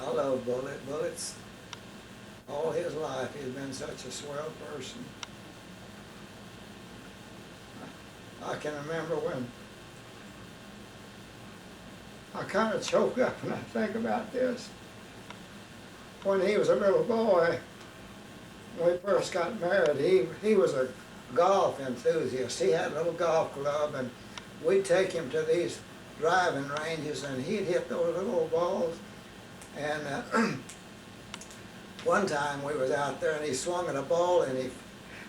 I love Bullet. Bullet's all his life, he's been such a swell person. I can remember when I kind of choke up when I think about this. When he was a little boy, when we first got married, he was a golf enthusiast. He had a little golf club, and we'd take him to these driving ranges, and he'd hit those little balls. And one time we was out there, and he swung at a ball, and he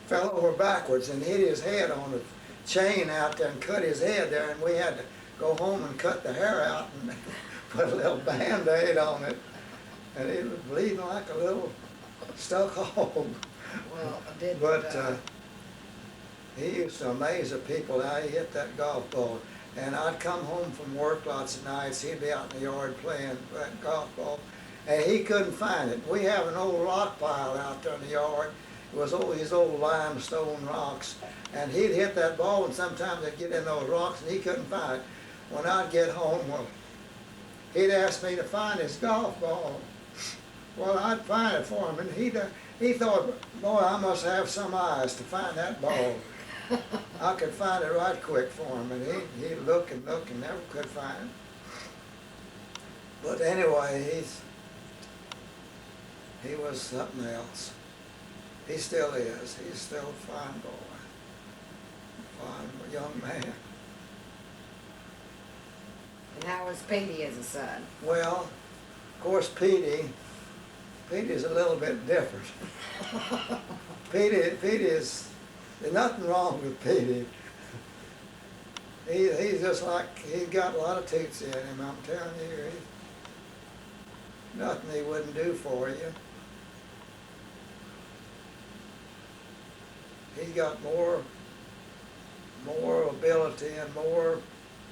fell over backwards and hit his head on the chain out there and cut his head there, and we had to go home and cut the hair out and put a little Band-Aid on it, and it was bleeding like a little stuck hog. Well, did But he used to amaze the people how he hit that golf ball. And I'd come home from work lots of nights, he'd be out in the yard playing that golf ball, and he couldn't find it. We have an old rock pile out there in the yard. It was all these old limestone rocks, and he'd hit that ball, and sometimes I'd get in those rocks, and he couldn't find it. When I'd get home, well, he'd ask me to find his golf ball. Well, I'd find it for him, and he thought, boy, I must have some eyes to find that ball. I could find it right quick for him, and he'd look and look and never could find it. But anyway, he was something else. He still is. He's still a fine boy, fine young man. And how was Petey as a son? Well, of course, Petey's a little bit different. Petey's, there's nothing wrong with Petey. He's just like, he's got a lot of toots in him, I'm telling you. Nothing he wouldn't do for you. He's got more ability and more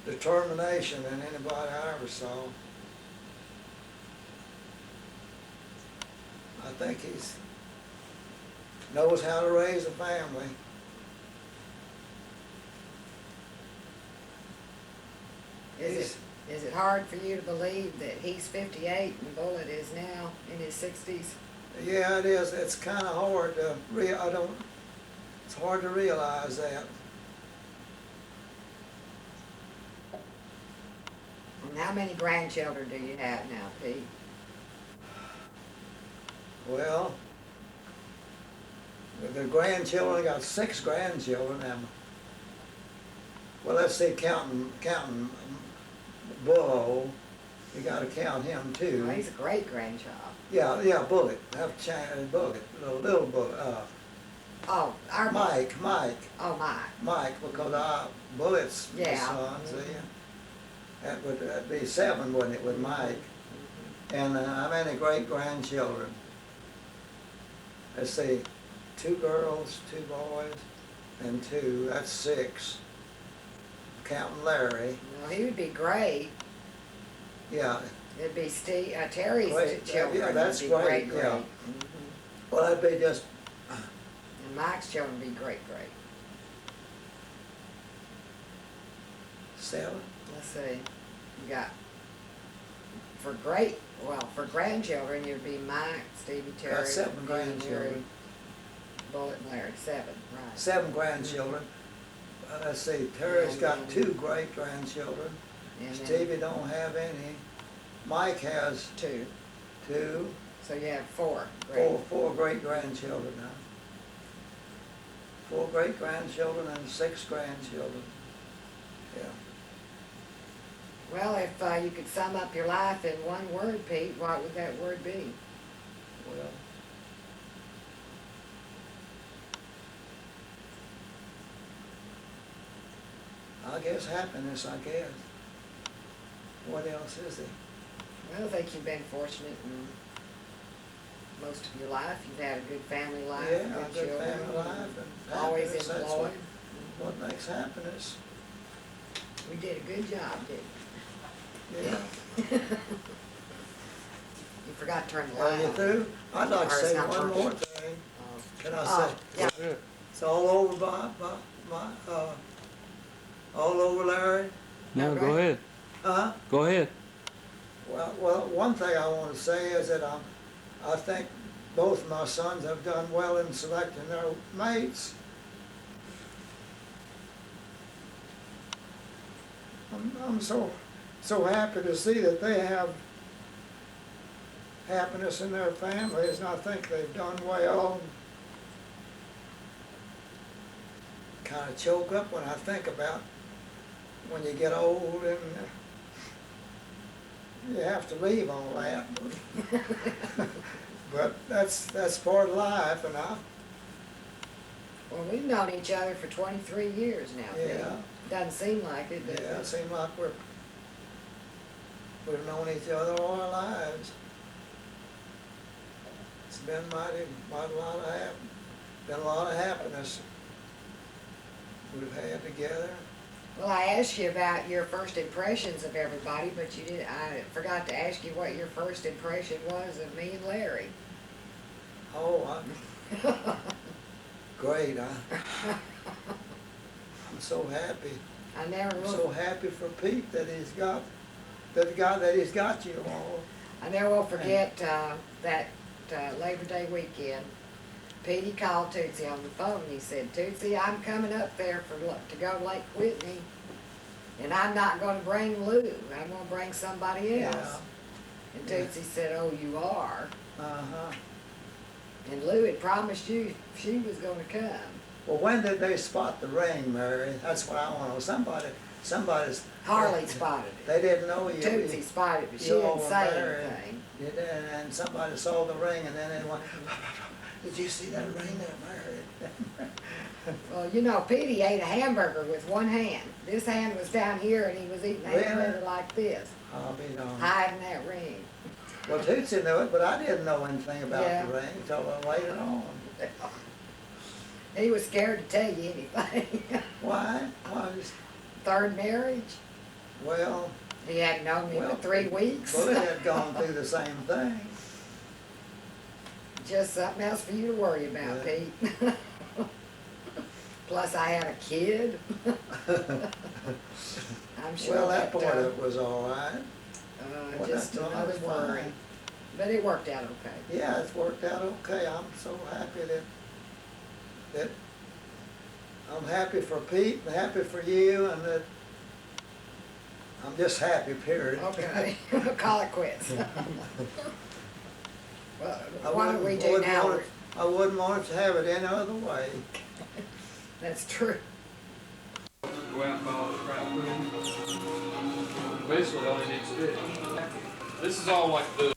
determination than anybody I ever saw. I think he's knows how to raise a family. Is it hard for you to believe that he's 58 and Bullet is now in his 60s? Yeah, it is. It's kind of hard to it's hard to realize that. And how many grandchildren do you have now, Pete? Well, the grandchildren, I got 6 grandchildren. And, well, let's see, counting Bullo, you got to count him too. Well, he's a great grandchild. Yeah, Bullet. Have a chance, Bullet, little Bullet. Oh, our Mike. Oh, Mike. Mike, because Bullet's my Yeah. son, see? that'd be 7, wouldn't it, with Mike? And how many great-grandchildren? Let's see, 2 girls, 2 boys, and 2, that's 6. Counting Larry, Well, he would be great. yeah. It'd be Terry's Great, children. yeah, that's would be great, great. yeah. Well, that'd be just, And Mike's children would be great. 7. Let's see. You got for grandchildren, you'd be Mike, Stevie, Terry, Got 7 Larry, grandchildren. Bullet, and Larry. 7, right? 7 grandchildren. Let's see, Terry's got 2 great-grandchildren. And then Stevie don't have any. Mike has 2. 2. So you have 4. Great. 4 great-grandchildren now. 4 great-grandchildren and 6 grandchildren. Yeah. Well, if you could sum up your life in one word, Pete, what would that word be? Well, I guess happiness, I guess. What else is there? Well, I think you've been fortunate in most of your life. You've had a good family life, Yeah, good a good children, family life and always happiness, that's employed. what makes happiness. We did a good job, didn't Yeah. we? You forgot to turn the Are light you on. through? I'd like to Or it's say not one working. more thing. Can I Oh, say? yeah. Yeah. It's all over all over Larry? No, Okay. go ahead. Huh? Go ahead. Well, one thing I want to say is that I think both my sons have done well in selecting their mates. I'm so happy to see that they have happiness in their families, and I think they've done well. Kind of choke up when I think about when you get old and you have to leave all that. But that's part of life, and Well, we've known each other for 23 years now, Pete. yeah. Doesn't seem like it, does Yeah, it it? seems like we've known each other all our lives. It's been been a lot of happiness we've had together. Well, I asked you about your first impressions of everybody, but you did. I forgot to ask you what your first impression was of me and Larry. Oh, great, I'm so happy. I never I'm will. so happy for Pete that he's got you all. I never will forget that Labor Day weekend. Petey called Tootsie on the phone and he said, "Tootsie, I'm coming up there to go to Lake Whitney, and I'm not going to bring Lou. I'm going to bring somebody else." Yeah. And Tootsie said, "Oh, you are." Uh-huh. And Lou had promised you she was going to come. Well, when did they spot the ring, Mary? That's what I want to know. Somebody's. Harley spotted it. They didn't know you. Tootsie spotted it, but she you all didn't were say married. anything. You did, and somebody saw the ring, and then they went, "Did you see that ring? They're married." Well, you know, Petey ate a hamburger with one hand. This hand was down here, and he was eating a Really? hamburger like this, I'll be darned. hiding that ring. Well, Tootsie knew it, but I didn't know anything about Yeah. the ring until later on. He was scared to tell you anything. Why? Why? Third marriage. Well, He hadn't known me Well, for 3 weeks. Bullet had gone through the same thing. Just something else for you to worry about, Yeah. Pete. Plus, I had a kid. I'm sure Well, that part of uh, it was all right. Well, just that's another fine. worry. But it worked out okay. Yeah, it's worked out okay. I'm so happy that I'm happy for Pete and happy for you, and that I'm just happy, period. Okay, call it quits. Well, I what do we wouldn't- do wouldn't now? want it- I wouldn't want it to have it any other way. That's true. Go out and buy all the crap food. Basically, all you need to do. This is all like the